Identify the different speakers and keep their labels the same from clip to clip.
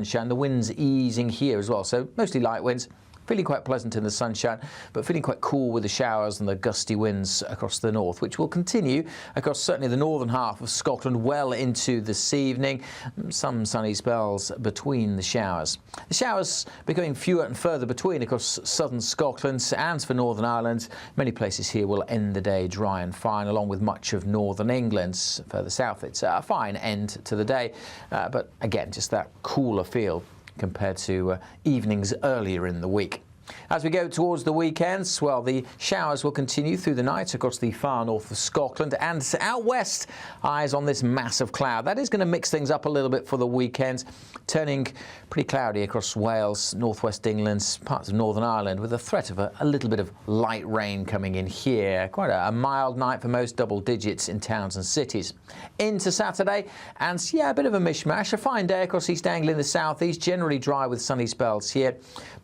Speaker 1: sunshine. The wind's easing here as well, so mostly light winds. Feeling quite pleasant in the sunshine, but feeling quite cool with the showers and the gusty winds across the north, which will continue across certainly the northern half of Scotland well into this evening. Some sunny spells between the showers. The showers becoming fewer and further between across southern Scotland and for Northern Ireland. Many places here will end the day dry and fine, along with much of northern England. Further south, it's a fine end to the day, but again, just that cooler feel compared to evenings earlier in the week. As we go towards the weekends, well, the showers will continue through the night across the far north of Scotland, and out west, eyes on this mass of cloud. That is going to mix things up a little bit for the weekend, turning pretty cloudy across Wales, northwest England, parts of Northern Ireland, with a threat of a little bit of light rain coming in here. Quite a mild night for most, double digits in towns and cities. Into Saturday, and yeah, a bit of a mishmash. A fine day across East Anglia in the southeast, generally dry with sunny spells here.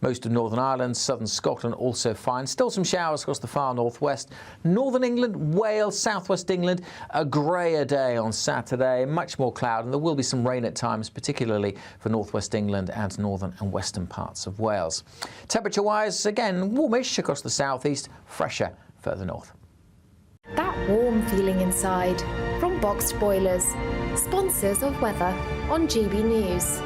Speaker 1: Most of Northern Ireland, southern Scotland also fine. Still some showers across the far northwest. Northern England, Wales, southwest England, a greyer day on Saturday. Much more cloud, and there will be some rain at times, particularly for northwest England and northern and western parts of Wales. Temperature-wise, again, warmish across the southeast, fresher further north.
Speaker 2: That warm feeling inside from Boxed Boilers, sponsors of weather on GB News.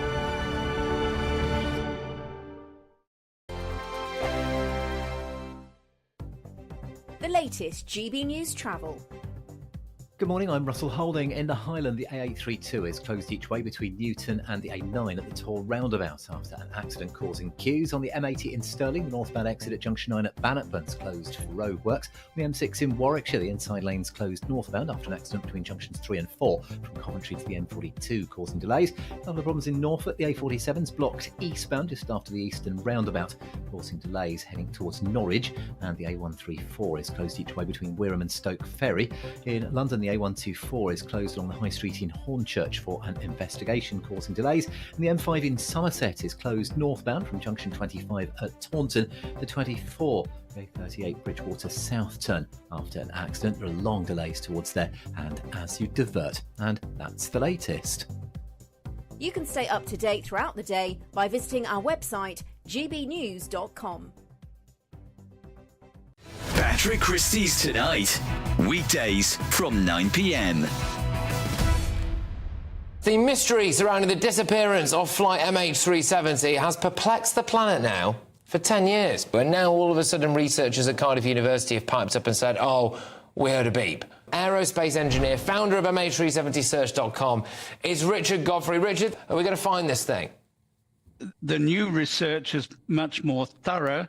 Speaker 3: The latest GB News travel.
Speaker 4: Good morning, I'm Russell Holding. In the Highland, the A832 is closed each way between Newton and the A9 at the Tor roundabout after an accident causing queues. On the M80 in Stirling, the northbound exit at junction 9 at Bannockburn's closed for roadworks. On the M6 in Warwickshire, the inside lane's closed northbound after an accident between junctions 3 and 4 from Coventry to the M42, causing delays. Other problems in Norfolk, the A47's blocked eastbound just after the eastern roundabout, causing delays heading towards Norwich, and the A134 is closed each way between Wirham and Stoke Ferry. In London, the A124 is closed along the High Street in Hornchurch for an investigation causing delays, and the M5 in Somerset is closed northbound from junction 25 at Taunton to 24 A38 Bridgewater South turn after an accident. There are long delays towards there and as you divert, and that's the latest.
Speaker 3: You can stay up to date throughout the day by visiting our website gbnews.com.
Speaker 5: Patrick Christie's Tonight, weekdays from 9 p.m.
Speaker 6: The mystery surrounding the disappearance of flight MH370 has perplexed the planet now for 10 years. But now all of a sudden researchers at Cardiff University have piped up and said, oh, we heard a beep. Aerospace engineer, founder of MH370search.com is Richard Godfrey. Richard, are we going to find this thing?
Speaker 7: The new research is much more thorough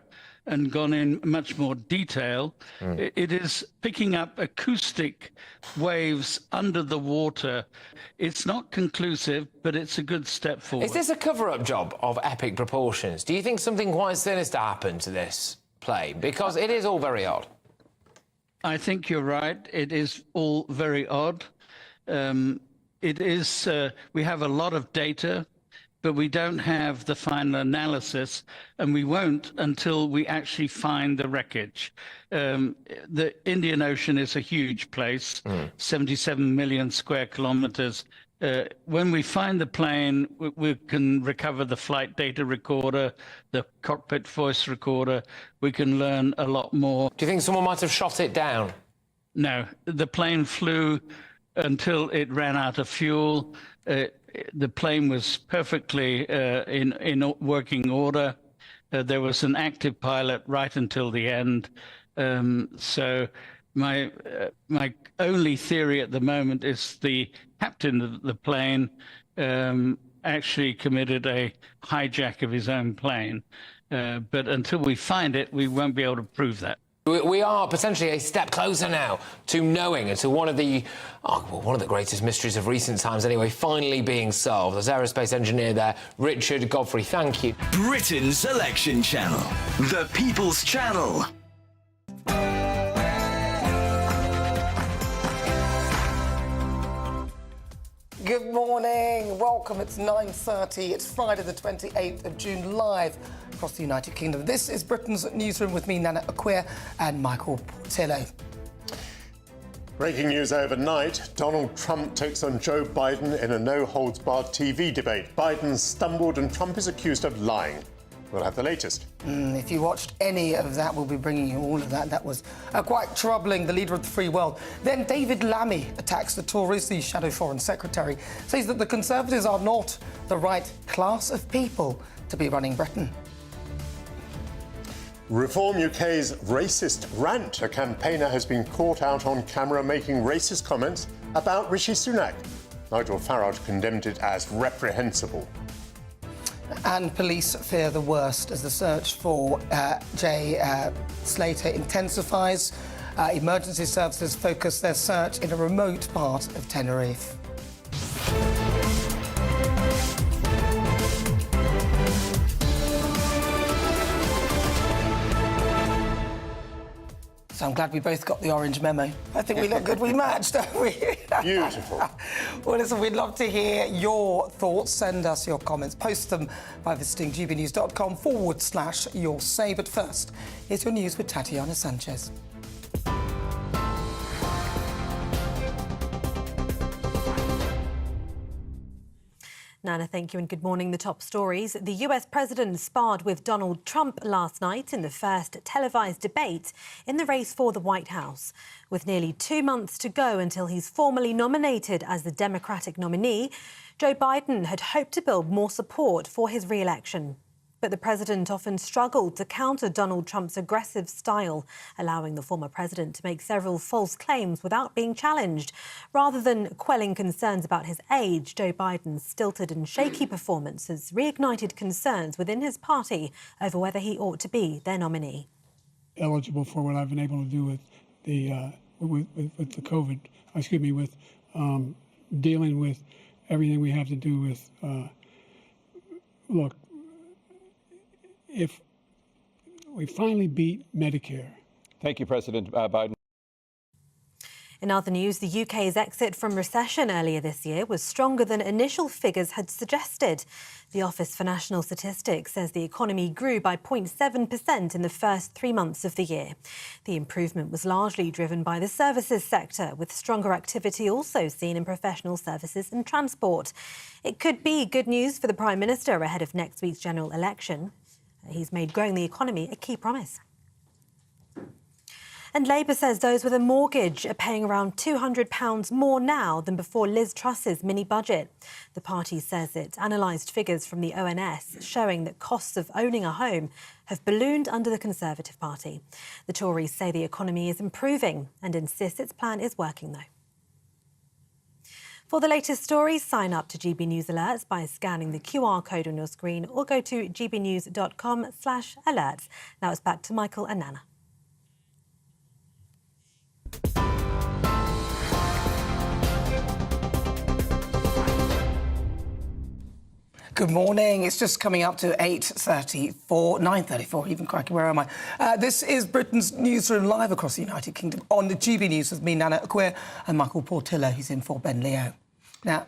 Speaker 7: and gone in much more detail. It is picking up acoustic waves under the water. It's not conclusive, but it's a good step forward.
Speaker 6: Is this a cover-up job of epic proportions? Do you think something quite sinister happened to this plane? Because it is all very odd.
Speaker 7: I think you're right. It is all very odd. It is, we have a lot of data, but we don't have the final analysis, and we won't until we actually find the wreckage. The Indian Ocean is a huge place, 77 million square kilometers. When we find the plane, we can recover the flight data recorder, the cockpit voice recorder. We can learn a lot more.
Speaker 6: Do you think someone might have shot it down?
Speaker 7: No, the plane flew until it ran out of fuel. The plane was perfectly in working order. There was an active pilot right until the end. So my only theory at the moment is the captain of the plane actually committed a hijack of his own plane. But until we find it, we won't be able to prove that.
Speaker 6: We are potentially a step closer now to knowing and to one of the greatest mysteries of recent times anyway, finally being solved. There's aerospace engineer there, Richard Godfrey. Thank you.
Speaker 5: Britain's election channel, the People's Channel.
Speaker 8: Good morning, welcome. It's 9:30. It's Friday the 28th of June, live across the United Kingdom. This is Britain's Newsroom with me, Nana Acquia, and Michael Portillo.
Speaker 9: Breaking news overnight, Donald Trump takes on Joe Biden in a no-holds-barred TV debate. Biden stumbled and Trump is accused of lying. We'll have the latest.
Speaker 8: If you watched any of that, we'll be bringing you all of that. That was quite troubling, the leader of the free world. Then David Lammy attacks the Tories. The shadow foreign secretary says that the Conservatives are not the right class of people to be running Britain.
Speaker 9: Reform UK's racist rant. A campaigner has been caught out on camera making racist comments about Rishi Sunak. Nigel Farage condemned it as reprehensible.
Speaker 8: And police fear the worst as the search for Slater intensifies. Emergency services focus their search in a remote part of Tenerife. So I'm glad we both got the orange memo. I think we look good. We matched, don't we?
Speaker 9: Beautiful.
Speaker 8: Well, listen, we'd love to hear your thoughts. Send us your comments. Post them by visiting gbnews.com/your say. But first, here's your news with Tatiana Sanchez.
Speaker 10: Nana, thank you and good morning. The top stories. The US president sparred with Donald Trump last night in the first televised debate in the race for the White House. With nearly 2 months to go until he's formally nominated as the Democratic nominee, Joe Biden had hoped to build more support for his re-election. But the president often struggled to counter Donald Trump's aggressive style, allowing the former president to make several false claims without being challenged. Rather than quelling concerns about his age, Joe Biden's stilted and shaky performance has reignited concerns within his party over whether he ought to be their nominee.
Speaker 11: Eligible for what I've been able to do with the COVID, with dealing with everything we have to do with, look, if we finally beat Medicare.
Speaker 12: Thank you, President Biden.
Speaker 10: In other news, the UK's exit from recession earlier this year was stronger than initial figures had suggested. The Office for National Statistics says the economy grew by 0.7% in the first 3 months of the year. The improvement was largely driven by the services sector, with stronger activity also seen in professional services and transport. It could be good news for the Prime Minister ahead of next week's general election. He's made growing the economy a key promise. And Labour says those with a mortgage are paying around £200 more now than before Liz Truss's mini-budget. The party says it analysed figures from the ONS showing that costs of owning a home have ballooned under the Conservative Party. The Tories say the economy is improving and insist its plan is working, though. For the latest stories, sign up to GB News Alerts by scanning the QR code on your screen or go to gbnews.com/alerts. Now it's back to Michael and Nana.
Speaker 8: Good morning. It's just coming up to 9:34, even crikey, where am I? This is Britain's Newsroom live across the United Kingdom on the GB News with me, Nana Aquia, and Michael Portillo, who's in for Ben Leo. Now,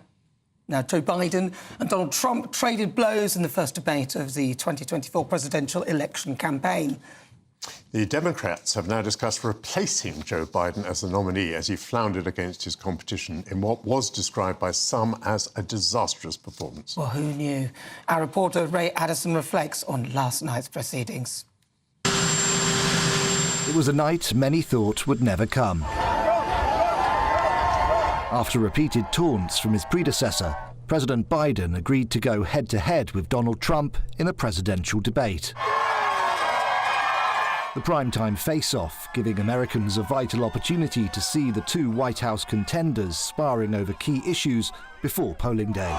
Speaker 8: Joe Biden and Donald Trump traded blows in the first debate of the 2024 presidential election campaign.
Speaker 9: The Democrats have now discussed replacing Joe Biden as the nominee as he floundered against his competition in what was described by some as a disastrous performance.
Speaker 8: Well, who knew? Our reporter Ray Addison reflects on last night's proceedings.
Speaker 13: It was a night many thought would never come. After repeated taunts from his predecessor, President Biden agreed to go head-to-head with Donald Trump in a presidential debate. The primetime face-off, giving Americans a vital opportunity to see the two White House contenders sparring over key issues before polling day.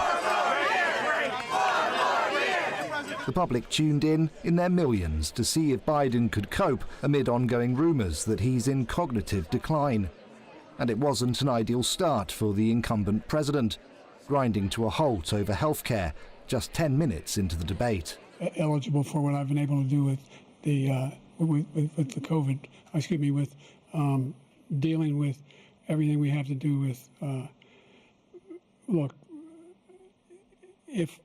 Speaker 13: The public tuned in their millions to see if Biden could cope amid ongoing rumours that he's in cognitive decline. And it wasn't an ideal start for the incumbent president, grinding to a halt over healthcare just 10 minutes into the debate.
Speaker 11: Eligible for what I've been able to do with the COVID, with dealing with everything we have to do with, look, if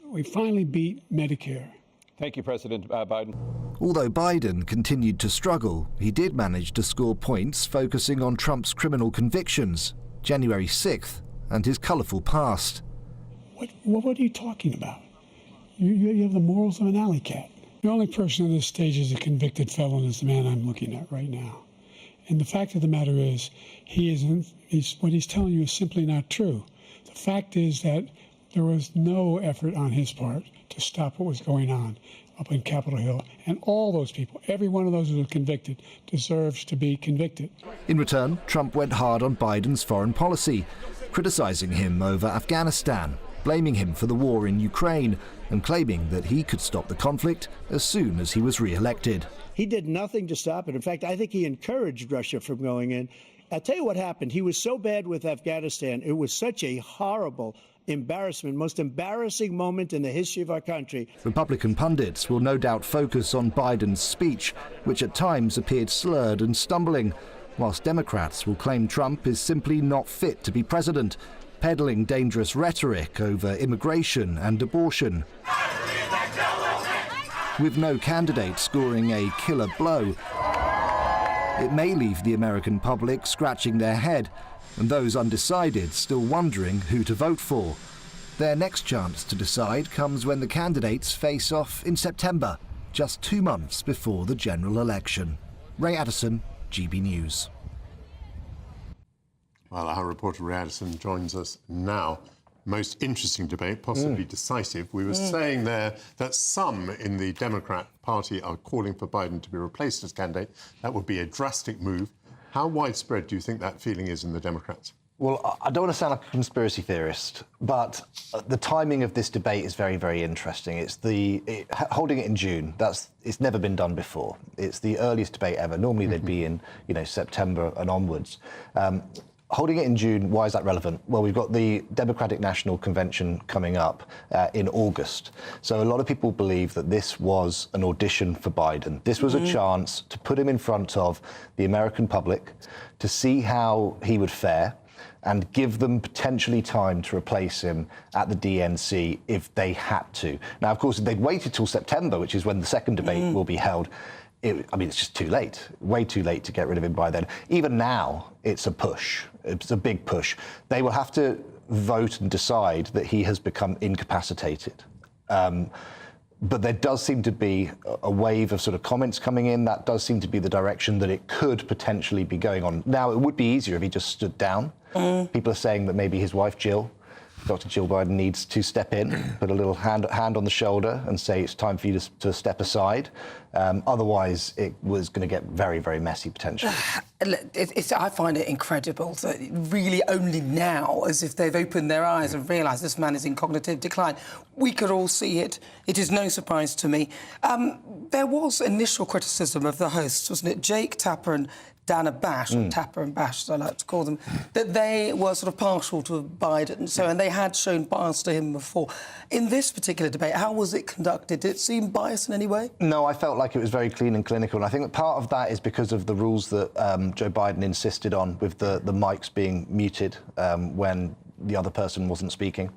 Speaker 11: we finally beat Medicare.
Speaker 12: Thank you, President Biden.
Speaker 13: Although Biden continued to struggle, he did manage to score points focusing on Trump's criminal convictions, January 6th, and his colourful past.
Speaker 11: What are you talking about? You have the morals of an alley cat. The only person on this stage is a convicted felon is the man I'm looking at right now. And the fact of the matter is, what he's telling you is simply not true. The fact is that there was no effort on his part to stop what was going on up in Capitol Hill. And all those people, every one of those who were convicted, deserves to be convicted.
Speaker 13: In return, Trump went hard on Biden's foreign policy, criticising him over Afghanistan, blaming him for the war in Ukraine, and claiming that he could stop the conflict as soon as he was re-elected.
Speaker 14: He did nothing to stop it. In fact, I think he encouraged Russia from going in. I'll tell you what happened. He was so bad with Afghanistan. It was such a horrible embarrassment, most embarrassing moment in the history of our country.
Speaker 13: Republican pundits will no doubt focus on Biden's speech, which at times appeared slurred and stumbling, whilst Democrats will claim Trump is simply not fit to be president, peddling dangerous rhetoric over immigration and abortion. With no candidate scoring a killer blow, it may leave the American public scratching their head, and those undecided still wondering who to vote for. Their next chance to decide comes when the candidates face off in September, just 2 months before the general election. Ray Addison, GB News.
Speaker 9: Well, our reporter Ray Addison joins us now. Most interesting debate, possibly decisive. We were saying there that some in the Democrat Party are calling for Biden to be replaced as candidate. That would be a drastic move. How widespread do you think that feeling is in the Democrats?
Speaker 15: Well, I don't want to sound like a conspiracy theorist, but the timing of this debate is very, very interesting. It's holding it in June. It's never been done before. It's the earliest debate ever. Normally they'd be in, September and onwards. Holding it in June, why is that relevant? Well, we've got the Democratic National Convention coming up in August. So a lot of people believe that this was an audition for Biden. This was a chance to put him in front of the American public, to see how he would fare, and give them potentially time to replace him at the DNC if they had to. Now, of course, if they'd waited till September, which is when the second debate will be held, it's just too late, way too late to get rid of him by then. Even now, it's a push. It's a big push. They will have to vote and decide that he has become incapacitated. But there does seem to be a wave of sort of comments coming in. That does seem to be the direction that it could potentially be going on. Now, it would be easier if he just stood down. People are saying that maybe his wife, Dr. Jill Biden, needs to step in, put a little hand on the shoulder and say it's time for you to step aside. Otherwise, it was going to get very, very messy potentially.
Speaker 8: I find it incredible that really only now, as if they've opened their eyes and realised this man is in cognitive decline. We could all see it. It is no surprise to me. There was initial criticism of the hosts, wasn't it? Jake Tapper and Dana Bash, or Tapper and Bash, as I like to call them, that they were sort of partial to Biden, and they had shown bias to him before. In this particular debate, how was it conducted? Did it seem biased in any way?
Speaker 15: No, I felt like it was very clean and clinical, and I think that part of that is because of the rules that Joe Biden insisted on, with the mics being muted when the other person wasn't speaking.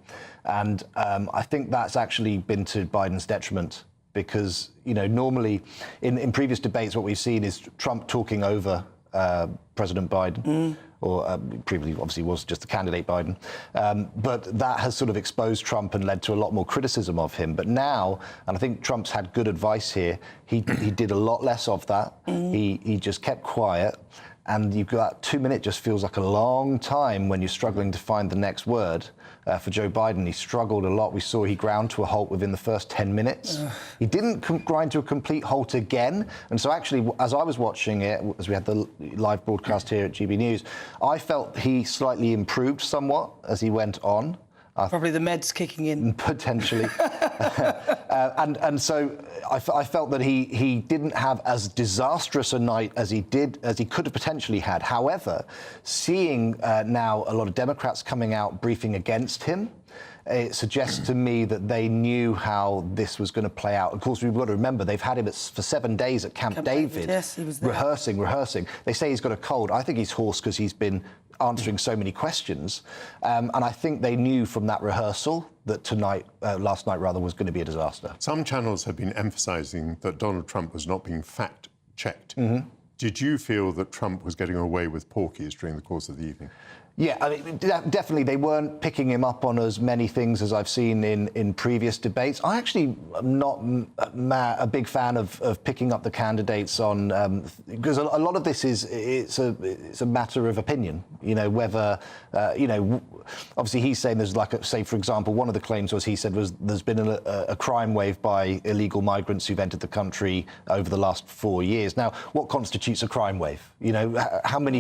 Speaker 15: And I think that's actually been to Biden's detriment, because, normally in previous debates, what we've seen is Trump talking over President Biden, or previously obviously was just the candidate Biden, but that has sort of exposed Trump and led to a lot more criticism of him. But now, and I think Trump's had good advice here, he did a lot less of that. He just kept quiet, and you've got 2 minutes just feels like a long time when you're struggling to find the next word. For Joe Biden, he struggled a lot. We saw he ground to a halt within the first 10 minutes. He didn't grind to a complete halt again. And so actually, as I was watching it, as we had the live broadcast here at GB News, I felt he slightly improved somewhat as he went on.
Speaker 8: Probably the meds kicking in.
Speaker 15: Potentially. And so I felt that he didn't have as disastrous a night as he could have potentially had. However, seeing now a lot of Democrats coming out briefing against him, it suggests to me that they knew how this was going to play out. Of course, we've got to remember, they've had him for 7 days at Camp David.
Speaker 8: Yes, he was there.
Speaker 15: Rehearsing. They say he's got a cold. I think he's hoarse because he's been answering so many questions. And I think they knew from that rehearsal that last night rather, was going to be a disaster.
Speaker 9: Some channels have been emphasising that Donald Trump was not being fact-checked. Did you feel that Trump was getting away with porkies during the course of the evening?
Speaker 15: Yeah, I mean, definitely they weren't picking him up on as many things as I've seen in previous debates. I actually am not a big fan of picking up the candidates on because a lot of this it's a matter of opinion. You know, whether obviously he's saying there's say for example, one of the claims he said there's been a crime wave by illegal migrants who've entered the country over the last 4 years. Now, what constitutes a crime wave? You know, how many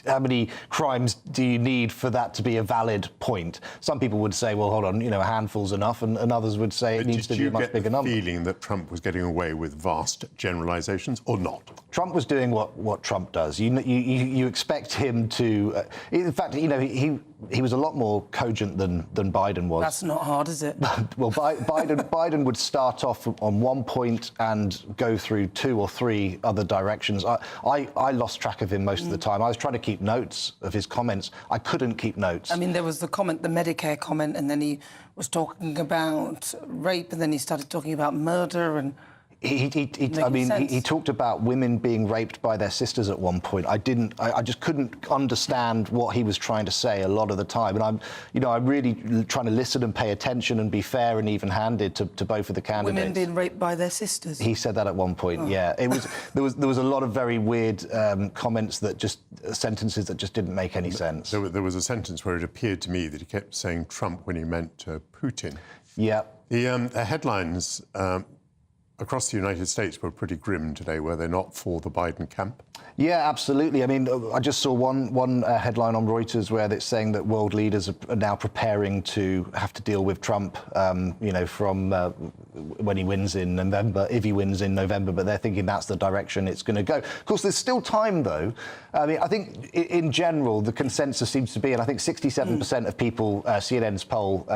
Speaker 15: how many crimes do you need for that to be a valid point? Some people would say, well, hold on, a handful's enough, and others would say it needs to be a much bigger number.
Speaker 9: Did you get the feeling that Trump was getting away with vast generalisations or not?
Speaker 15: Trump was doing what Trump does. You expect him to... in fact, he was a lot more cogent than Biden was.
Speaker 8: That's not hard, is it?
Speaker 15: Well, Biden would start off on one point and go through 2 or 3 other directions. I lost track of him most of the time. I was trying to keep notes of his comments. I couldn't keep notes.
Speaker 8: I mean, there was the Medicare comment, and then he was talking about rape, and then he started talking about murder, and...
Speaker 15: He talked about women being raped by their sisters at one point. I just couldn't understand what he was trying to say a lot of the time. And I'm really trying to listen and pay attention and be fair and even-handed to both of the candidates.
Speaker 8: Women being raped by their sisters.
Speaker 15: He said that at one point. Yeah, it was there was a lot of very weird comments sentences that just didn't make any sense.
Speaker 9: There was a sentence where it appeared to me that he kept saying Trump when he meant Putin.
Speaker 15: Yeah.
Speaker 9: The headlines. Across the United States were pretty grim today, were they not, for the Biden camp?
Speaker 15: Yeah, absolutely. I mean, I just saw one headline on Reuters where it's saying that world leaders are now preparing to have to deal with Trump, from when he wins in November, if he wins in November, but they're thinking that's the direction it's going to go. Of course, there's still time, though. I mean, I think in general, the consensus seems to be, and I think 67% of people, CNN's poll,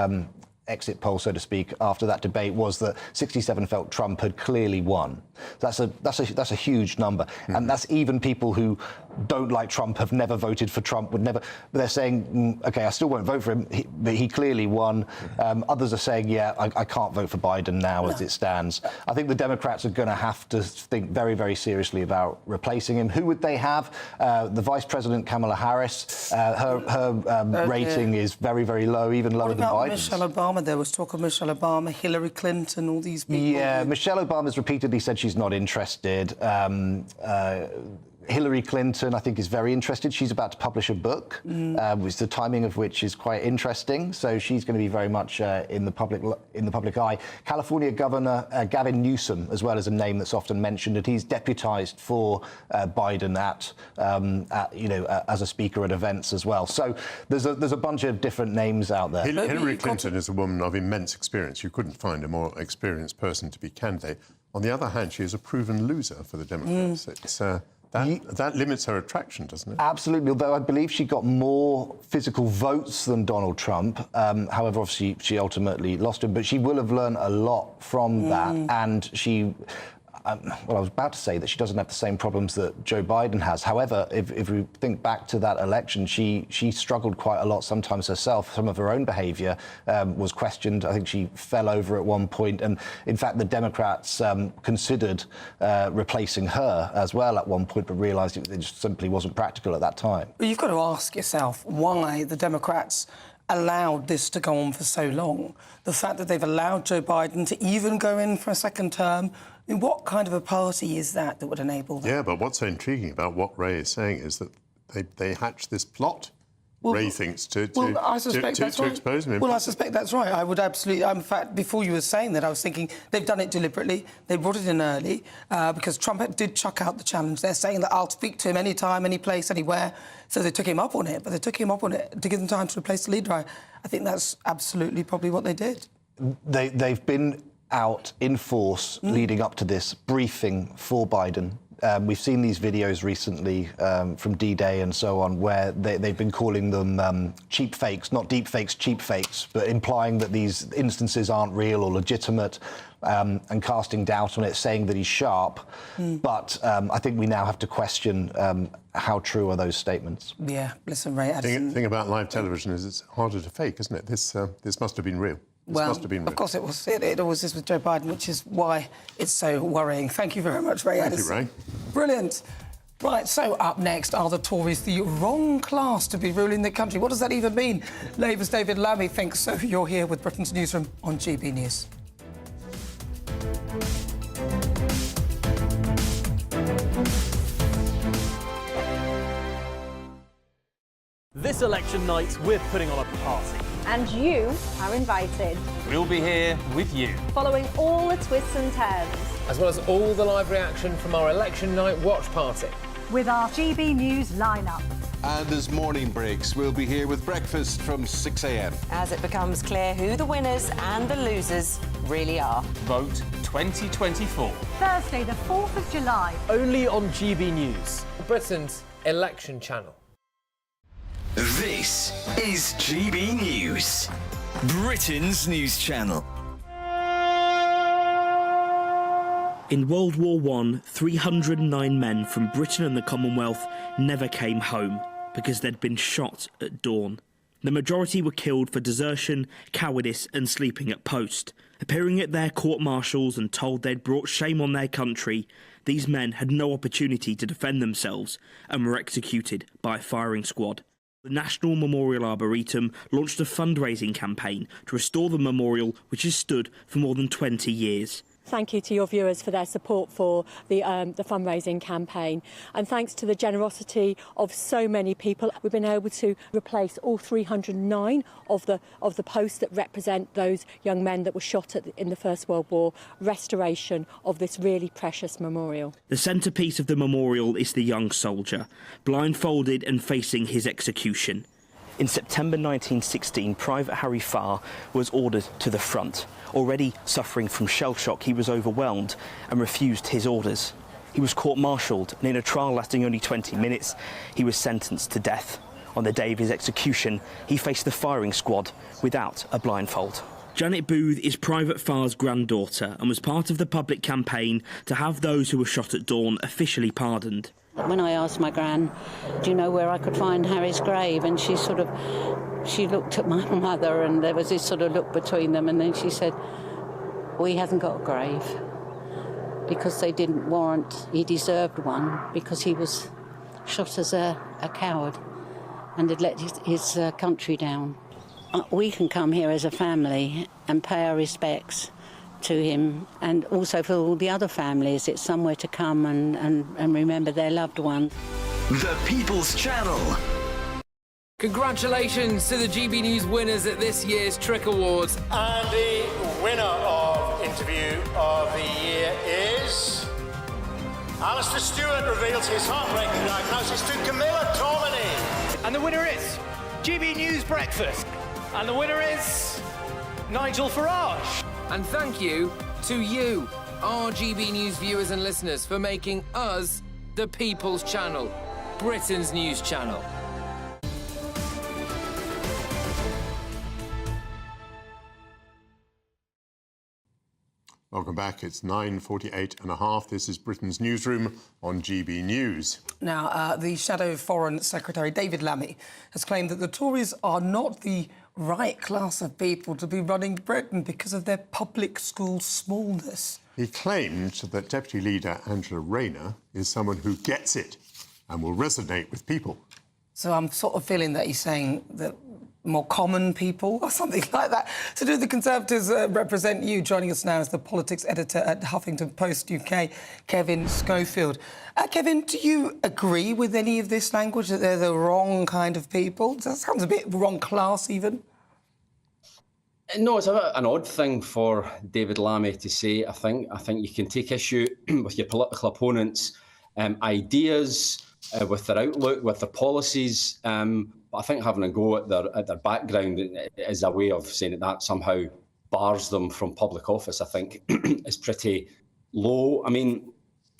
Speaker 15: exit poll, so to speak, after that debate was that 67 felt Trump had clearly won. That's a huge number, and that's even people who don't like Trump, have never voted for Trump, would never. But they're saying, OK, I still won't vote for him, but he clearly won. Others are saying, yeah, I can't vote for Biden now as it stands. I think the Democrats are going to have to think very, very seriously about replacing him. Who would they have? The Vice President Kamala Harris. Her rating is very, very low, even lower than Biden's.
Speaker 8: Michelle Obama? There was talk of Michelle Obama, Hillary Clinton, all these people.
Speaker 15: Yeah, Michelle Obama's repeatedly said she's not interested. Hillary Clinton, I think, is very interested. She's about to publish a book, which the timing of which is quite interesting. So she's going to be very much in the public eye. California Governor Gavin Newsom, as well, as a name that's often mentioned, and he's deputised for Biden as a speaker at events as well. So there's a bunch of different names out there.
Speaker 9: Hillary Clinton is a woman of immense experience. You couldn't find a more experienced person to be candidate. On the other hand, she is a proven loser for the Democrats. It's that limits her attraction, doesn't it?
Speaker 15: Absolutely, although I believe she got more physical votes than Donald Trump. However, obviously, she ultimately lost him, but she will have learned a lot from that, and she... well, I was about to say that she doesn't have the same problems that Joe Biden has. However, if we think back to that election, she struggled quite a lot sometimes herself. Some of her own behaviour was questioned. I think she fell over at one point. And in fact, the Democrats considered replacing her as well at one point, but realised it just simply wasn't practical at that time.
Speaker 8: But you've got to ask yourself why the Democrats allowed this to go on for so long. The fact that they've allowed Joe Biden to even go in for a second term. I mean, what kind of a party is that would enable that?
Speaker 9: Yeah, but what's so intriguing about what Ray is saying is that they hatched this plot. Ray thinks to expose him.
Speaker 8: Well, I suspect that's right. I would absolutely... in fact, before you were saying that, I was thinking they've done it deliberately. They brought it in early because Trump did chuck out the challenge. They're saying that I'll speak to him anytime, any place, anywhere. So they took him up on it, but they took him up on it to give them time to replace the leader. I think that's absolutely probably what they did.
Speaker 15: They've been out in force leading up to this briefing for Biden. We've seen these videos recently from D-Day and so on, where they've been calling them cheap fakes, not deep fakes, cheap fakes, but implying that these instances aren't real or legitimate, and casting doubt on it, saying that he's sharp. But I think we now have to question how true are those statements.
Speaker 8: Yeah, listen, Ray Addison.
Speaker 9: The thing about live television is it's harder to fake, isn't it? This must have been real.
Speaker 8: Well, of course it was. It always is with Joe Biden, which is why it's so worrying. Thank you very much, Ray Addison.
Speaker 9: Thank you, Ray.
Speaker 8: Brilliant. Right, so up next, are the Tories the wrong class to be ruling the country? What does that even mean? Labour's David Lammy thinks so. You're here with Britain's Newsroom on GB News.
Speaker 16: This election night, we're putting on a party.
Speaker 17: And you are invited.
Speaker 16: We'll be here with you.
Speaker 17: Following all the twists and turns.
Speaker 6: As well as all the live reaction from our election night watch party.
Speaker 17: With our GB News lineup.
Speaker 18: And as morning breaks, we'll be here with breakfast from 6 a.m.
Speaker 19: As it becomes clear who the winners and the losers really are.
Speaker 16: Vote 2024.
Speaker 17: Thursday, the 4th of July.
Speaker 16: Only on GB News.
Speaker 6: Britain's election channel.
Speaker 5: This is GB News, Britain's news channel.
Speaker 20: In World War I, 309 men from Britain and the Commonwealth never came home because they'd been shot at dawn. The majority were killed for desertion, cowardice and sleeping at post. Appearing at their court-martials and told they'd brought shame on their country, these men had no opportunity to defend themselves and were executed by a firing squad. The National Memorial Arboretum launched a fundraising campaign to restore the memorial, which has stood for more than 20 years.
Speaker 21: Thank you to your viewers for their support for the fundraising campaign, and thanks to the generosity of so many people, we've been able to replace all 309 of the posts that represent those young men that were shot in the First World War. Restoration of this really precious memorial.
Speaker 20: The centrepiece of the memorial is the young soldier, blindfolded and facing his execution. In September 1916, Private Harry Farr was ordered to the front. Already suffering from shell shock, he was overwhelmed and refused his orders. He was court-martialed, and in a trial lasting only 20 minutes, he was sentenced to death. On the day of his execution, he faced the firing squad without a blindfold. Janet Booth is Private Farr's granddaughter and was part of the public campaign to have those who were shot at dawn officially pardoned.
Speaker 22: When I asked my gran, do you know where I could find Harry's grave? And she looked at my mother, and there was this sort of look between them, and then she said, well, he hasn't got a grave because they didn't warrant, he deserved one because he was shot as a coward and had let his country down. We can come here as a family and pay our respects to him, and also for all the other families, it's somewhere to come and remember their loved one.
Speaker 5: The People's Channel.
Speaker 6: Congratulations to the GB News winners at this year's Tric Awards.
Speaker 23: And the winner of Interview of the Year is... Alistair Stewart reveals his heartbreaking diagnosis to Camilla Tominey.
Speaker 16: And the winner is GB News Breakfast. And the winner is Nigel Farage.
Speaker 6: And thank you to you, our GB News viewers and listeners, for making us the People's Channel, Britain's news channel.
Speaker 9: Welcome back. It's 9:48.5. This is Britain's Newsroom on GB News.
Speaker 8: Now, the Shadow Foreign Secretary, David Lammy, has claimed that the Tories are not the right class of people to be running Britain because of their public school smallness.
Speaker 9: He claimed that Deputy Leader Angela Rayner is someone who gets it and will resonate with people.
Speaker 8: So I'm sort of feeling that he's saying that more common people or something like that. So do the Conservatives represent you? Joining us now is the politics editor at Huffington Post UK, Kevin Schofield. Kevin, do you agree with any of this language, that they're the wrong kind of people? That sounds a bit wrong class, even.
Speaker 24: No, it's an odd thing for David Lammy to say. I think you can take issue with your political opponents' ideas, with their outlook, with their policies. But I think having a go at their background is a way of saying that somehow bars them from public office, I think, is pretty low. I mean,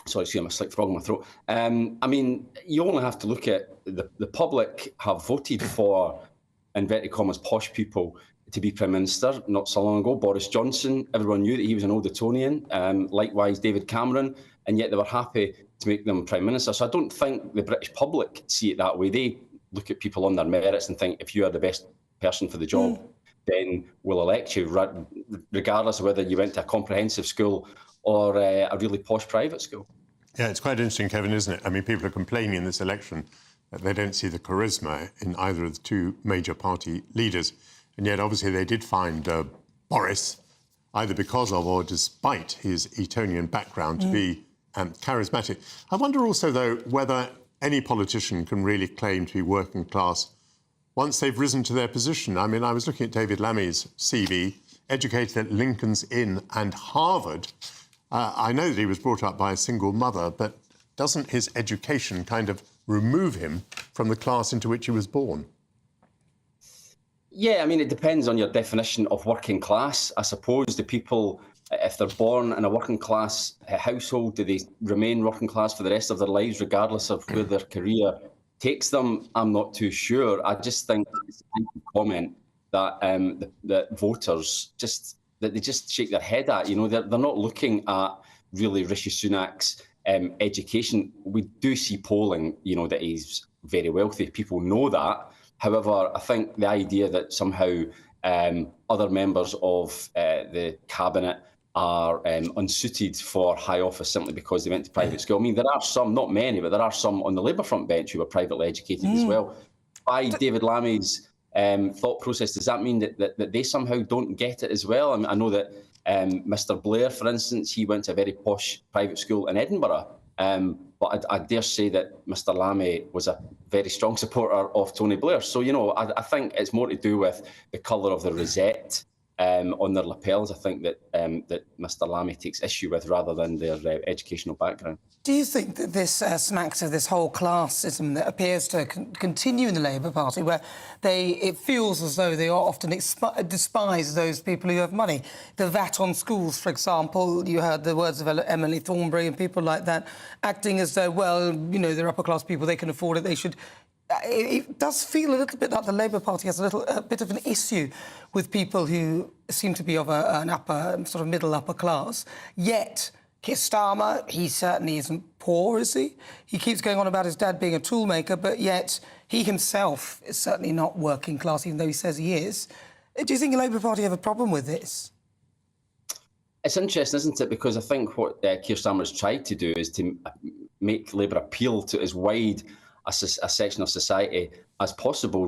Speaker 24: Sorry, excuse me, a slight frog in my throat. I mean, you only have to look at the public have voted for, inverted commas, posh people to be Prime Minister not so long ago. Boris Johnson, everyone knew that he was an old Etonian. Likewise, David Cameron, and yet they were happy to make them Prime Minister. So I don't think the British public see it that way. They look at people on their merits and think, if you are the best person for the job, then we'll elect you, regardless of whether you went to a comprehensive school or a really posh private school.
Speaker 9: Yeah, it's quite interesting, Kevin, isn't it? I mean, people are complaining in this election that they don't see the charisma in either of the two major party leaders. And yet, obviously, they did find Boris, either because of or despite his Etonian background, to be charismatic. I wonder also, though, whether any politician can really claim to be working class once they've risen to their position. I mean, I was looking at David Lammy's CV, educated at Lincoln's Inn and Harvard. I know that he was brought up by a single mother, but doesn't his education kind of remove him from the class into which he was born?
Speaker 24: Yeah, I mean, it depends on your definition of working class. I suppose the people, if they're born in a working class household, do they remain working class for the rest of their lives, regardless of where their career takes them? I'm not too sure. I just think it's a comment that that voters they just shake their head at. You know, they're not looking at really Rishi Sunak's education. We do see polling, you know, that he's very wealthy. People know that. However, I think the idea that somehow other members of the cabinet are unsuited for high office simply because they went to private school. I mean, there are some, not many, but there are some on the Labour front bench who are privately educated as well. By David Lammy's thought process, does that mean that they somehow don't get it as well? I mean, I know that Mr. Blair, for instance, he went to a very posh private school in Edinburgh. But I dare say that Mr. Lammy was a very strong supporter of Tony Blair. So, you know, I think it's more to do with the colour of the rosette on their lapels. I think that that Mr. Lammy takes issue with rather than their educational background.
Speaker 8: Do you think that this smacks of this whole classism that appears to continue in the Labour Party, where it feels as though they are often despise those people who have money? The VAT on schools, for example, you heard the words of Emily Thornberry and people like that, acting as though, well, you know, they're upper-class people, they can afford it, they should... It does feel a little bit like the Labour Party has a bit of an issue with people who seem to be of an upper, sort of middle-upper class, yet... Keir Starmer, he certainly isn't poor, is he? He keeps going on about his dad being a toolmaker, but yet he himself is certainly not working class, even though he says he is. Do you think the Labour Party have a problem with this?
Speaker 24: It's interesting, isn't it? Because I think what Keir Starmer has tried to do is to make Labour appeal to as wide a section of society as possible,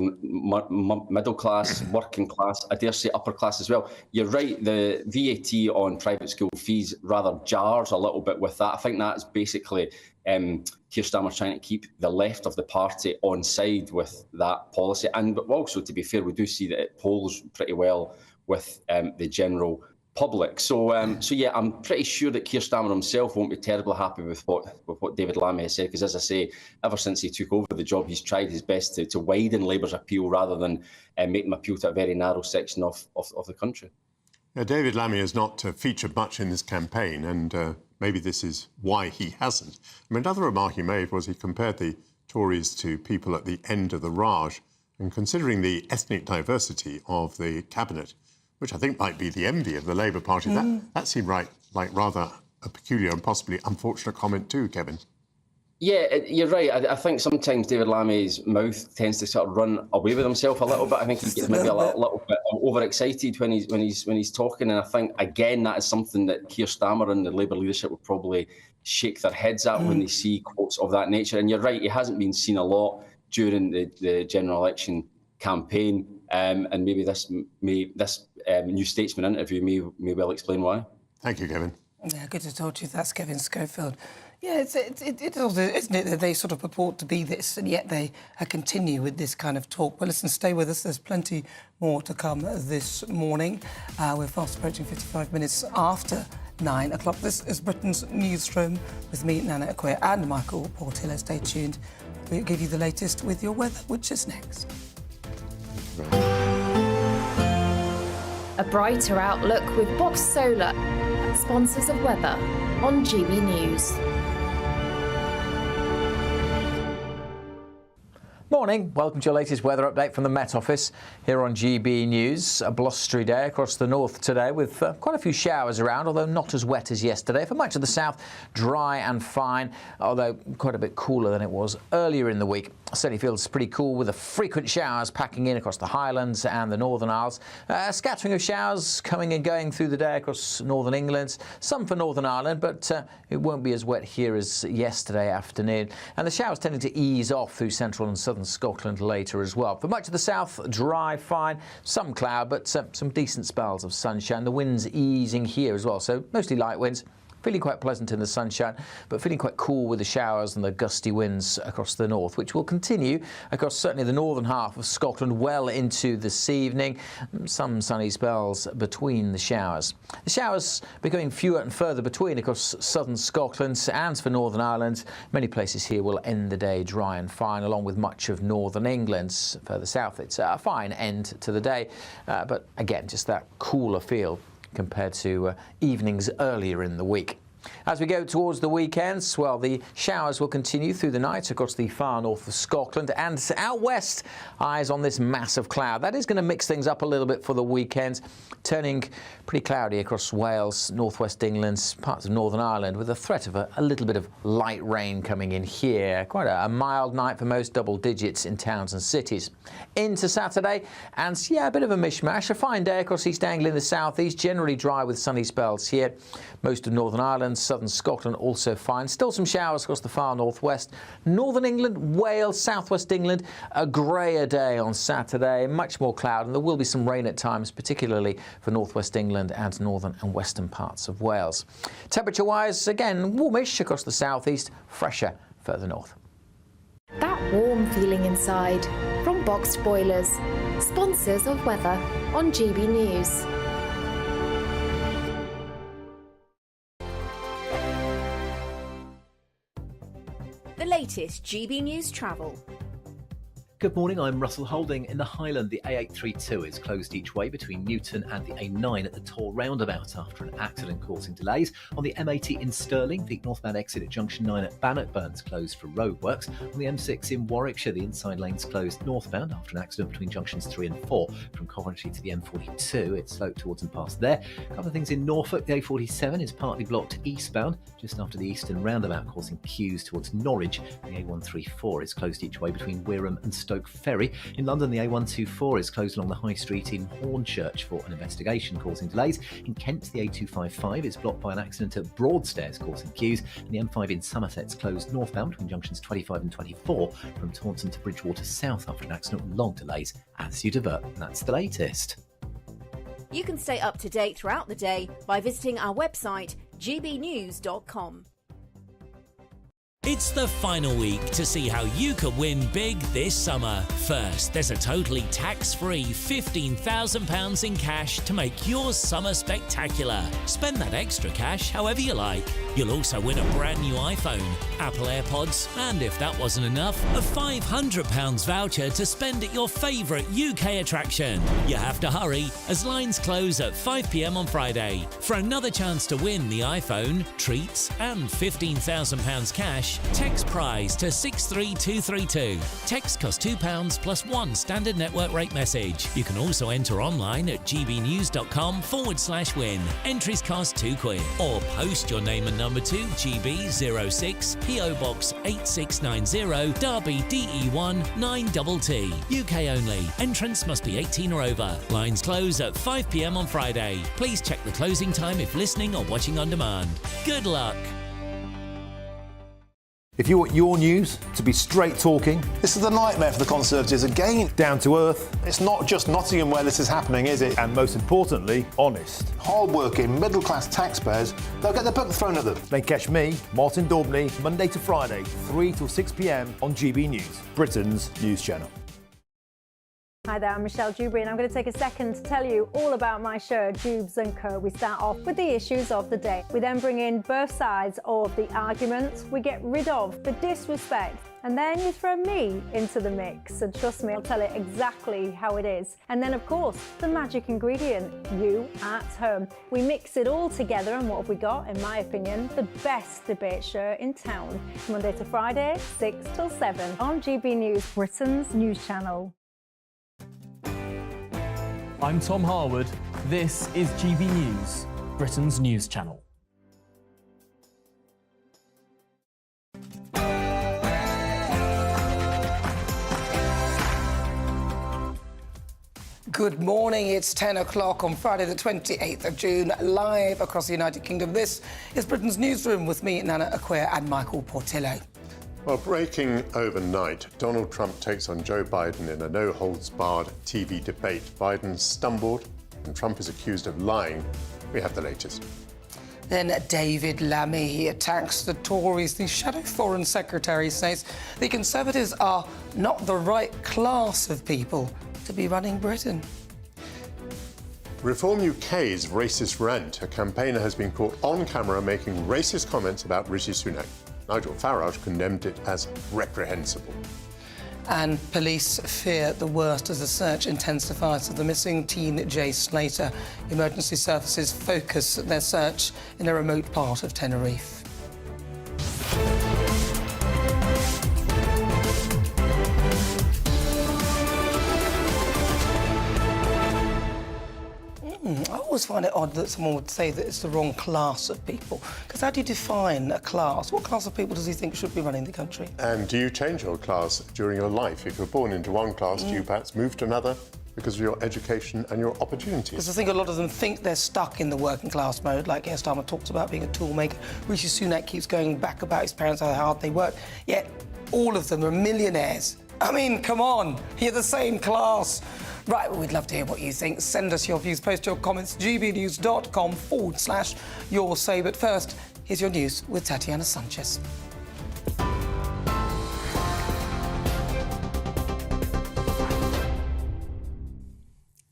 Speaker 24: middle class, working class, I dare say upper class as well. You're right, the VAT on private school fees rather jars a little bit with that. I think that's basically Keir Starmer trying to keep the left of the party on side with that policy. And also, to be fair, we do see that it polls pretty well with the general public. So yeah, I'm pretty sure that Keir Starmer himself won't be terribly happy with what David Lammy has said, because, as I say, ever since he took over the job, he's tried his best to widen Labour's appeal rather than make them appeal to a very narrow section of the country.
Speaker 9: Yeah, David Lammy has not featured much in this campaign, and maybe this is why he hasn't. I mean, another remark he made was he compared the Tories to people at the end of the Raj, and considering the ethnic diversity of the cabinet, which I think might be the envy of the Labour Party. That seemed like rather a peculiar and possibly unfortunate comment too, Kevin.
Speaker 24: Yeah, you're right. I think sometimes David Lammy's mouth tends to sort of run away with himself a little bit. I think he gets maybe a little bit overexcited when he's talking, and I think again that is something that Keir Starmer and the Labour leadership will probably shake their heads at when they see quotes of that nature. And you're right, he hasn't been seen a lot during the general election campaign, and maybe this New Statesman interview may well explain why.
Speaker 9: Thank you, Kevin.
Speaker 8: Yeah, good to talk to you. That's Kevin Schofield. Yeah, it's also, isn't it, that they sort of purport to be this, and yet they continue with this kind of talk. But listen, stay with us. There's plenty more to come this morning. We're fast approaching 55 minutes after 9 o'clock. This is Britain's Newsroom with me, Nana Akwe, and Michael Portillo. Stay tuned. We'll give you the latest with your weather, which is next.
Speaker 1: A brighter outlook with Box Solar, sponsors of weather on GB News.
Speaker 2: morning. Welcome to your latest weather update from the Met Office here on GB News. A blustery day across the north today with quite a few showers around, although not as wet as yesterday. For much of the south, dry and fine, although quite a bit cooler than it was earlier in the week. Certainly feels pretty cool with the frequent showers packing in across the Highlands and the Northern Isles. A scattering of showers coming and going through the day across northern England. Some for Northern Ireland, but it won't be as wet here as yesterday afternoon. And the showers tending to ease off through central and southern Scotland later as well. For much of the south, dry, fine, some cloud, but some decent spells of sunshine. The winds easing here as well, so mostly light winds. Feeling quite pleasant in the sunshine, but feeling quite cool with the showers and the gusty winds across the north, which will continue across certainly the northern half of Scotland well into this evening. Some sunny spells between the showers. The showers becoming fewer and further between across southern Scotland and for Northern Ireland. Many places here will end the day dry and fine, along with much of northern England. Further south, it's a fine end to the day, but again, just that cooler feel compared to evenings earlier in the week. As we go towards the weekends, well, the showers will continue through the night across the far north of Scotland, and out west, eyes on this mass of cloud. That is going to mix things up a little bit for the weekend, turning pretty cloudy across Wales, northwest England, parts of Northern Ireland, with a threat of a little bit of light rain coming in here. Quite a mild night for most, double digits in towns and cities. Into Saturday, and yeah, a bit of a mishmash. A fine day across East Anglia in the southeast, generally dry with sunny spells here. Most of Northern Ireland, southern Scotland also fine. Still some showers across the far northwest. Northern England, Wales, southwest England, a greyer day on Saturday, much more cloud, and there will be some rain at times, particularly for northwest England and northern and western parts of Wales. Temperature-wise, again, warmish across the southeast, fresher further north.
Speaker 1: That warm feeling inside from Boxed Boilers, sponsors of weather on GB News.
Speaker 3: The latest GB News travel.
Speaker 4: Good morning, I'm Russell Holding. In the Highland, the A832 is closed each way between Newton and the A9 at the Tor roundabout after an accident causing delays. On the M80 in Stirling, the northbound exit at Junction 9 at Bannockburn's closed for roadworks. On the M6 in Warwickshire, the inside lane's closed northbound after an accident between junctions 3 and 4. From Coventry to the M42, it's sloped towards and past there. A couple of things in Norfolk, the A47 is partly blocked eastbound just after the eastern roundabout, causing queues towards Norwich. The A134 is closed each way between Wirham and Stoke Ferry. In London, the A124 is closed along the High Street in Hornchurch for an investigation causing delays. In Kent, the A255 is blocked by an accident at Broadstairs causing queues, and the M5 in Somerset's closed northbound between junctions 25 and 24 from Taunton to Bridgewater South after an accident with long delays as you divert. And that's the latest.
Speaker 3: You can stay up to date throughout the day by visiting our website gbnews.com.
Speaker 7: It's the final week to see how you could win big this summer. First, there's a totally tax-free £15,000 in cash to make your summer spectacular. Spend that extra cash however you like. You'll also win a brand new iPhone, Apple AirPods, and if that wasn't enough, a £500 voucher to spend at your favourite UK attraction. You have to hurry, as lines close at 5 p.m. on Friday. For another chance to win the iPhone, treats, and £15,000 cash, text prize to 63232. Text costs £2 plus one standard network rate message. You can also enter online at gbnews.com/win. Entries cost £2 or post your name and number to GB06 PO Box 8690 Derby DE1 9TT. UK only. Entrance must be 18 or over. Lines close at 5 p.m. on Friday. Please check the closing time if listening or watching on demand. Good luck.
Speaker 25: If you want your news to be straight talking...
Speaker 26: This is a nightmare for the Conservatives again.
Speaker 25: Down to earth.
Speaker 26: It's not just Nottingham where this is happening, is it?
Speaker 25: And most importantly, honest.
Speaker 26: Hard-working, middle-class taxpayers, they'll get their book thrown at them.
Speaker 25: Then catch me, Martin Daubney, Monday to Friday, 3 till 6 p.m. on GB News, Britain's news channel.
Speaker 17: Hi there, I'm Michelle Dewberry, and I'm going to take a second to tell you all about my show, Dubes & Co. We start off with the issues of the day. We then bring in both sides of the argument. We get rid of the disrespect. And then you throw me into the mix. And trust me, I'll tell it exactly how it is. And then, of course, the magic ingredient, you at home. We mix it all together, and what have we got? In my opinion, the best debate show in town. Monday to Friday, 6 till 7 on GB News, Britain's news channel.
Speaker 10: I'm Tom Harwood. This is GB News, Britain's news channel.
Speaker 8: Good morning, it's 10 o'clock on Friday the 28th of June, live across the United Kingdom. This is Britain's Newsroom with me, Nana Acquia, and Michael Portillo.
Speaker 9: Well, breaking overnight, Donald Trump takes on Joe Biden in a no-holds-barred TV debate. Biden stumbled and Trump is accused of lying. We have the latest.
Speaker 8: Then David Lammy, he attacks the Tories. The shadow Foreign Secretary says the Conservatives are not the right class of people to be running Britain.
Speaker 9: Reform UK's racist rant. A campaigner has been caught on camera making racist comments about Rishi Sunak. Nigel Farage condemned it as reprehensible.
Speaker 8: And police fear the worst as the search intensifies for the missing teen Jay Slater. Emergency services focus their search in a remote part of Tenerife. I always find it odd that someone would say that it's the wrong class of people. Because how do you define a class? What class of people does he think should be running the country?
Speaker 9: And do you change your class during your life? If you're born into one class, do you perhaps move to another because of your education and your opportunities?
Speaker 8: Because I think a lot of them think they're stuck in the working class mode, like Keir Starmer talks about being a toolmaker. Rishi Sunak keeps going back about his parents, how hard they work. Yet all of them are millionaires. I mean, come on, you're the same class. Right, well, we'd love to hear what you think. Send us your views, post your comments, gbnews.com/your say. But first, here's your news with Tatiana Sanchez.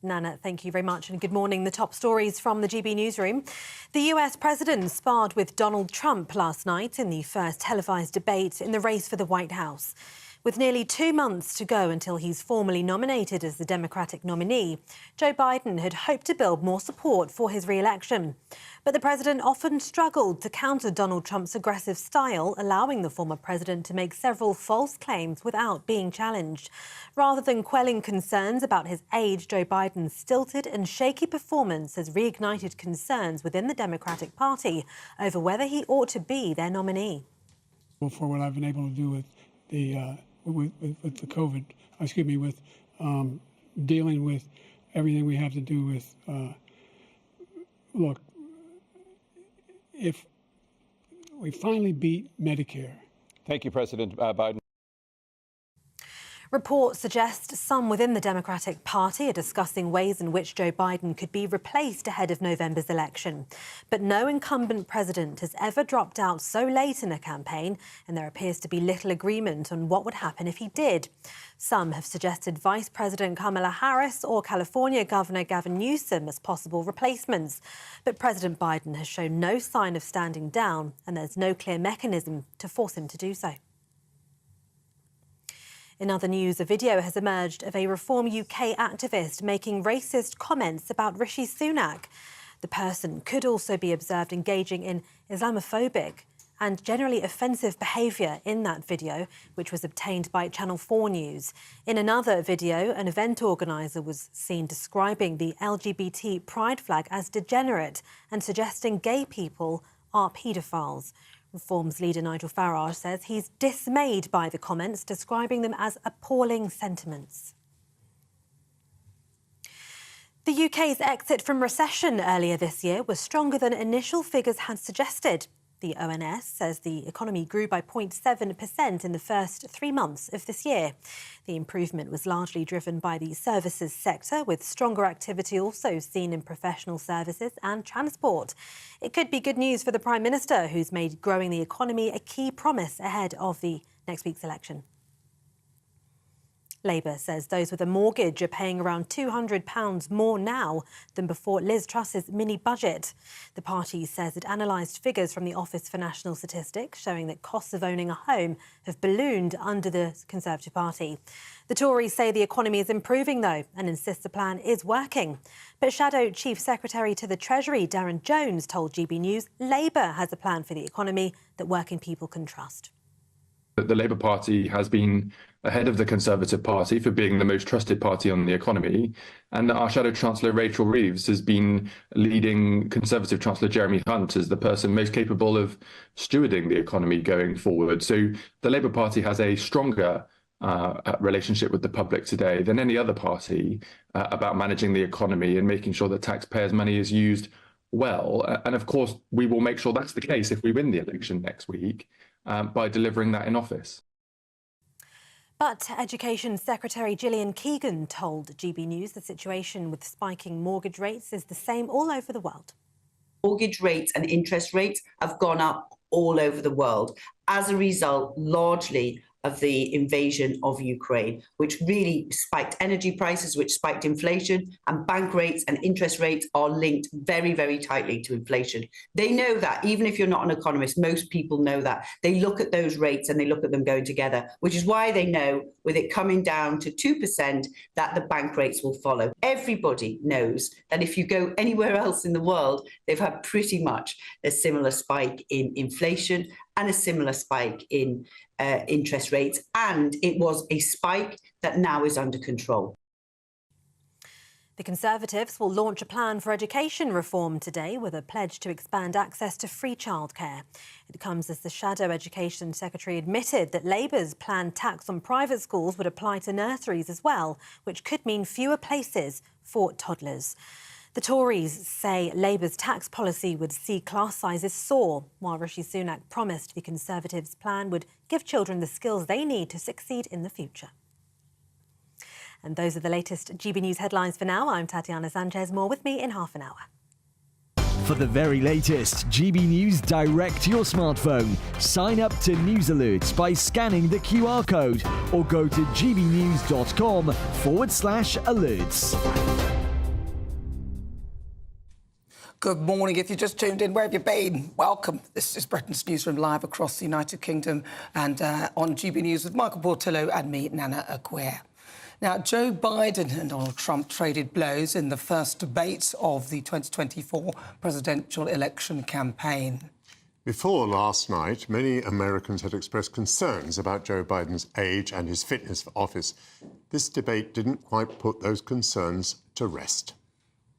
Speaker 11: Nana, thank you very much and good morning. The top stories from the GB Newsroom. The US president sparred with Donald Trump last night in the first televised debate in the race for the White House. With nearly 2 months to go until he's formally nominated as the Democratic nominee, Joe Biden had hoped to build more support for his re-election. But the president often struggled to counter Donald Trump's aggressive style, allowing the former president to make several false claims without being challenged. Rather than quelling concerns about his age, Joe Biden's stilted and shaky performance has reignited concerns within the Democratic Party over whether he ought to be their nominee.
Speaker 12: For what I've been able to do with the with the COVID, with dealing with everything we have to do with, look, if we finally beat Medicare.
Speaker 13: Thank you, President Biden.
Speaker 11: Reports suggest some within the Democratic Party are discussing ways in which Joe Biden could be replaced ahead of November's election. But no incumbent president has ever dropped out so late in a campaign, and there appears to be little agreement on what would happen if he did. Some have suggested Vice President Kamala Harris or California Governor Gavin Newsom as possible replacements. But President Biden has shown no sign of standing down, and there's no clear mechanism to force him to do so. In other news, a video has emerged of a Reform UK activist making racist comments about Rishi Sunak. The person could also be observed engaging in Islamophobic and generally offensive behaviour in that video, which was obtained by Channel 4 News. In another video, an event organiser was seen describing the LGBT pride flag as degenerate and suggesting gay people are paedophiles. Reform's leader Nigel Farage says he's dismayed by the comments, describing them as appalling sentiments. The UK's exit from recession earlier this year was stronger than initial figures had suggested. The ONS says the economy grew by 0.7% in the first 3 months of this year. The improvement was largely driven by the services sector, with stronger activity also seen in professional services and transport. It could be good news for the Prime Minister, who's made growing the economy a key promise ahead of the next week's election. Labour says those with a mortgage are paying around £200 more now than before Liz Truss's mini-budget. The party says it analysed figures from the Office for National Statistics showing that costs of owning a home have ballooned under the Conservative Party. The Tories say the economy is improving, though, and insist the plan is working. But Shadow Chief Secretary to the Treasury, Darren Jones, told GB News Labour has a plan for the economy that working people can trust.
Speaker 14: The Labour Party has been ahead of the Conservative Party for being the most trusted party on the economy. And our Shadow Chancellor, Rachel Reeves, has been leading Conservative Chancellor Jeremy Hunt as the person most capable of stewarding the economy going forward. So the Labour Party has a stronger relationship with the public today than any other party about managing the economy and making sure that taxpayers' money is used well. And of course, we will make sure that's the case if we win the election next week by delivering that in office.
Speaker 11: But Education Secretary Gillian Keegan told GB News the situation with spiking mortgage rates is the same all over the world.
Speaker 15: Mortgage rates and interest rates have gone up all over the world as a result, largely of the invasion of Ukraine, which really spiked energy prices, which spiked inflation, and bank rates and interest rates are linked very, very tightly to inflation. They know that, even if you're not an economist, most people know that. They look at those rates and they look at them going together, which is why they know, with it coming down to 2%, that the bank rates will follow. Everybody knows that if you go anywhere else in the world, they've had pretty much a similar spike in inflation and a similar spike in interest rates, and it was a spike that now is under control.
Speaker 11: The Conservatives will launch a plan for education reform today with a pledge to expand access to free childcare. It comes as the Shadow Education Secretary admitted that Labour's planned tax on private schools would apply to nurseries as well, which could mean fewer places for toddlers. The Tories say Labour's tax policy would see class sizes soar, while Rishi Sunak promised the Conservatives' plan would give children the skills they need to succeed in the future. And those are the latest GB News headlines for now. I'm Tatiana Sanchez. More with me in half an hour.
Speaker 18: For the very latest GB News direct to your smartphone, sign up to News Alerts by scanning the QR code or go to gbnews.com/alerts.
Speaker 8: Good morning. If you just tuned in, where have you been? Welcome. This is Britain's Newsroom live across the United Kingdom and on GB News with Michael Portillo and me, Nana Aguirre. Now, Joe Biden and Donald Trump traded blows in the first debate of the 2024 presidential election campaign.
Speaker 9: Before last night, many Americans had expressed concerns about Joe Biden's age and his fitness for office. This debate didn't quite put those concerns to rest.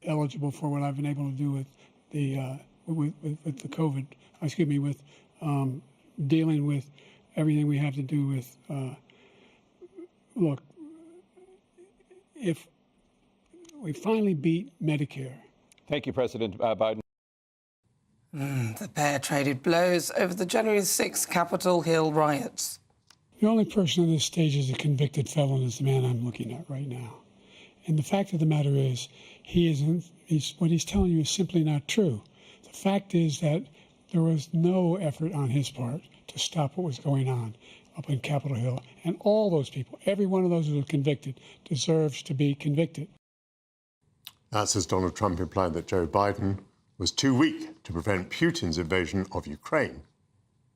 Speaker 12: Eligible for what I've been able to do with the COVID, with dealing with everything we have to do with. Look, if we finally beat Medicare.
Speaker 13: Thank you, President Biden.
Speaker 8: The pair traded blows over the January 6th Capitol Hill riots.
Speaker 12: The only person on this stage is a convicted felon is the man I'm looking at right now. And the fact of the matter is, what he's telling you is simply not true. The fact is that there was no effort on his part to stop what was going on up in Capitol Hill. And all those people, every one of those who was convicted, deserves to be convicted.
Speaker 9: That's as Donald Trump implied that Joe Biden was too weak to prevent Putin's invasion of Ukraine.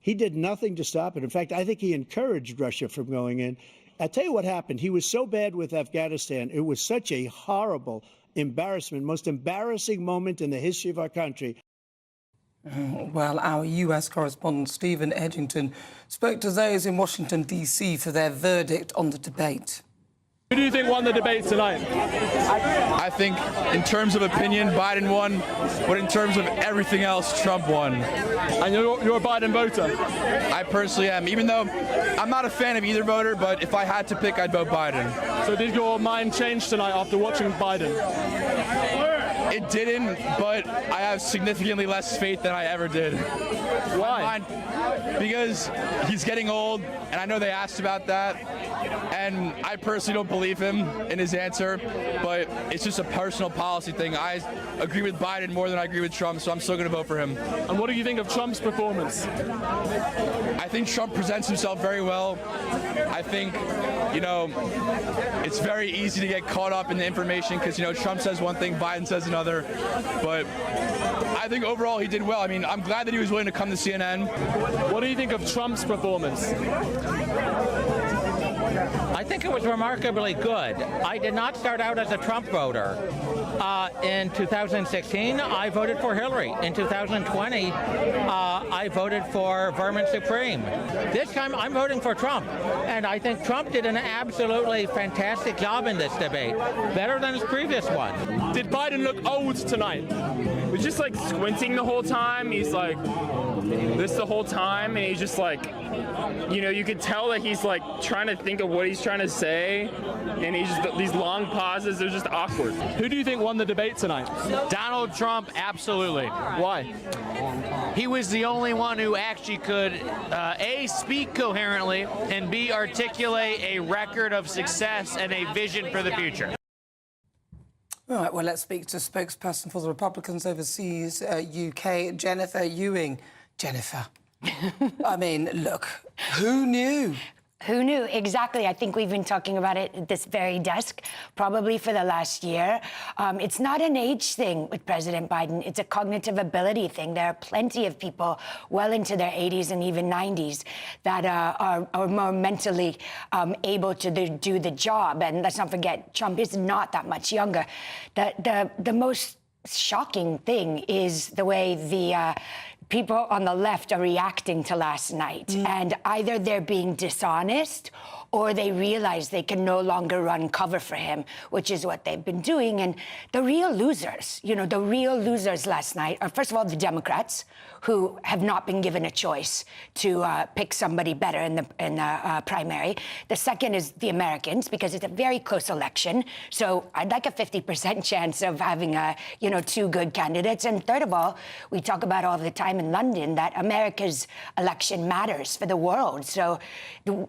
Speaker 19: He did nothing to stop it. In fact, I think he encouraged Russia from going in. I'll tell you what happened. He was so bad with Afghanistan. It was such a horrible embarrassment, most embarrassing moment in the history of our country.
Speaker 8: Well, our US correspondent Stephen Edgington spoke to those in Washington, D.C. for their verdict on the debate.
Speaker 20: Who do you think won the debate tonight?
Speaker 21: I think in terms of opinion, Biden won, but in terms of everything else, Trump won.
Speaker 20: And you're a Biden voter?
Speaker 21: I personally am, even though I'm not a fan of either voter, but if I had to pick, I'd vote Biden.
Speaker 20: So did your mind change tonight after watching Biden?
Speaker 21: It didn't, but I have significantly less faith than I ever did.
Speaker 20: Why?
Speaker 21: Because he's getting old, and I know they asked about that, and I personally don't believe him in his answer, but it's just a personal policy thing. I agree with Biden more than I agree with Trump, so I'm still going to vote for him.
Speaker 20: And what do you think of Trump's performance?
Speaker 21: I think Trump presents himself very well. I think you know, it's very easy to get caught up in the information because, you know, Trump says one thing, Biden says another. But I think overall he did well. I mean, I'm glad that he was willing to come to CNN.
Speaker 20: What do you think of Trump's performance?
Speaker 5: I think it was remarkably good. I did not start out as a Trump voter. In 2016, I voted for Hillary. In 2020, I voted for Vermin Supreme. This time, I'm voting for Trump. And I think Trump did an absolutely fantastic job in this debate, better than his previous one.
Speaker 20: Did Biden look old tonight?
Speaker 6: He was just like squinting the whole time. He's like this the whole time, and he's just like, you know, you could tell that he's like trying to think of what he's trying to say, and he's just these long pauses. They're just awkward.
Speaker 20: Who do you think won the debate tonight?
Speaker 16: Donald Trump, absolutely.
Speaker 20: Why?
Speaker 16: He was the only one who actually could, A, speak coherently, and B, articulate a record of success and a vision for the future.
Speaker 8: All right, well, let's speak to spokesperson for the Republicans overseas, UK, Jennifer Ewing. Jennifer, I mean, look, who knew?
Speaker 22: Who knew? Exactly. I think we've been talking about it at this very desk probably for the last year. It's not an age thing with President Biden. It's a cognitive ability thing. There are plenty of people well into their 80s and even 90s that are more mentally able to do the job. And let's not forget, Trump is not that much younger. The most shocking thing is the way the people on the left are reacting to last night. And either they're being dishonest or they realize they can no longer run cover for him, which is what they've been doing. And the real losers, you know, the real losers last night are, first of all, the Democrats, who have not been given a choice to pick somebody better in the primary. The second is the Americans, because it's a very close election. So I'd like a 50% chance of having, two good candidates. And third of all, we talk about all the time in London that America's election matters for the world. So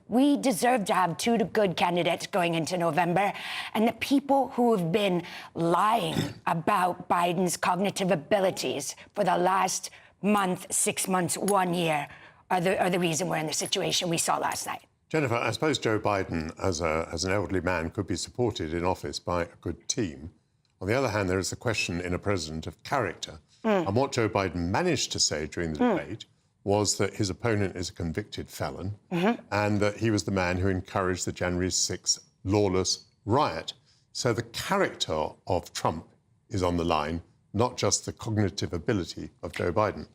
Speaker 22: we deserve to have two good candidates going into November. And the people who have been lying about Biden's cognitive abilities for the last month, 6 months, 1 year are the reason we're in the situation we saw last night.
Speaker 9: Jennifer, I suppose Joe Biden, as an elderly man, could be supported in office by a good team. On the other hand, there is the question in a president of character. And what Joe Biden managed to say during the debate was that his opponent is a convicted felon and that he was the man who encouraged the January 6th lawless riot. So the character of Trump is on the line, not just the cognitive ability of Joe Biden.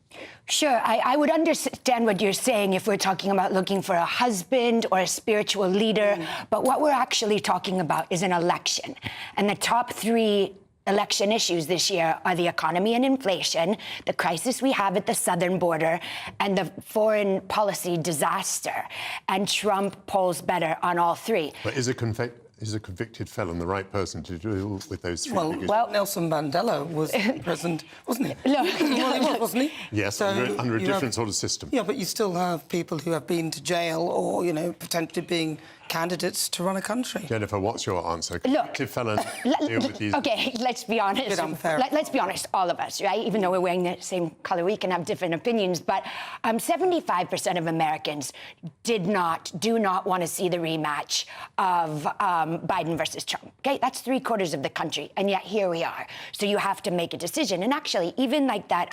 Speaker 22: Sure, I would understand what you're saying if we're talking about looking for a husband or a spiritual leader, but what we're actually talking about is an election. And the top three election issues this year are the economy and inflation, the crisis we have at the southern border, and the foreign policy disaster. And Trump polls better on all three.
Speaker 9: But is a convicted felon the right person to deal with those three?
Speaker 8: Well, Nelson Mandela was president, wasn't he?
Speaker 22: Look,
Speaker 8: wasn't he?
Speaker 9: Yes,
Speaker 8: So
Speaker 9: under a
Speaker 8: you
Speaker 9: different sort of system.
Speaker 8: Yeah, but you still have people who have been to jail or, potentially being candidates to run a country.
Speaker 9: Jennifer, what's your answer?
Speaker 22: Look,
Speaker 9: Convicted felon deal with these...
Speaker 22: Okay, let's be honest. Let's be honest, all of us, right? Even though we're wearing the same colour, we can have different opinions. But 75% of Americans do not want to see the rematch of Biden versus Trump. Okay, that's 3/4 of the country, and yet here we are. So you have to make a decision. And actually, even like that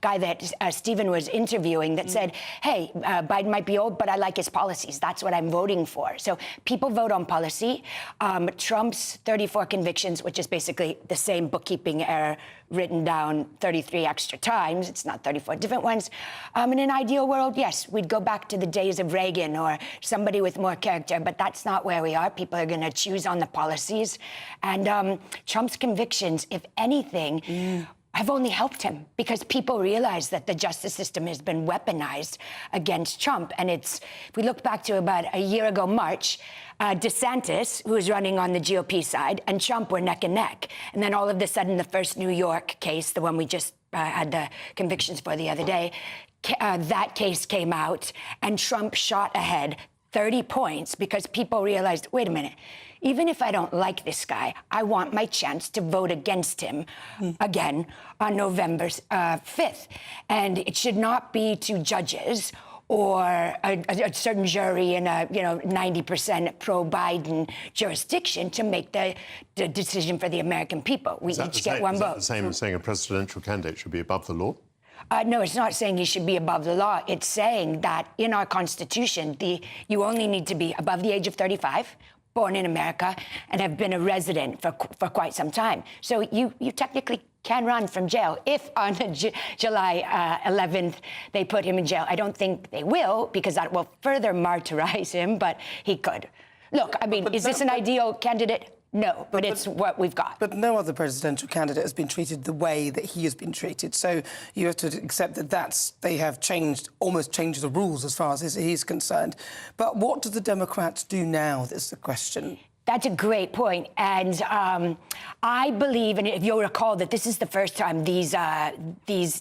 Speaker 22: guy that Stephen was interviewing that said, "Hey, Biden might be old, but I like his policies. That's what I'm voting for." So people vote on policy. Trump's 34 convictions, which is basically the same bookkeeping error written down 33 extra times. It's not 34 different ones. In an ideal world, yes, we'd go back to the days of Reagan or somebody with more character, but that's not where we are. People are going to choose on the policies. And Trump's convictions, if anything, have only helped him because people realize that the justice system has been weaponized against Trump. And if we look back to about a year ago, March, DeSantis, who was running on the GOP side, and Trump were neck and neck. And then all of a sudden, the first New York case, the one we just had the convictions for the other day, that case came out and Trump shot ahead 30 points because people realized, wait a minute, even if I don't like this guy, I want my chance to vote against him again on November 5th. And it should not be to judges or a certain jury in a 90% pro-Biden jurisdiction to make the decision for the American people. We each get one vote.
Speaker 9: Is that the same as saying a presidential candidate should be above the law?
Speaker 22: No, it's not saying he should be above the law. It's saying that in our Constitution, you only need to be above the age of 35, born in America, and have been a resident for quite some time. So you technically can run from jail if on July 11th they put him in jail. I don't think they will, because that will further martyrize him, but he could. Look, I mean, is this an ideal candidate? No, but it's what we've got.
Speaker 8: But no other presidential candidate has been treated the way that he has been treated. So you have to accept that they have almost changed the rules as far as he's concerned. But what do the Democrats do now? That's the question.
Speaker 22: That's a great point. And I believe, and if you'll recall, that this is the first time these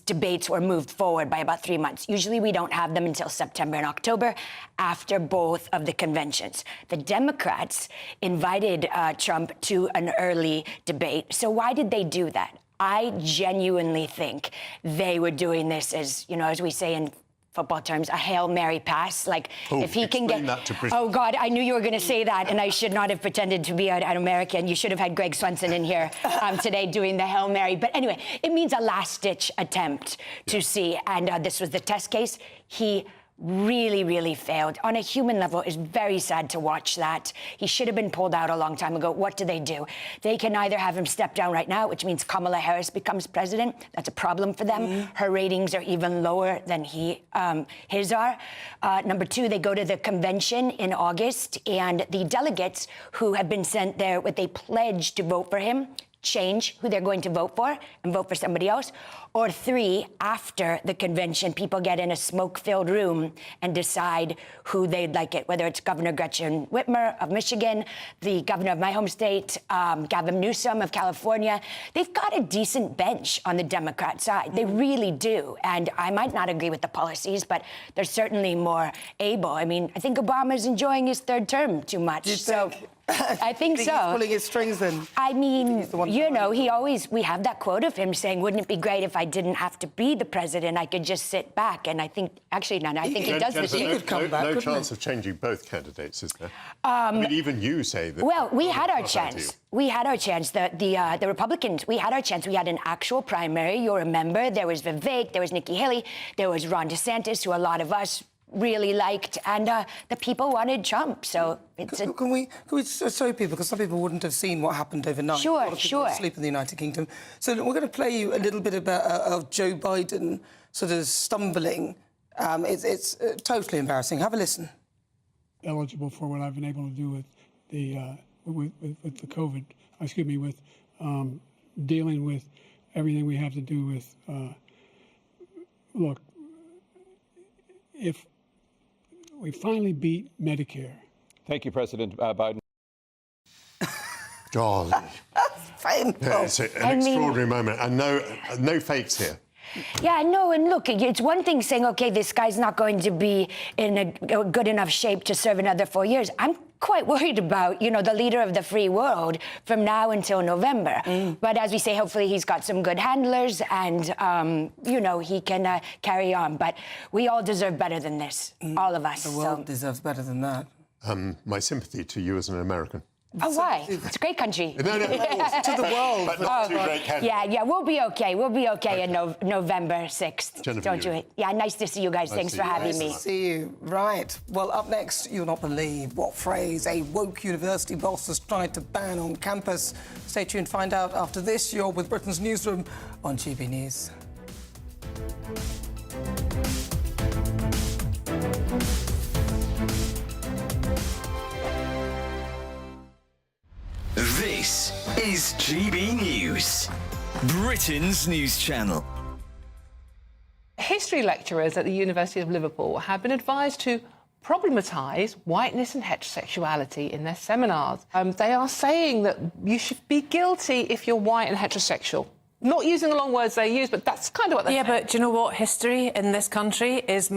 Speaker 22: debates were moved forward by about 3 months. Usually we don't have them until September and October, after both of the conventions. The Democrats invited Trump to an early debate. So why did they do that? I genuinely think they were doing this as, as we say in football terms, a Hail Mary pass. Like, if he can get... Oh, God, I knew you were going to say that, and I should not have pretended to be an American. You should have had Greg Swenson in here today doing the Hail Mary. But anyway, it means a last-ditch attempt to see. And this was the test case. He really, really failed. On a human level, it's very sad to watch that. He should have been pulled out a long time ago. What do? They can either have him step down right now, which means Kamala Harris becomes president. That's a problem for them. Her ratings are even lower than his are. Number two, they go to the convention in August, and the delegates who have been sent there with a pledge to vote for him change who they're going to vote for and vote for somebody else. Or three, after the convention, people get in a smoke-filled room and decide who they'd like it, whether it's Governor Gretchen Whitmer of Michigan, the governor of my home state, Gavin Newsom of California. They've got a decent bench on the Democrat side. They really do. And I might not agree with the policies, but they're certainly more able. I mean, I think Obama's enjoying his third term too much. I think so.
Speaker 8: He's pulling his strings then.
Speaker 22: I mean, we have that quote of him saying, wouldn't it be great if I didn't have to be the president? I could just sit back. And I think, actually, Nana, I think he does this.
Speaker 9: No chance of changing both candidates, is there? I mean, even you say that.
Speaker 22: Well, we had our chance. We had our chance. The Republicans, we had our chance. We had an actual primary. You'll remember there was Vivek, there was Nikki Haley, there was Ron DeSantis, who a lot of us really liked, and the people wanted Trump. So
Speaker 8: can we show people, because some people wouldn't have seen what happened overnight.
Speaker 22: Sure.
Speaker 8: Asleep in the United Kingdom. So we're going to play you a little bit of Joe Biden sort of stumbling. It's totally embarrassing. Have a listen.
Speaker 12: Eligible for what I've been able to do with the with the COVID. Excuse me, with dealing with everything we have to do with. Look, if we finally beat Medicare.
Speaker 13: Thank you, President Biden.
Speaker 9: Golly. It's an extraordinary moment, and no fakes here.
Speaker 22: Yeah, no, and look, it's one thing saying, OK, this guy's not going to be in a good enough shape to serve another 4 years. I'm quite worried about, the leader of the free world from now until November. But as we say, hopefully he's got some good handlers and, he can carry on. But we all deserve better than this, all of us.
Speaker 8: The world deserves better than that.
Speaker 9: My sympathy to you as an American.
Speaker 22: Oh, why? It's a great country.
Speaker 9: No, to the world. But not two great candidates.
Speaker 22: Yeah, we'll be okay. We'll be okay in November 6th.
Speaker 9: Genevieve,
Speaker 22: don't you? Yeah, nice to see you guys. Thanks for having me.
Speaker 8: Nice to see you. Right. Well, up next, you'll not believe what phrase a woke university boss has tried to ban on campus. Stay tuned, find out after this. You're with Britain's Newsroom on GB News.
Speaker 18: This is GB News, Britain's news channel.
Speaker 1: History lecturers at the University of Liverpool have been advised to problematise whiteness and heterosexuality in their seminars. They are saying that you should be guilty if you're white and heterosexual. Not using the long words they use, but that's kind of what they're saying.
Speaker 2: Yeah, but do you know what? History in this country is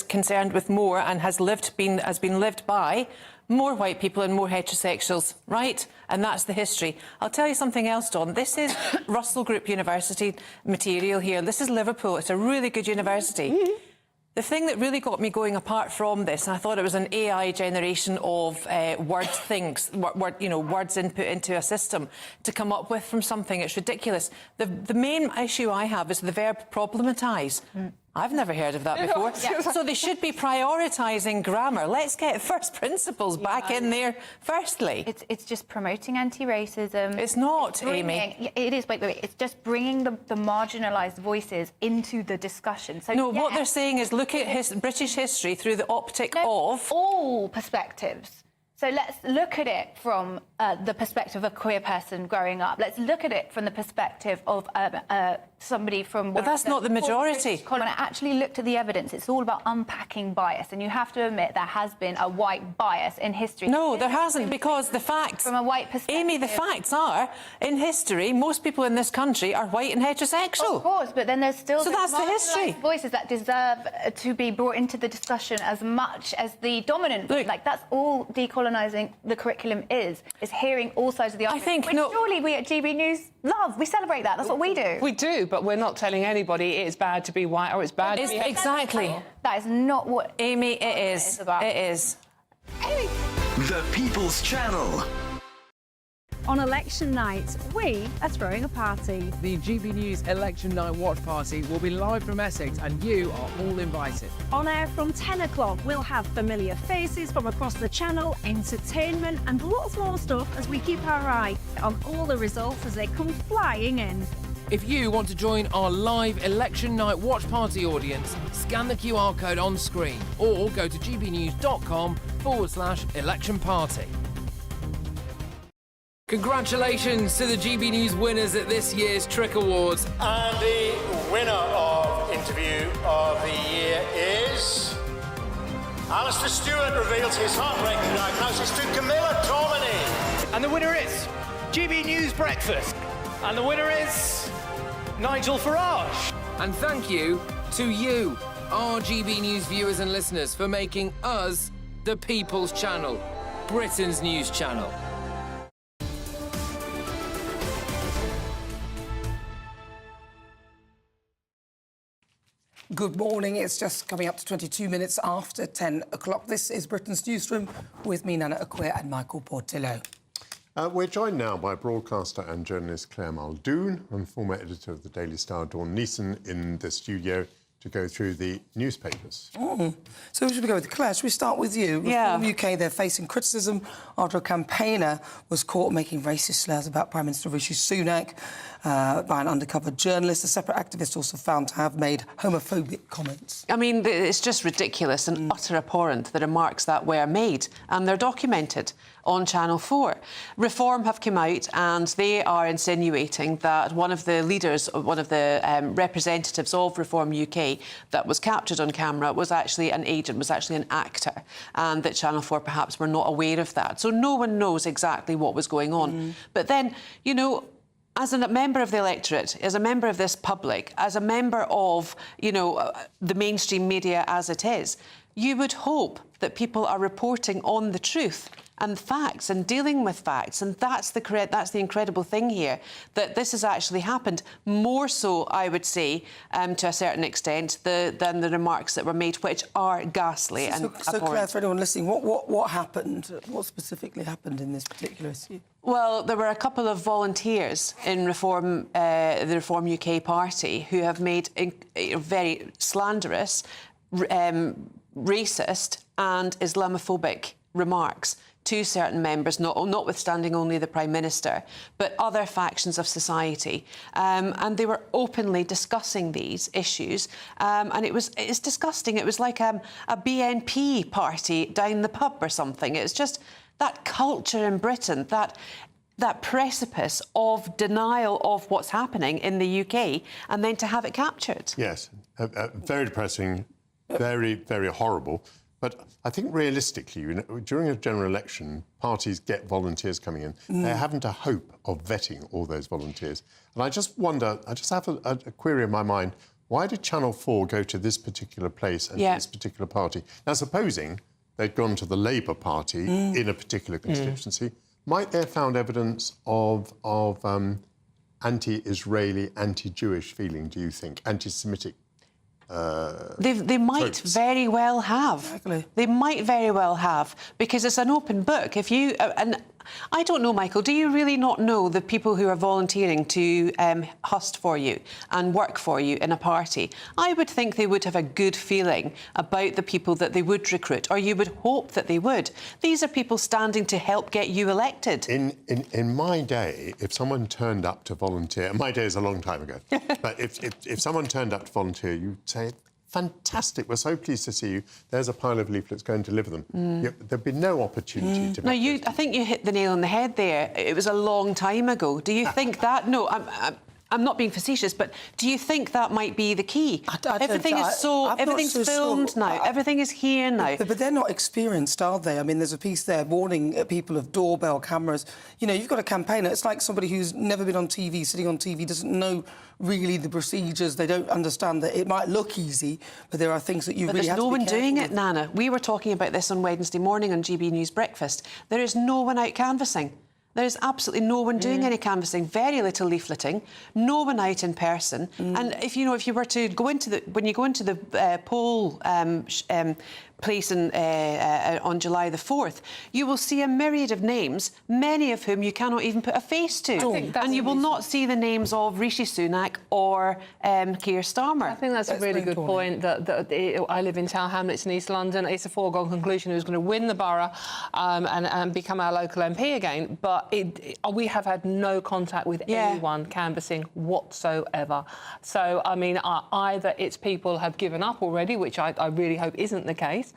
Speaker 2: concerned with more and has been lived by more white people and more heterosexuals, right? And that's the history. I'll tell you something else, Dawn. This is Russell Group University material here. This is Liverpool. It's a really good university. The thing that really got me going, apart from this, and I thought it was an AI generation of words input into a system to come up with from something. It's ridiculous. The main issue I have is the verb problematise. I've never heard of that before. So they should be prioritising grammar. Let's get first principles back in there firstly.
Speaker 3: It's just promoting anti-racism.
Speaker 2: It's not, Amy.
Speaker 3: It is, wait. It's just bringing the marginalised voices into the discussion. So
Speaker 2: no, what they're saying is look at British history through the optic of...
Speaker 3: all perspectives. So let's look at it from the perspective of a queer person growing up. Let's look at it from the perspective of somebody from...
Speaker 2: But that's not the majority.
Speaker 3: When I actually looked at the evidence, it's all about unpacking bias. And you have to admit there has been a white bias in history.
Speaker 2: No, there hasn't, because the facts...
Speaker 3: From a white perspective...
Speaker 2: Amy, the facts are, in history, most people in this country are white and heterosexual.
Speaker 3: Of course, but then there's still...
Speaker 2: So that's the history.
Speaker 3: ...voices that deserve to be brought into the discussion as much as the dominant...
Speaker 2: Look,
Speaker 3: like, that's all decolonising the curriculum is hearing all sides of the argument. Which surely we at GB News love. We celebrate that. That's what we do.
Speaker 1: We do, but we're not telling anybody it's bad to be white or it's bad to be...
Speaker 2: Exactly.
Speaker 3: That is not what...
Speaker 2: Amy, it is. It is.
Speaker 18: The People's Channel.
Speaker 17: On election night, we are throwing a party.
Speaker 10: The GB News Election Night Watch Party will be live from Essex and you are all invited.
Speaker 17: On air from 10 o'clock, we'll have familiar faces from across the channel, entertainment and lots more stuff as we keep our eye on all the results as they come flying in.
Speaker 10: If you want to join our live Election Night Watch Party audience, scan the QR code on screen or go to gbnews.com/election party. Congratulations to the GB News winners at this year's Tric Awards.
Speaker 4: And the winner of Interview of the Year is... Alistair Stewart reveals his heartbreaking diagnosis to Camilla Tominey.
Speaker 7: And the winner is GB News Breakfast. And the winner is Nigel Farage.
Speaker 10: And thank you to you, our GB News viewers and listeners, for making us the People's Channel, Britain's news channel.
Speaker 8: Good morning. It's just coming up to 22 minutes after 10 o'clock. This is Britain's Newsroom with me, Nana Akua, and Michael Portillo.
Speaker 9: We're joined now by broadcaster and journalist Claire Muldoon and former editor of the Daily Star, Dawn Neeson, in the studio to go through the newspapers.
Speaker 8: So should we go with Claire? Should we start with you? Reform UK, they're facing criticism after a campaigner was caught making racist slurs about Prime Minister Rishi Sunak by an undercover journalist. A separate activist also found to have made homophobic comments.
Speaker 2: I mean, it's just ridiculous and utter abhorrent that remarks that were made, and they're documented on Channel 4. Reform have come out and they are insinuating that one of the leaders, one of the representatives of Reform UK that was captured on camera was actually an agent, was actually an actor, and that Channel 4 perhaps were not aware of that. So no one knows exactly what was going on. But then, you know, as a member of the electorate, as a member of this public, as a member of, you know, the mainstream media as it is, you would hope that people are reporting on the truth and facts and dealing with facts, and that's the incredible thing here, that this has actually happened more so, I would say, to a certain extent, than the remarks that were made, which are ghastly and abhorrent.
Speaker 8: So Claire, for anyone listening, what happened? What specifically happened in this particular issue?
Speaker 2: Well, there were a couple of volunteers in the Reform UK party who have made very slanderous, racist and Islamophobic remarks to certain members, notwithstanding only the Prime Minister, but other factions of society. And they were openly discussing these issues. And it's disgusting. It was like a BNP party down the pub or something. It's just that culture in Britain, that precipice of denial of what's happening in the UK, and then to have it captured.
Speaker 9: Yes, very depressing, very, very horrible. But I think realistically, you know, during a general election, parties get volunteers coming in. They're having to hope of vetting all those volunteers. And I just wonder, I just have a query in my mind, why did Channel 4 go to this particular place and to this particular party? Now, supposing they'd gone to the Labour Party in a particular constituency, might they have found evidence of anti-Israeli, anti-Jewish feeling, do you think, anti-Semitic?
Speaker 2: They might
Speaker 9: tropes.
Speaker 2: very well have.
Speaker 8: Exactly.
Speaker 2: They might very well have, because it's an open book. If you and I don't know, Michael, do you really not know the people who are volunteering to host for you and work for you in a party? I would think they would have a good feeling about the people that they would recruit, or you would hope that they would. These are people standing to help get you elected.
Speaker 9: In my day, if someone turned up to volunteer, my day is a long time ago, but if someone turned up to volunteer, you'd say, fantastic, we're so pleased to see you. There's a pile of leaflets, go and deliver them. There'd be no opportunity to...
Speaker 2: No, I think you hit the nail on the head there. It was a long time ago. Do you think that... No, I'm not being facetious, but do you think that might be the key? Everything's filmed now. Everything is here now.
Speaker 8: But they're not experienced, are they? I mean, there's a piece there warning people of doorbell cameras. You know, you've got a campaigner. It's like somebody who's never been on TV, sitting on TV, doesn't know really the procedures. They don't understand that it might look easy, but there are things that you really have to be careful with.
Speaker 2: There's no one doing it, Nana. We were talking about this on Wednesday morning on GB News Breakfast. There is no one out canvassing. There is absolutely no one doing any canvassing, very little leafleting, no one out in person. And if you were to go into when you go into the poll place on July the 4th, you will see a myriad of names, many of whom you cannot even put a face to. And you will not see the names of Rishi Sunak or Keir Starmer.
Speaker 1: I think that's a really good point. I live in Tower Hamlets in East London. It's a foregone conclusion who's going to win the borough and become our local MP again. But we have had no contact with anyone canvassing whatsoever. So, I mean, either it's people have given up already, which I really hope isn't the case,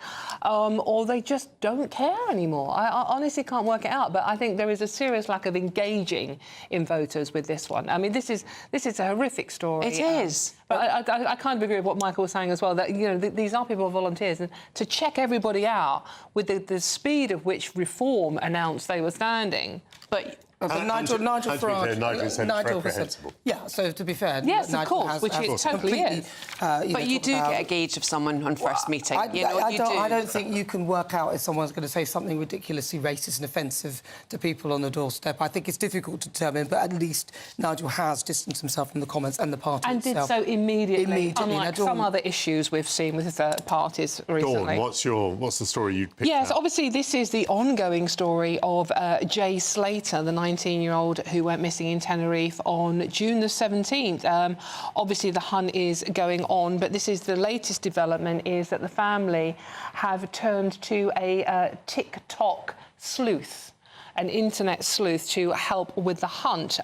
Speaker 1: or they just don't care anymore. I honestly can't work it out, but I think there is a serious lack of engaging in voters with this one. I mean, this is a horrific story.
Speaker 2: It is.
Speaker 1: But I kind of agree with what Michael was saying as well, that, you know, these are people volunteers, and to check everybody out with the speed of which Reform announced they were standing. But
Speaker 8: Nigel Farage...
Speaker 9: said reprehensible.
Speaker 8: Yeah, so to be fair...
Speaker 1: Yes,
Speaker 8: Nigel
Speaker 1: of course, which it totally is.
Speaker 2: But you do get a gauge of someone on first meeting.
Speaker 8: I don't think you can work out if someone's going to say something ridiculously racist and offensive to people on the doorstep. I think it's difficult to determine, but at least Nigel has distanced himself from the comments and the party itself.
Speaker 1: And did so immediately, unlike some other issues we've seen with parties recently.
Speaker 9: Dawn, what's the story you'd picked
Speaker 1: Yes,
Speaker 9: out?
Speaker 1: obviously this is the ongoing story of Jay Slater, the 19-year-old who went missing in Tenerife on June the 17th. Obviously the hunt is going on, but this is the latest development, is that the family have turned to a TikTok sleuth, an internet sleuth, to help with the hunt.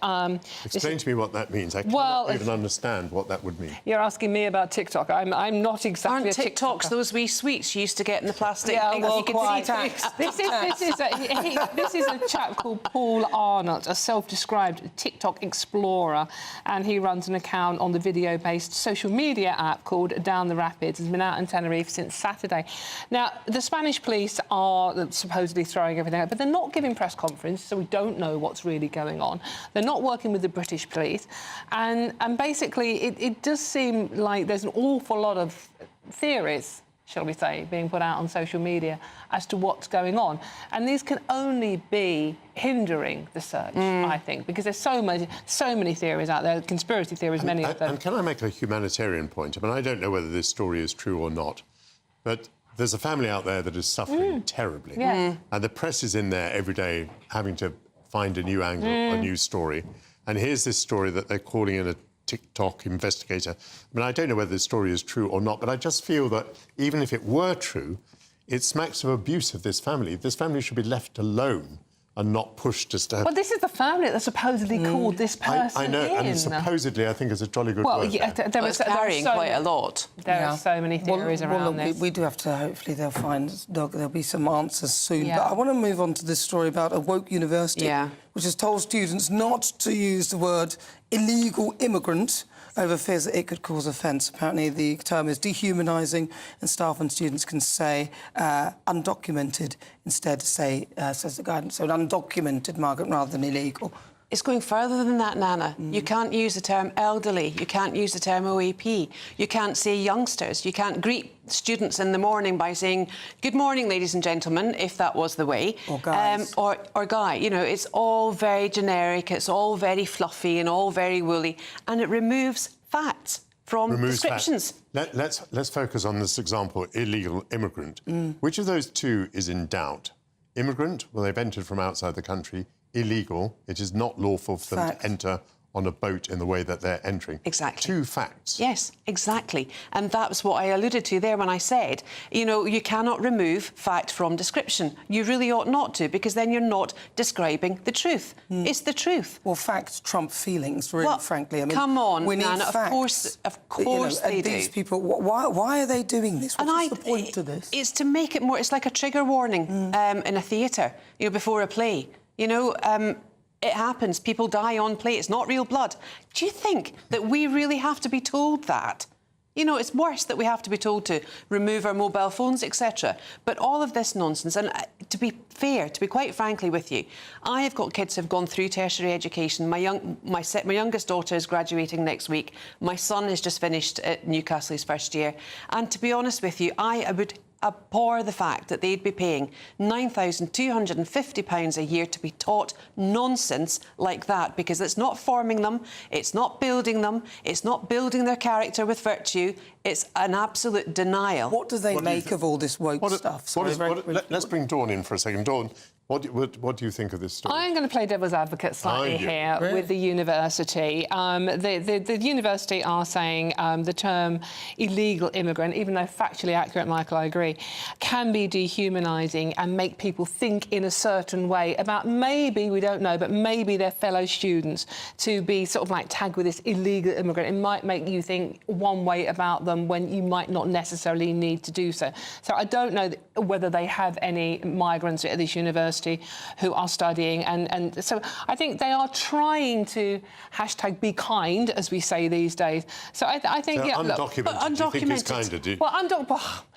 Speaker 9: Explain to me what that means. I can't even understand what that would mean.
Speaker 1: You're asking me about TikTok. I'm not exactly
Speaker 2: Aren't TikToks those wee sweets you used to get in the plastic things?
Speaker 1: Well,
Speaker 2: you could see
Speaker 1: this is a chap called Paul Arnott, a self-described TikTok explorer, and he runs an account on the video-based social media app called Down the Rapids. He's been out in Tenerife since Saturday. Now, the Spanish police are supposedly throwing everything out, but they're not giving press conference, so we don't know what's really going on. They're not working with the British police, and basically it does seem like there's an awful lot of theories, shall we say, being put out on social media as to what's going on, and these can only be hindering the search, I think, because there's so many theories out there, conspiracy theories, many of them.
Speaker 9: And can I make a humanitarian point? I mean, I don't know whether this story is true or not, but there's a family out there that is suffering terribly.
Speaker 1: Yeah.
Speaker 9: And the press is in there every day having to find a new angle, a new story. And here's this story that they're calling in a TikTok investigator. I mean, I don't know whether this story is true or not, but I just feel that even if it were true, it smacks of abuse of this family. This family should be left alone and not pushed as to...
Speaker 1: Well, this is the family that supposedly called this person
Speaker 9: I know,
Speaker 1: in.
Speaker 9: and supposedly I think is a jolly good word.
Speaker 1: Yeah, there
Speaker 2: was carrying quite a lot.
Speaker 1: There are so many theories around this.
Speaker 8: We do have to, hopefully there'll be some answers soon.
Speaker 1: Yeah.
Speaker 8: But I want to move on to this story about a woke university, which has told students not to use the word illegal immigrant over fears that it could cause offence. Apparently the term is dehumanising, and staff and students can say undocumented instead, says the guidance. So an undocumented migrant rather than illegal.
Speaker 2: It's going further than that, Nana. You can't use the term elderly. You can't use the term OAP. You can't say youngsters. You can't greet students in the morning by saying, good morning, ladies and gentlemen, if that was the way.
Speaker 8: Or guys.
Speaker 2: Or guy. You know, it's all very generic. It's all very fluffy and all very woolly. And it removes facts. from
Speaker 9: Removes
Speaker 2: descriptions.
Speaker 9: Let's focus on this example, illegal immigrant. Which of those two is in doubt? Immigrant, well, they've entered from outside the country. Illegal, it is not lawful for them to enter on a boat in the way that they're entering.
Speaker 2: Exactly.
Speaker 9: Two facts.
Speaker 2: Yes, exactly. And that's what I alluded to there when I said, you know, you cannot remove fact from description. You really ought not to, because then you're not describing the truth. It's the truth.
Speaker 8: Well, facts trump feelings, really, frankly. I mean,
Speaker 2: come on,
Speaker 8: we need
Speaker 2: Nana,
Speaker 8: facts.
Speaker 2: of course they do.
Speaker 8: These people, why are they doing this? What's the point to this?
Speaker 2: It's to make it more... It's like a trigger warning in a theatre, you know, before a play. You know, it happens. People die on play. It's not real blood. Do you think that we really have to be told that? You know, it's worse that we have to be told to remove our mobile phones, etc. But all of this nonsense, and to be fair, to be quite frankly with you, I have got kids who've gone through tertiary education. My youngest daughter is graduating next week. My son has just finished at Newcastle his first year. And to be honest with you, I would abhor the fact that they'd be paying £9,250 a year to be taught nonsense like that, because it's not forming them, it's not building them, it's not building their character with virtue, it's an absolute denial.
Speaker 8: What do they make of all this woke stuff?
Speaker 9: Let's bring Dawn in for a second. Dawn, what do you think of this story?
Speaker 1: I'm going to play devil's advocate slightly here with the university. The university are saying the term illegal immigrant, even though factually accurate, Michael, I agree, can be dehumanising and make people think in a certain way about maybe, we don't know, but maybe their fellow students. To be sort of like tagged with this illegal immigrant, it might make you think one way about them when you might not necessarily need to do so. So I don't know whether they have any migrants at this university who are studying, and so I think they are trying to hashtag be kind, as we say these days. So I think,
Speaker 9: so
Speaker 1: yeah,
Speaker 9: undocumented. Do you think it's kinder?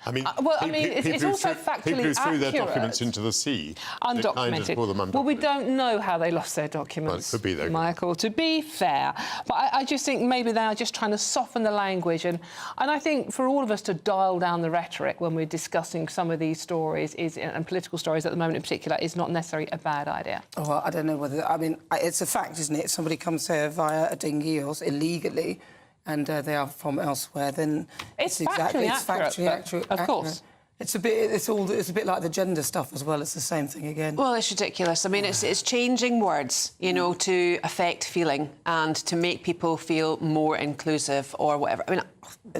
Speaker 1: It's also factually
Speaker 9: people who threw
Speaker 1: accurate.
Speaker 9: their documents into the sea.
Speaker 1: Undocumented. Well, we don't know how they lost their documents, Michael, to be fair. But I just think maybe they are just trying to soften the language, and I think for all of us to dial down the rhetoric when we're discussing some of these stories and political stories at the moment in particular is not necessarily a bad idea.
Speaker 8: Oh, well, I don't know whether... I mean, it's a fact, isn't it? If somebody comes here via a dinghy or illegally and they are from elsewhere, then
Speaker 1: it's factually accurate. Of course.
Speaker 8: It's a bit like the gender stuff as well. It's the same thing again.
Speaker 2: Well, it's ridiculous. I mean, it's changing words, you know, to affect feeling and to make people feel more inclusive or whatever. I mean,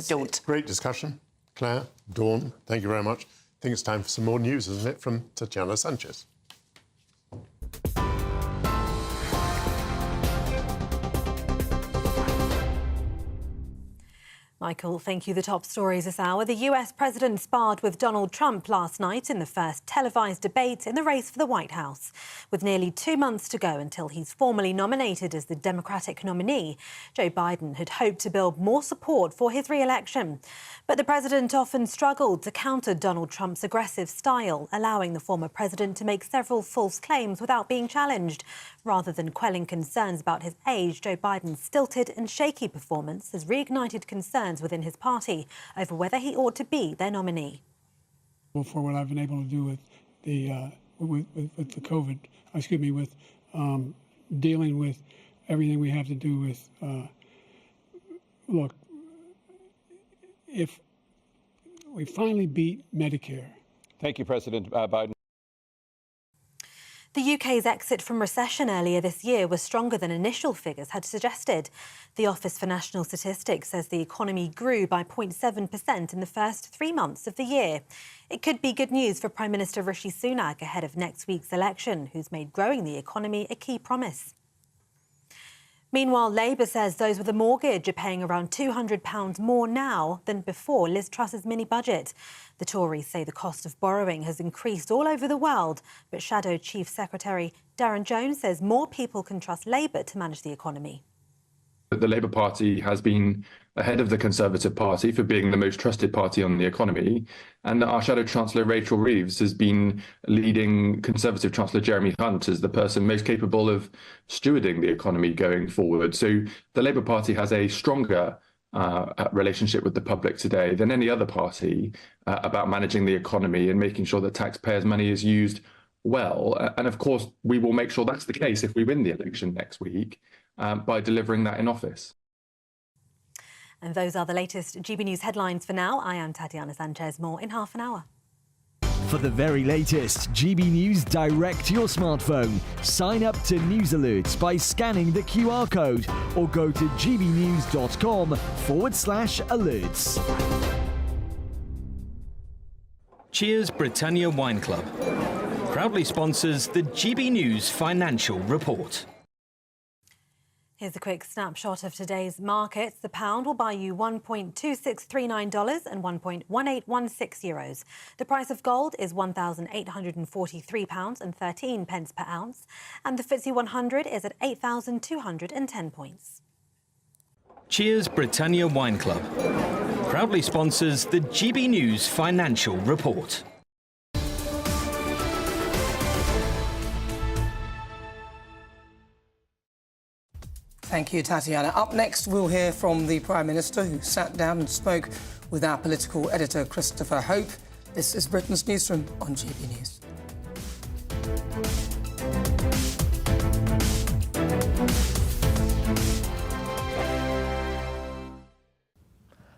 Speaker 2: don't.
Speaker 9: Great discussion. Claire, Dawn, thank you very much. I think it's time for some more news, isn't it, from Tatiana Sanchez.
Speaker 11: Michael, thank you. The top stories this hour. The US president sparred with Donald Trump last night in the first televised debate in the race for the White House. With nearly 2 months to go until he's formally nominated as the Democratic nominee, Joe Biden had hoped to build more support for his re-election. But the president often struggled to counter Donald Trump's aggressive style, allowing the former president to make several false claims without being challenged. Rather than quelling concerns about his age, Joe Biden's stilted and shaky performance has reignited concerns within his party over whether he ought to be their nominee.
Speaker 12: For what I've been able to do with the with the COVID, with dealing with everything we have to do with. Look, if we finally beat Medicare.
Speaker 13: Thank you, President Biden.
Speaker 11: The UK's exit from recession earlier this year was stronger than initial figures had suggested. The Office for National Statistics says the economy grew by 0.7% in the first 3 months of the year. It could be good news for Prime Minister Rishi Sunak ahead of next week's election, who's made growing the economy a key promise. Meanwhile, Labour says those with a mortgage are paying around £200 more now than before Liz Truss's mini-budget. The Tories say the cost of borrowing has increased all over the world, but Shadow Chief Secretary Darren Jones says more people can trust Labour to manage the economy.
Speaker 14: The Labour Party has been ahead of the Conservative Party for being the most trusted party on the economy, and our Shadow Chancellor Rachel Reeves has been leading Conservative Chancellor Jeremy Hunt as the person most capable of stewarding the economy going forward. So the Labour Party has a stronger relationship with the public today than any other party about managing the economy and making sure that taxpayers' money is used well. And of course, we will make sure that's the case if we win the election next week by delivering that in office.
Speaker 11: And those are the latest GB News headlines for now. I am Tatiana Sanchez. More in half an hour.
Speaker 18: For the very latest GB News direct to your smartphone, sign up to News Alerts by scanning the QR code or go to gbnews.com/alerts.
Speaker 15: Cheers Britannia Wine Club proudly sponsors the GB News Financial Report.
Speaker 11: Here's a quick snapshot of today's markets. The pound will buy you $1.2639 and €1.1816. The price of gold is £1,843 and 13 pence per ounce. And the FTSE 100 is at 8,210 points.
Speaker 15: Cheers Britannia Wine Club proudly sponsors the GB News Financial Report.
Speaker 8: Thank you, Tatiana. Up next, we'll hear from the Prime Minister, who sat down and spoke with our political editor, Christopher Hope. This is Britain's Newsroom on GB News.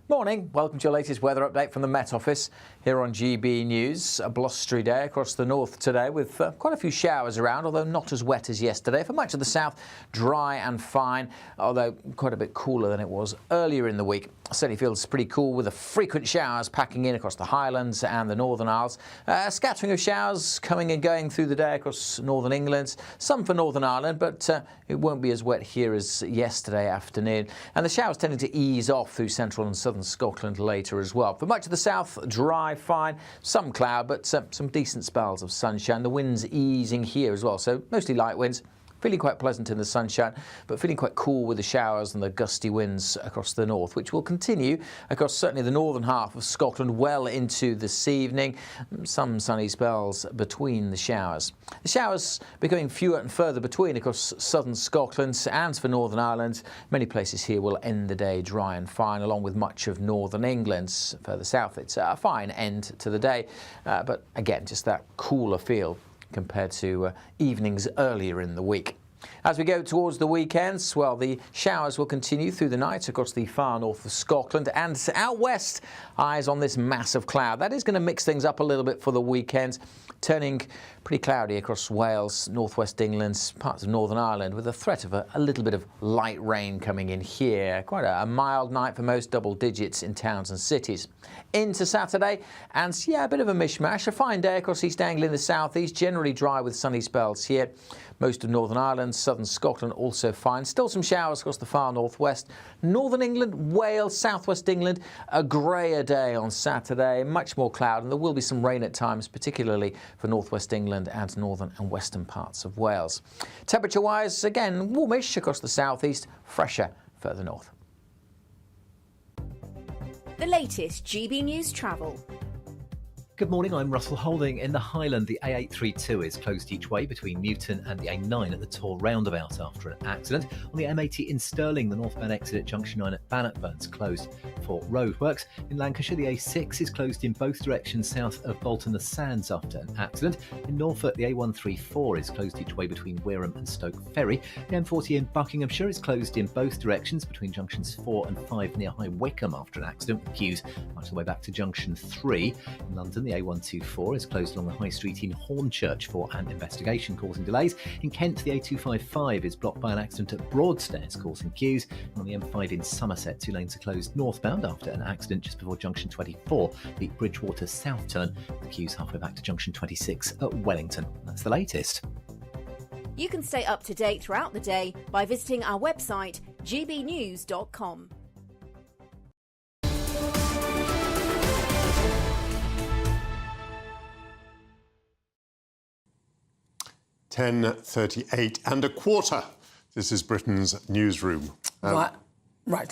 Speaker 19: Morning, welcome to your latest weather update from the Met Office here on GB News. A blustery day across the north today with quite a few showers around, although not as wet as yesterday. For much of the south, dry and fine, although quite a bit cooler than it was earlier in the week. Certainly feels pretty cool with the frequent showers packing in across the Highlands and the Northern Isles. A scattering of showers coming and going through the day across Northern England, some for Northern Ireland, but it won't be as wet here as yesterday afternoon. And the showers tending to ease off through central and southern Scotland later as well. For much of the south, dry, fine, some cloud, but some decent spells of sunshine. The wind's easing here as well, so mostly light winds. Feeling quite pleasant in the sunshine, but feeling quite cool with the showers and the gusty winds across the north, which will continue across certainly the northern half of Scotland well into this evening. Some sunny spells between the showers. The showers becoming fewer and further between across southern Scotland and for Northern Ireland. Many places here will end the day dry and fine, along with much of northern England. Further south, it's a fine end to the day, but again, just that cooler feel compared to evenings earlier in the week. As we go towards the weekends, well, the showers will continue through the night across the far north of Scotland, and out west, eyes on this mass of cloud. That is going to mix things up a little bit for the weekend, turning pretty cloudy across Wales, northwest England, parts of Northern Ireland, with a threat of a little bit of light rain coming in here. Quite a mild night for most, double digits in towns and cities. Into Saturday, and yeah, a bit of a mishmash. A fine day across East Anglia in the southeast, generally dry with sunny spells here. Most of Northern Ireland, southern Scotland also fine. Still some showers across the far northwest. Northern England, Wales, southwest England, a greyer day on Saturday. Much more cloud, and there will be some rain at times, particularly for northwest England and northern and western parts of Wales. Temperature-wise, again, warmish across the southeast, fresher further north.
Speaker 23: The latest GB News travel.
Speaker 24: Good morning, I'm Russell Holding. In the Highland, the A832 is closed each way between Newton and the A9 at the Tor roundabout after an accident. On the M80 in Stirling, the northbound exit at Junction 9 at Bannockburn's closed for roadworks. In Lancashire, the A6 is closed in both directions south of Bolton the Sands after an accident. In Norfolk, the A134 is closed each way between Wireham and Stoke Ferry. The M40 in Buckinghamshire is closed in both directions between junctions 4 and 5 near High Wycombe after an accident, with queues much of the way back to junction 3. In London, the A124 is closed along the High Street in Hornchurch for an investigation causing delays. In Kent, the A255 is blocked by an accident at Broadstairs causing queues. And on the M5 in Somerset, 2 lanes are closed northbound after an accident just before junction 24, the Bridgewater South turn, with queues halfway back to junction 26 at Wellington. That's the latest.
Speaker 23: You can stay up to date throughout the day by visiting our website, gbnews.com.
Speaker 9: (10:38 and a quarter). This is Britain's Newsroom.
Speaker 8: Right,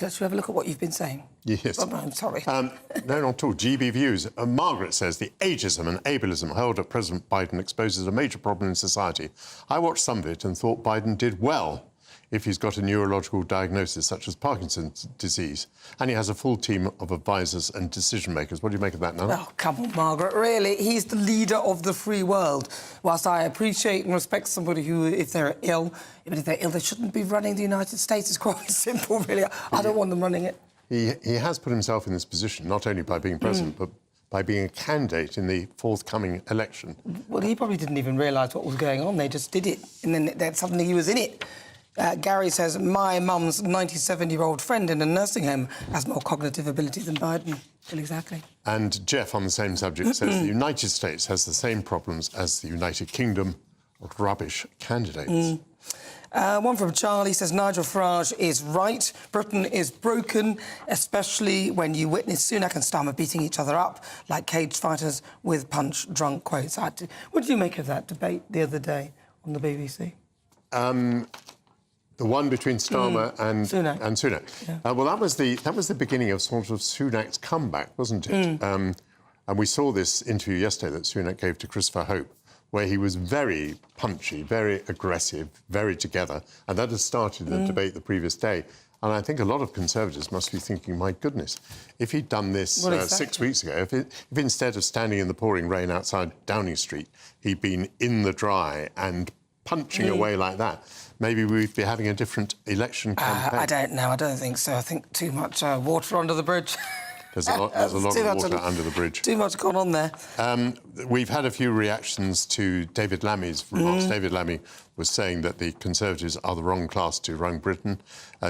Speaker 8: let's have a look at what you've been saying.
Speaker 9: Yes.
Speaker 8: Oh, I'm sorry.
Speaker 9: No, not at all. GB Views. Margaret says the ageism and ableism held at President Biden exposes a major problem in society. I watched some of it and thought Biden did well if he's got a neurological diagnosis such as Parkinson's disease, and he has a full team of advisors and decision-makers. What do you make of that, Nana?
Speaker 8: Oh, come on, Margaret, really? He's the leader of the free world. Whilst I appreciate and respect somebody who, if they're ill, even if they're ill, they shouldn't be running the United States. It's quite simple, really. I don't want them running it.
Speaker 9: he has put himself in this position, not only by being president, but by being a candidate in the forthcoming election.
Speaker 8: Well, he probably didn't even realise what was going on. They just did it, and then suddenly he was in it. Gary says, my mum's 97-year-old friend in a nursing home has more cognitive ability than Biden. Well, exactly.
Speaker 9: And Jeff, on the same subject, says the United States has the same problems as the United Kingdom. Rubbish candidates.
Speaker 8: One from Charlie says, Nigel Farage is right. Britain is broken, especially when you witness Sunak and Starmer beating each other up like cage fighters with punch-drunk quotes. What did you make of that debate the other day on the BBC?
Speaker 9: The one between Starmer and Sunak.
Speaker 8: Yeah.
Speaker 9: Well, that was the beginning of sort of Sunak's comeback, wasn't it? And we saw this interview yesterday that Sunak gave to Christopher Hope, where he was very punchy, very aggressive, very together, and that had started the debate the previous day. And I think a lot of Conservatives must be thinking, my goodness, if he'd done this 6 weeks ago, if instead of standing in the pouring rain outside Downing Street, he'd been in the dry and punching away like that, maybe we'd be having a different election campaign.
Speaker 8: I don't know. I don't think so. I think too much water under the bridge.
Speaker 9: There's a lot of water under the bridge.
Speaker 8: Too much gone on there.
Speaker 9: We've had a few reactions to David Lammy's remarks. David Lammy was saying that the Conservatives are the wrong class to run Britain.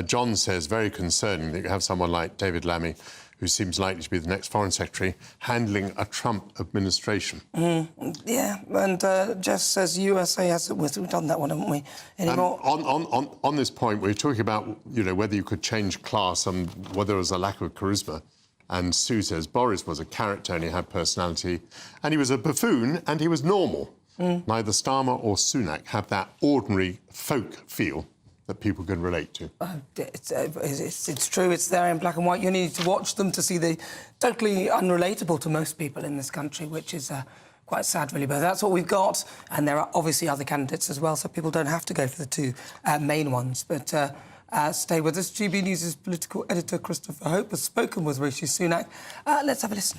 Speaker 9: John says, very concerning that you have someone like David Lammy, who seems likely to be the next Foreign Secretary, handling a Trump administration.
Speaker 8: Yeah, and Jeff says USA hasn't. We've done that one, haven't we? Anymore?
Speaker 9: On this point, we were talking about, you know, whether you could change class and whether there was a lack of charisma. And Sue says Boris was a character and he had personality, and he was a buffoon and he was normal. Neither Starmer or Sunak have that ordinary folk feel that people can relate to.
Speaker 8: It's true, it's there in black and white. You need to watch them to see the totally unrelatable to most people in this country, which is quite sad, really. But that's what we've got, and there are obviously other candidates as well, so people don't have to go for the two main ones. But stay with us. GB News' political editor, Christopher Hope, has spoken with Rishi Sunak. Let's have a listen.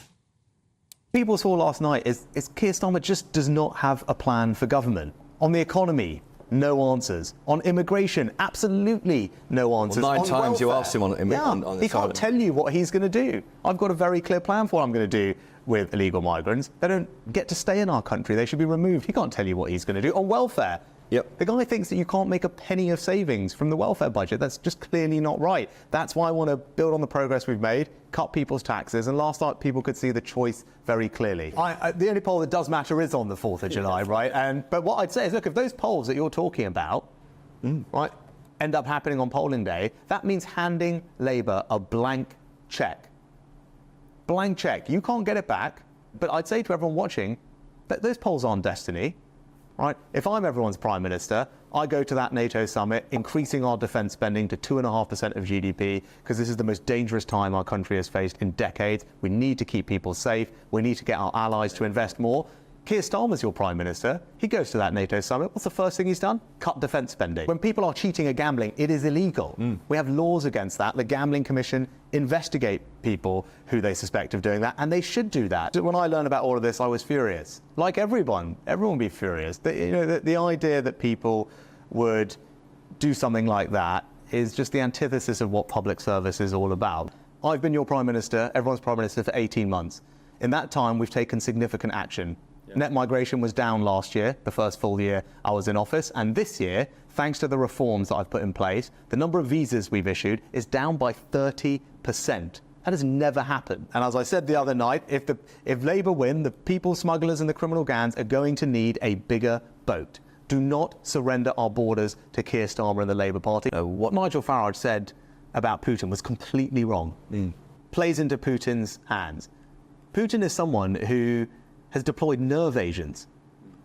Speaker 5: People saw last night is Keir Starmer just does not have a plan for government. On the economy, no answers. On immigration, absolutely no answers.
Speaker 6: Well, 9
Speaker 5: on
Speaker 6: times you
Speaker 5: welfare,
Speaker 6: asked him on immigration.
Speaker 5: he can't tell you what he's going to do. I've got a very clear plan for what I'm going to do with illegal migrants. They don't get to stay in our country. They should be removed. He can't tell you what he's going to do. On welfare, the guy thinks that you can't make a penny of savings from the welfare budget. That's just clearly not right. That's why I want to build on the progress we've made, cut people's taxes, and last night people could see the choice very clearly. The only poll that does matter is on the 4th of July, right? But what I'd say is, look, if those polls that you're talking about, right, end up happening on polling day, that means handing Labour a blank cheque. Blank cheque. You can't get it back, but I'd say to everyone watching that those polls aren't destiny. Right? If I'm everyone's Prime Minister, I go to that NATO summit, increasing our defence spending to 2.5% of GDP, because this is the most dangerous time our country has faced in decades. We need to keep people safe. We need to get our allies to invest more. Keir Starmer's your Prime Minister. He goes to that NATO summit. What's the first thing he's done? Cut defence spending. When people are cheating at gambling, it is illegal. We have laws against that. The Gambling Commission investigate people who they suspect of doing that, and they should do that. When I learned about all of this, I was furious. Like everyone would be furious. The idea that people would do something like that is just the antithesis of what public service is all about. I've been your Prime Minister, everyone's Prime Minister, for 18 months. In that time, we've taken significant action. Net migration was down last year, the first full year I was in office, and this year, thanks to the reforms that I've put in place, the number of visas we've issued is down by 30%. That has never happened. And as I said the other night, if Labour win, the people smugglers and the criminal gangs are going to need a bigger boat. Do not surrender our borders to Keir Starmer and the Labour Party. What Nigel Farage said about Putin was completely wrong. Plays into Putin's hands. Putin is someone who has deployed nerve agents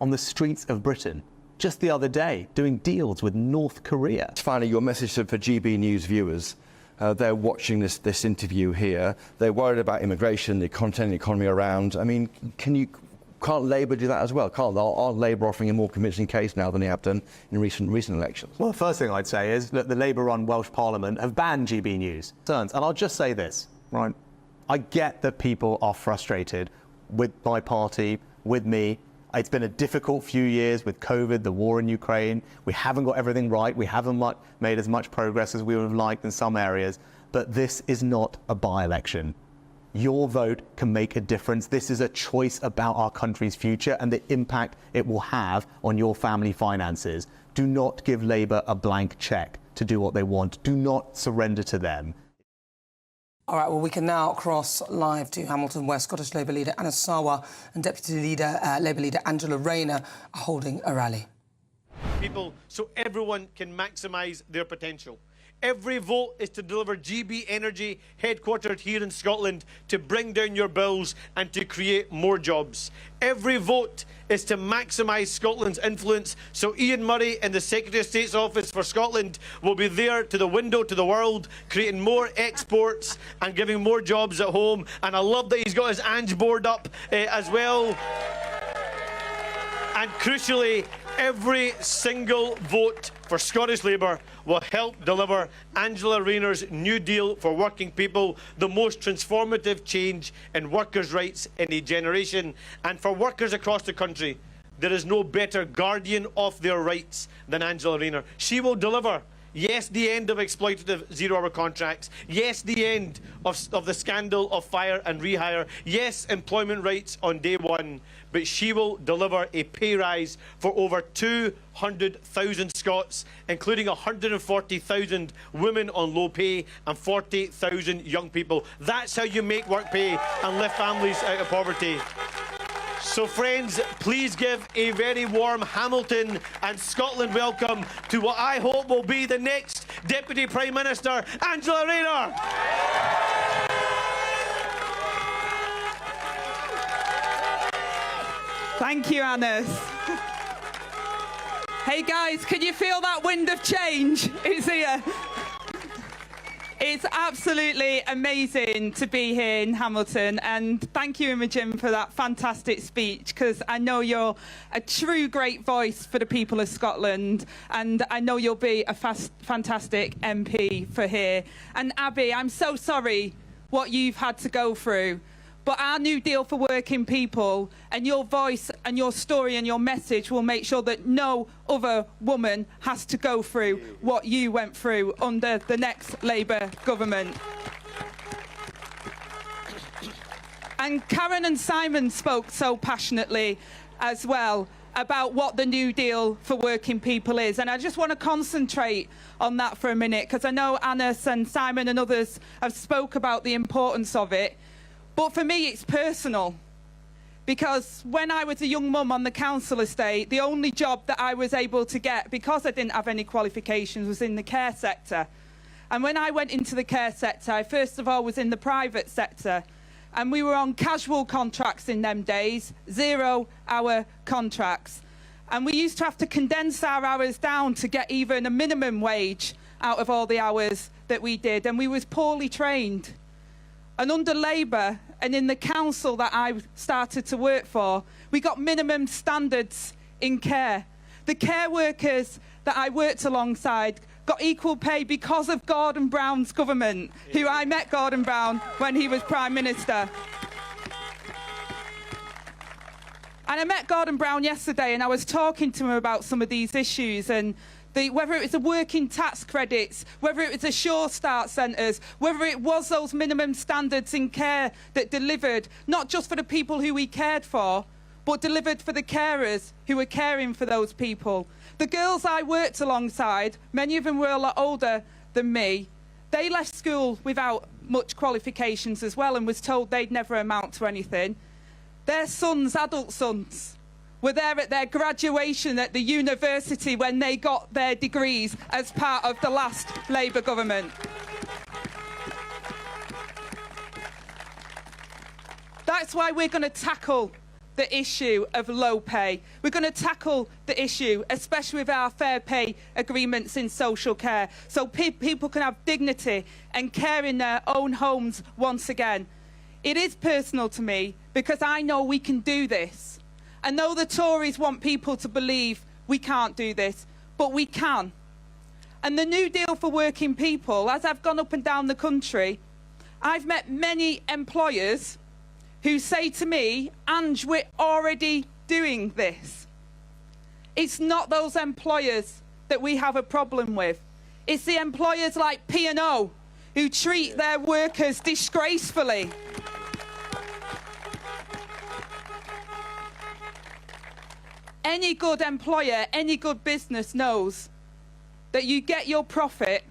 Speaker 5: on the streets of Britain just the other day, doing deals with North Korea.
Speaker 6: Finally, your message for GB News viewers. They're watching this interview here. They're worried about immigration, the content, the economy around. I mean, can't Labour do that as well? Are Labour offering a more convincing case now than they have done in recent elections?
Speaker 5: Well, the first thing I'd say is that the Labour-run Welsh Parliament have banned GB News. And I'll just say this, right? I get that people are frustrated with my party, with me. It's been a difficult few years with COVID, the war in Ukraine. We haven't got everything right. We haven't made as much progress as we would have liked in some areas. but this is not a by-election. Your vote can make a difference. This is a choice about our country's future and the impact it will have on your family finances. Do not give Labour a blank cheque to do what they want. Do not surrender to them.
Speaker 8: All right, well, we can now cross live to Hamilton, where Scottish Labour leader Anna Sarwar and Deputy Leader, Labour leader Angela Rayner are holding a rally.
Speaker 16: People, so everyone can maximise their potential. Every vote is to deliver GB Energy, headquartered here in Scotland, to bring down your bills and to create more jobs. Every vote is to maximise Scotland's influence, so Ian Murray in the Secretary of State's office for Scotland will be there to the window to the world, creating more exports and giving more jobs at home. And I love that he's got his Ange board up as well. And crucially, every single vote for Scottish Labour will help deliver Angela Rayner's New Deal for working people, the most transformative change in workers' rights in a generation. And for workers across the country, there is no better guardian of their rights than Angela Rayner. She will deliver, yes, the end of exploitative zero-hour contracts. Yes, the end of the scandal of fire and rehire. Yes, employment rights on day one. But she will deliver a pay rise for over 200,000 Scots, including 140,000 women on low pay and 40,000 young people. That's how you make work pay and lift families out of poverty. So friends, please give a very warm Hamilton and Scotland welcome to what I hope will be the next Deputy Prime Minister, Angela Rayner.
Speaker 20: Thank you, Anna. Hey guys, can you feel that wind of change? It's here. It's absolutely amazing to be here in Hamilton, and thank you, Imogen, for that fantastic speech, because I know you're a true great voice for the people of Scotland, and I know you'll be a fantastic MP for here. And Abby, I'm so sorry what you've had to go through. But our New Deal for working people and your voice and your story and your message will make sure that no other woman has to go through what you went through under the next Labour government. And Karen and Simon spoke so passionately as well about what the New Deal for working people is. And I just want to concentrate on that for a minute, because I know Annis and Simon and others have spoke about the importance of it. But for me, it's personal, because when I was a young mum on the council estate, the only job that I was able to get, because I didn't have any qualifications, was in the care sector. And when I went into the care sector, I first of all was in the private sector, and we were on casual contracts in them days, 0-hour contracts. And we used to have to condense our hours down to get even a minimum wage out of all the hours that we did, and we was poorly trained. And under Labour and in the council that I started to work for, we got minimum standards in care. The care workers that I worked alongside got equal pay because of Gordon Brown's government, who I met Gordon Brown when he was Prime Minister. And I met Gordon Brown yesterday, and I was talking to him about some of these issues, and whether it was the working tax credits, whether it was the Sure Start centres, whether it was those minimum standards in care that delivered, not just for the people who we cared for, but delivered for the carers who were caring for those people. The girls I worked alongside, many of them were a lot older than me, they left school without much qualifications as well and was told they'd never amount to anything. Their sons, adult sons, were there at their graduation at the university when they got their degrees as part of the last Labour government. That's why we're going to tackle the issue of low pay. We're going to tackle the issue, especially with our fair pay agreements in social care, so people can have dignity and care in their own homes once again. It is personal to me because I know we can do this. I know the Tories want people to believe we can't do this, but we can. And the New Deal for working people, as I've gone up and down the country, I've met many employers who say to me, Ange, we're already doing this. It's not those employers that we have a problem with. It's the employers like P&O who treat their workers disgracefully. Any good employer, any good business knows that you get your profit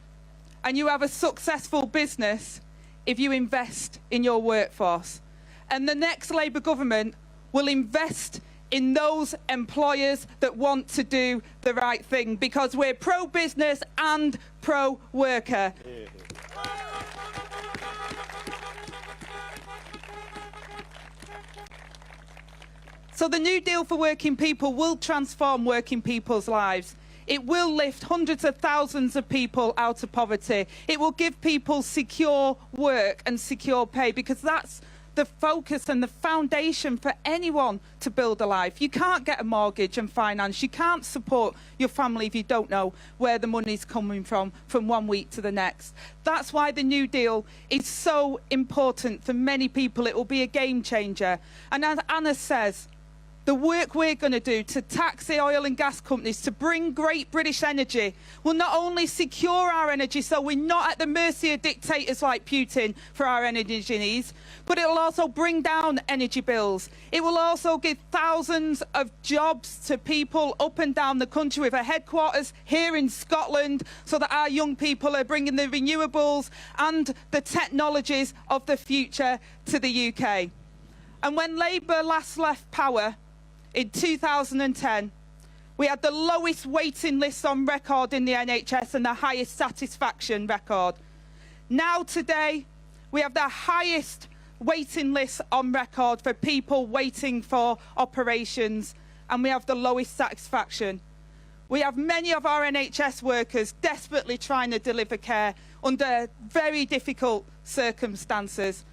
Speaker 20: and you have a successful business if you invest in your workforce. And the next Labour government will invest in those employers that want to do the right thing, because we're pro-business and pro-worker. So the New Deal for working people will transform working people's lives. It will lift hundreds of thousands of people out of poverty. It will give people secure work and secure pay, because that's the focus and the foundation for anyone to build a life. You can't get a mortgage and finance. You can't support your family if you don't know where the money's coming from 1 week to the next. That's why the New Deal is so important for many people. It will be a game changer. And as Anna says, the work we're going to do to tax the oil and gas companies to bring Great British Energy will not only secure our energy so we're not at the mercy of dictators like Putin for our energy needs, but it will also bring down energy bills. It will also give thousands of jobs to people up and down the country, with a headquarters here in Scotland, so that our young people are bringing the renewables and the technologies of the future to the UK. And when Labour last left power, in 2010, we had the lowest waiting list on record in the NHS and the highest satisfaction record. Now today, we have the highest waiting list on record for people waiting for operations, and we have the lowest satisfaction. We have many of our NHS workers desperately trying to deliver care under very difficult circumstances.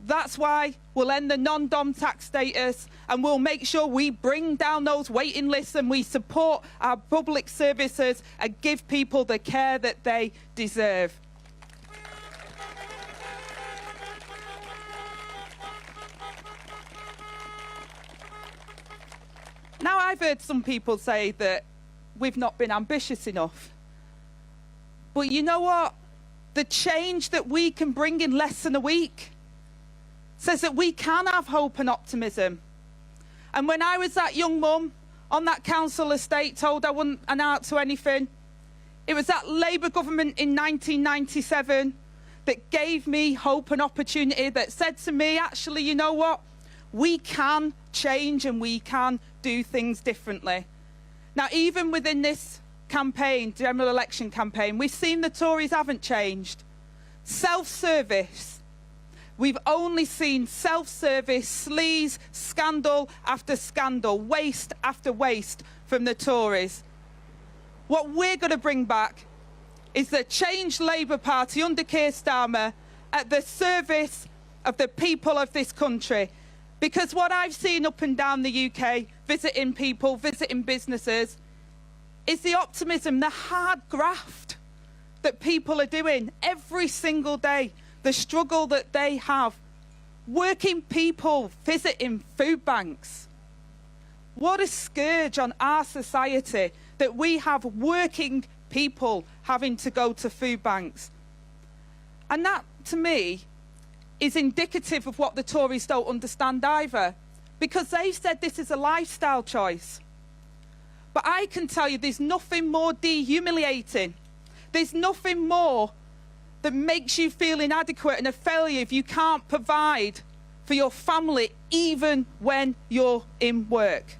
Speaker 20: That's why we'll end the non-dom tax status, and we'll make sure we bring down those waiting lists and we support our public services and give people the care that they deserve. Now, I've heard some people say that we've not been ambitious enough. But you know what? The change that we can bring in less than a week says that we can have hope and optimism. And when I was that young mum on that council estate told I wouldn't amount to anything, it was that Labour government in 1997 that gave me hope and opportunity, that said to me, actually, you know what? We can change and we can do things differently. Now, even within this campaign, general election campaign, we've seen the Tories haven't changed. Self-service. We've only seen self-service, sleaze, scandal after scandal, waste after waste from the Tories. What we're going to bring back is the changed Labour Party under Keir Starmer at the service of the people of this country. Because what I've seen up and down the UK, visiting people, visiting businesses, is the optimism, the hard graft that people are doing every single day. The struggle that they have. Working people visiting food banks. What a scourge on our society that we have working people having to go to food banks. And that, to me, is indicative of what the Tories don't understand either, because they've said this is a lifestyle choice. But I can tell you there's nothing more dehumiliating. There's nothing more that makes you feel inadequate and a failure if you can't provide for your family even when you're in work.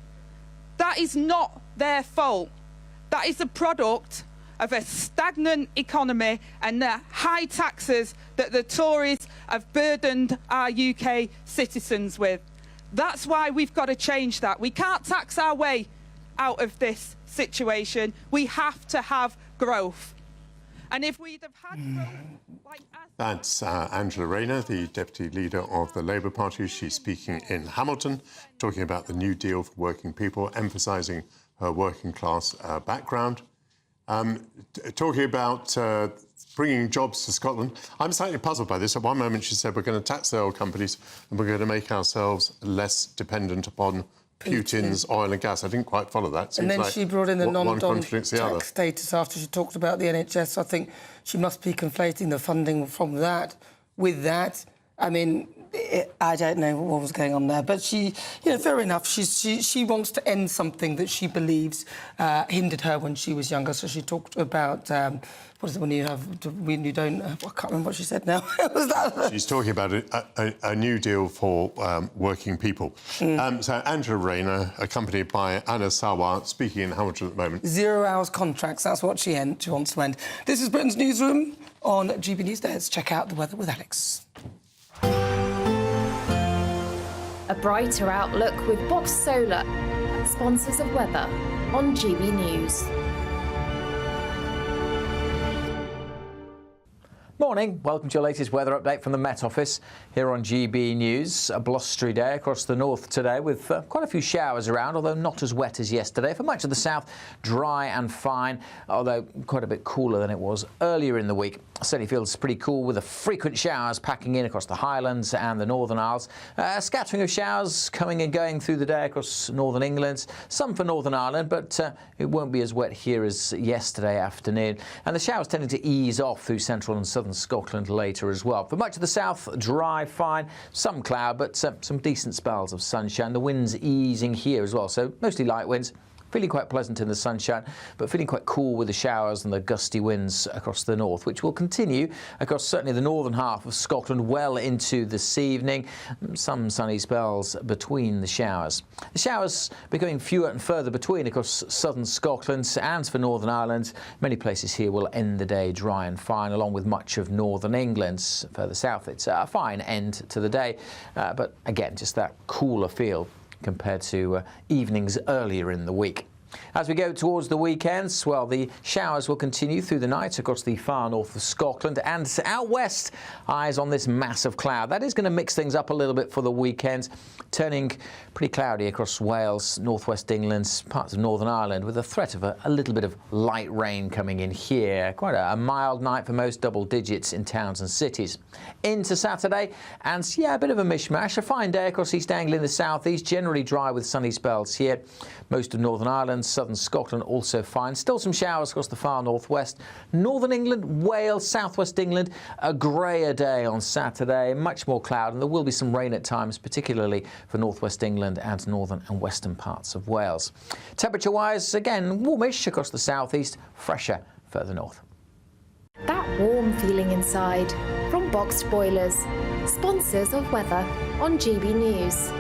Speaker 20: That is not their fault. That is a product of a stagnant economy and the high taxes that the Tories have burdened our UK citizens with. That's why we've got to change that. We can't tax our way out of this situation. We have to have growth. And if we'd have had growth like...
Speaker 9: That's Angela Rayner, the Deputy Leader of the Labour Party. She's speaking in Hamilton, talking about the New Deal for working people, emphasising her working class background. Talking about bringing jobs to Scotland. I'm slightly puzzled by this. At one moment she said we're going to tax the oil companies and we're going to make ourselves less dependent upon Putin's oil and gas. I didn't quite follow that.
Speaker 8: And then
Speaker 9: like
Speaker 8: she brought in the
Speaker 9: one contradicts the other.
Speaker 8: non-tax status after she talked about the NHS. I think she must be conflating the funding from that with that. I mean, I don't know what was going on there, but she, fair enough. She wants to end something that she believes hindered her when she was younger. So she talked about what is it when you don't? I can't remember what she said now. Was that?
Speaker 9: She's talking about a new deal for working people. So Angela Rayner, accompanied by Anna Sawar, speaking in Hamilton at the moment.
Speaker 8: 0 hours contracts. That's what she wants to end. This is Britain's Newsroom on GB News. Let's check out the weather with Alex.
Speaker 23: A brighter outlook with Box Solar, sponsors of weather on GB News.
Speaker 19: Morning, welcome to your latest weather update from the Met Office here on GB News. A blustery day across the north today with quite a few showers around, although not as wet as yesterday. For much of the south, dry and fine, although quite a bit cooler than it was earlier in the week. Certainly feels pretty cool with the frequent showers packing in across the Highlands and the Northern Isles. A scattering of showers coming and going through the day across northern England, some for Northern Ireland, but it won't be as wet here as yesterday afternoon. And the showers tending to ease off through central and southern Scotland later as well. For much of the south, dry, fine, some cloud, but some decent spells of sunshine. The winds easing here as well, so mostly light winds. Feeling quite pleasant in the sunshine, but feeling quite cool with the showers and the gusty winds across the north, which will continue across certainly the northern half of Scotland well into this evening. Some sunny spells between the showers. The showers becoming fewer and further between across southern Scotland and for Northern Ireland. Many places here will end the day dry and fine, along with much of northern England. Further south, it's a fine end to the day, but again, just that cooler feel compared to evenings earlier in the week. As we go towards the weekends, well, the showers will continue through the night across the far north of Scotland, and out west, eyes on this mass of cloud. That is going to mix things up a little bit for the weekend, turning pretty cloudy across Wales, northwest England, parts of Northern Ireland, with a threat of a little bit of light rain coming in here. Quite a mild night for most, double digits in towns and cities. Into Saturday, and yeah, a bit of a mishmash. A fine day across East Anglia in the southeast, generally dry with sunny spells here. Most of Northern Ireland, southern Scotland also fine. Still some showers across the far northwest. Northern England, Wales, southwest England, a greyer day on Saturday. Much more cloud, and there will be some rain at times, particularly for northwest England and northern and western parts of Wales. Temperature-wise, again, warmish across the southeast, fresher further north.
Speaker 23: That warm feeling inside from Boxed Boilers, sponsors of weather on GB News.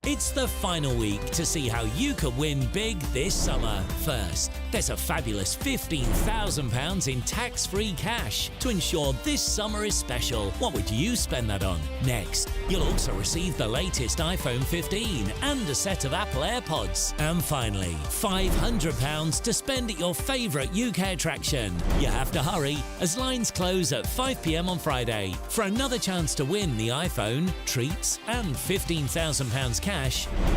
Speaker 3: It's the final week to see how you could win big this summer. First, there's a fabulous £15,000 in tax-free cash to ensure this summer is special. What would you spend that on? Next, you'll also receive the latest iPhone 15 and a set of Apple AirPods. And finally, £500 to spend at your favourite UK attraction. You have to hurry, as lines close at 5 p.m. on Friday. For another chance to win the iPhone, treats and £15,000 cash,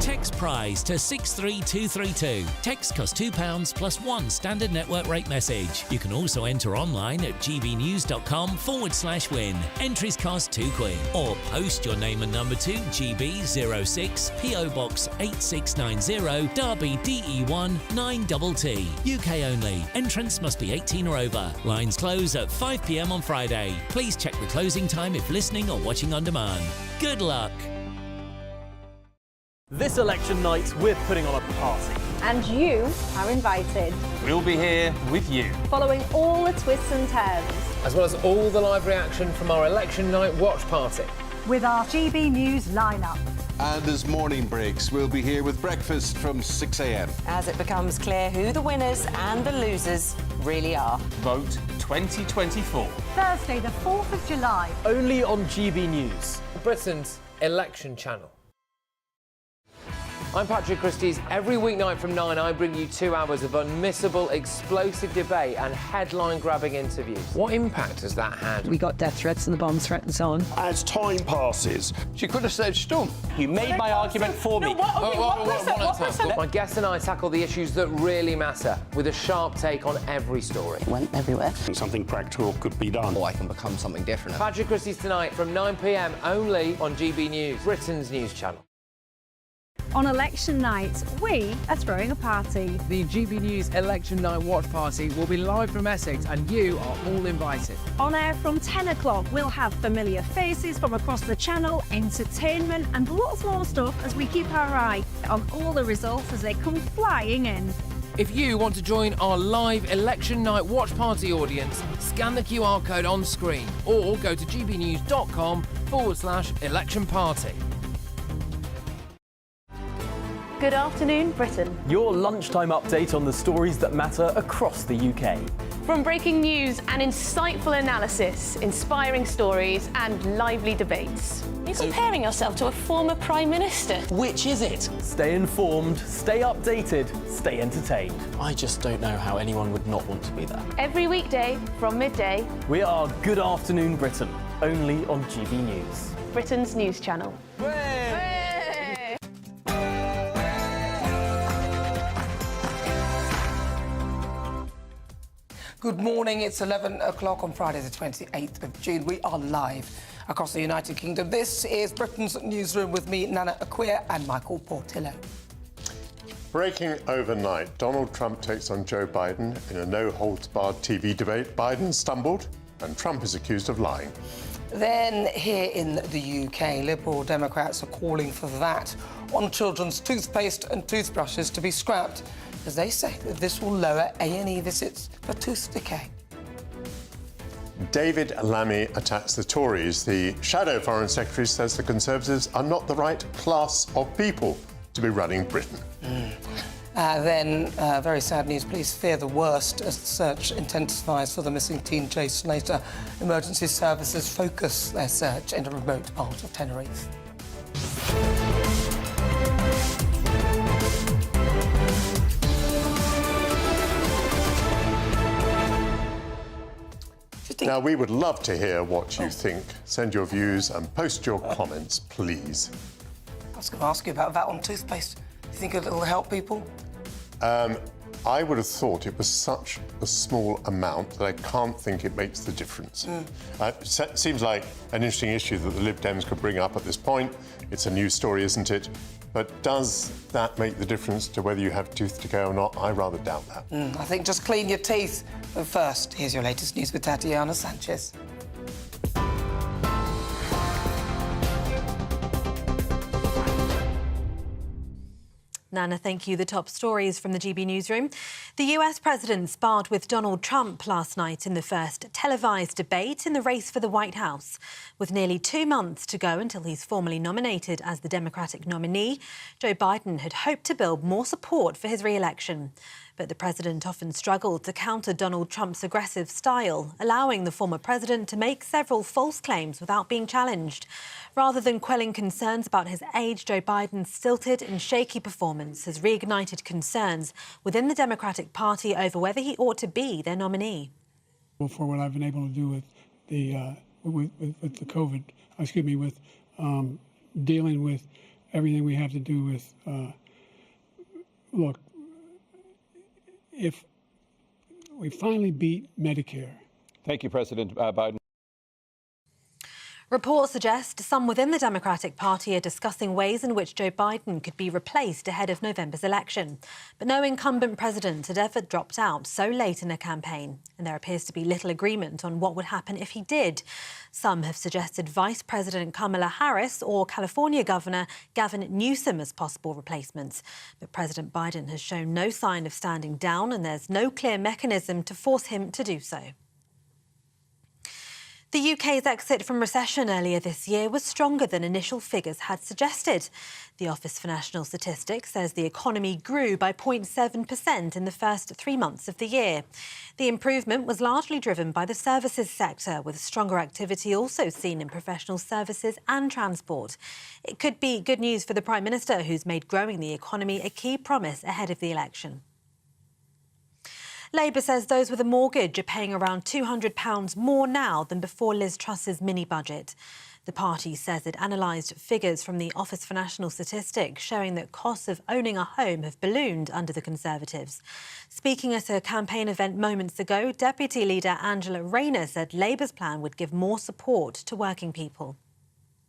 Speaker 3: text prize to 63232. Text costs £2 plus one standard network rate message. You can also enter online at gbnews.com/win. Entries cost £2, or post your name and number to GB06 PO Box 8690 Derby DE1 9TT. UK only. Entrance must be 18 or over. Lines close at 5 p.m. on Friday. Please check the closing time if listening or watching on demand. Good luck.
Speaker 17: This election night, we're putting on a party.
Speaker 21: And you are invited.
Speaker 17: We'll be here with you.
Speaker 21: Following all the twists and turns.
Speaker 10: As well as all the live reaction from our election night watch party.
Speaker 21: With our GB News lineup.
Speaker 22: And as morning breaks, we'll be here with breakfast from 6 a.m.
Speaker 25: As it becomes clear who the winners and the losers really are.
Speaker 17: Vote 2024.
Speaker 21: Thursday, the 4th of July.
Speaker 17: Only on GB News.
Speaker 10: Britain's election channel. I'm Patrick Christie's. Every weeknight from 9, I bring you 2 hours of unmissable, explosive debate and headline-grabbing interviews. What impact has that had?
Speaker 1: We got death threats and the bomb threats on.
Speaker 22: As time passes,
Speaker 17: She could have said storm. You made my argument for me.
Speaker 10: My guests and I tackle the issues that really matter with a sharp take on every story.
Speaker 1: Went everywhere.
Speaker 22: something practical could be done.
Speaker 2: Or I can become something different.
Speaker 10: Patrick Christie's tonight from 9 p.m. only on GB News, Britain's news channel.
Speaker 21: On election night, we are throwing a party.
Speaker 4: The GB News Election Night Watch Party will be live from Essex and you are all invited.
Speaker 21: On air from 10 o'clock, we'll have familiar faces from across the channel, entertainment and lots more stuff as we keep our eye on all the results as they come flying in.
Speaker 10: If you want to join our live Election Night Watch Party audience, scan the QR code on screen or go to gbnews.com/election party.
Speaker 21: Good afternoon, Britain.
Speaker 17: Your lunchtime update on the stories that matter across the UK.
Speaker 21: From breaking news and insightful analysis, inspiring stories and lively debates. You're comparing yourself to a former Prime Minister.
Speaker 17: Which is it? Stay informed, stay updated, stay entertained. I just don't know how anyone would not want to be there.
Speaker 21: Every weekday from midday.
Speaker 17: We are Good Afternoon Britain, only on GB News.
Speaker 21: Britain's news channel.
Speaker 8: Good morning, it's 11 o'clock on Friday the 28th of June. We are live across the United Kingdom. This is Britain's Newsroom with me, Nana Acquia, and Michael Portillo.
Speaker 9: Breaking overnight, Donald Trump takes on Joe Biden in a no-holds-barred TV debate. Biden stumbled and Trump is accused of lying.
Speaker 8: Then here in the UK, Liberal Democrats are calling for VAT on children's toothpaste and toothbrushes to be scrapped, as they say that this will lower A&E visits for tooth decay.
Speaker 9: David Lammy attacks the Tories. The shadow Foreign Secretary says the Conservatives are not the right class of people to be running Britain.
Speaker 8: Then, very sad news, police fear the worst as the search intensifies for the missing teen Jay Slater. Emergency services focus their search in a remote part of Tenerife.
Speaker 9: Now, we would love to hear what you think. Send your views and post your comments, please.
Speaker 8: I was going to ask you about VAT on toothpaste. Do you think it'll help people?
Speaker 9: I would have thought it was such a small amount that I can't think it makes the difference. Seems like an interesting issue that the Lib Dems could bring up at this point. It's a news story, isn't it? But does that make the difference to whether you have tooth decay or not? I rather doubt that.
Speaker 8: I think just clean your teeth. But first, here's your latest news with Tatiana Sanchez.
Speaker 11: Nana, thank you. The top stories from the GB Newsroom. The US president sparred with Donald Trump last night in the first televised debate in the race for the White House. With nearly 2 months to go until he's formally nominated as the Democratic nominee, Joe Biden had hoped to build more support for his re-election. But the president often struggled to counter Donald Trump's aggressive style, allowing the former president to make several false claims without being challenged. Rather than quelling concerns about his age, Joe Biden's stilted and shaky performance has reignited concerns within the Democratic Party over whether he ought to be their nominee.
Speaker 7: For what I've been able to do with the COVID, with dealing with everything we have to do with, look, if we finally beat Medicare.
Speaker 13: Thank you, President Biden.
Speaker 11: Reports suggest some within the Democratic Party are discussing ways in which Joe Biden could be replaced ahead of November's election. But no incumbent president had ever dropped out so late in a campaign, and there appears to be little agreement on what would happen if he did. Some have suggested Vice President Kamala Harris or California Governor Gavin Newsom as possible replacements. But President Biden has shown no sign of standing down, and there's no clear mechanism to force him to do so. The UK's exit from recession earlier this year was stronger than initial figures had suggested. The Office for National Statistics says the economy grew by 0.7% in the first 3 months of the year. The improvement was largely driven by the services sector, with stronger activity also seen in professional services and transport. It could be good news for the Prime Minister, who's made growing the economy a key promise ahead of the election. Labour says those with a mortgage are paying around £200 more now than before Liz Truss's mini-budget. The party says it analysed figures from the Office for National Statistics showing that costs of owning a home have ballooned under the Conservatives. Speaking at a campaign event moments ago, Deputy Leader Angela Rayner said Labour's plan would give more support to working people.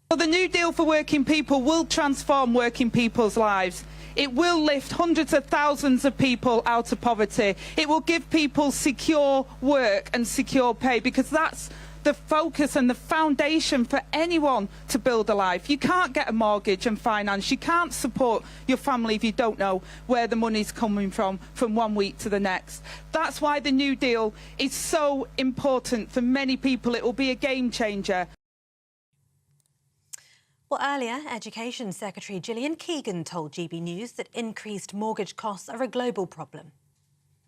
Speaker 20: Well, the New Deal for working people will transform working people's lives. It will lift hundreds of thousands of people out of poverty. It will give people secure work and secure pay, because that's the focus and the foundation for anyone to build a life. You can't get a mortgage and finance. You can't support your family if you don't know where the money's coming from 1 week to the next. That's why the New Deal is so important for many people. It will be a game changer.
Speaker 11: Well, earlier, Education Secretary Gillian Keegan told GB News that increased mortgage costs are a global problem.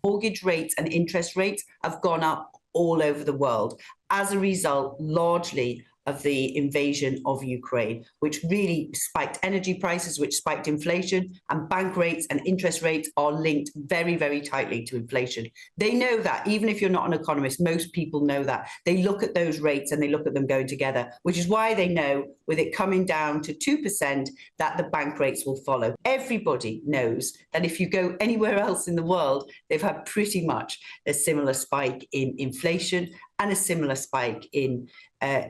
Speaker 2: Mortgage rates and interest rates have gone up all over the world as a result, largely, of the invasion of Ukraine, which really spiked energy prices, which spiked inflation, and bank rates and interest rates are linked very, very tightly to inflation. They know that, even if you're not an economist, most people know that. They look at those rates and they look at them going together, which is why they know, with it coming down to 2%, that the bank rates will follow. Everybody knows that if you go anywhere else in the world, they've had pretty much a similar spike in inflation and a similar spike in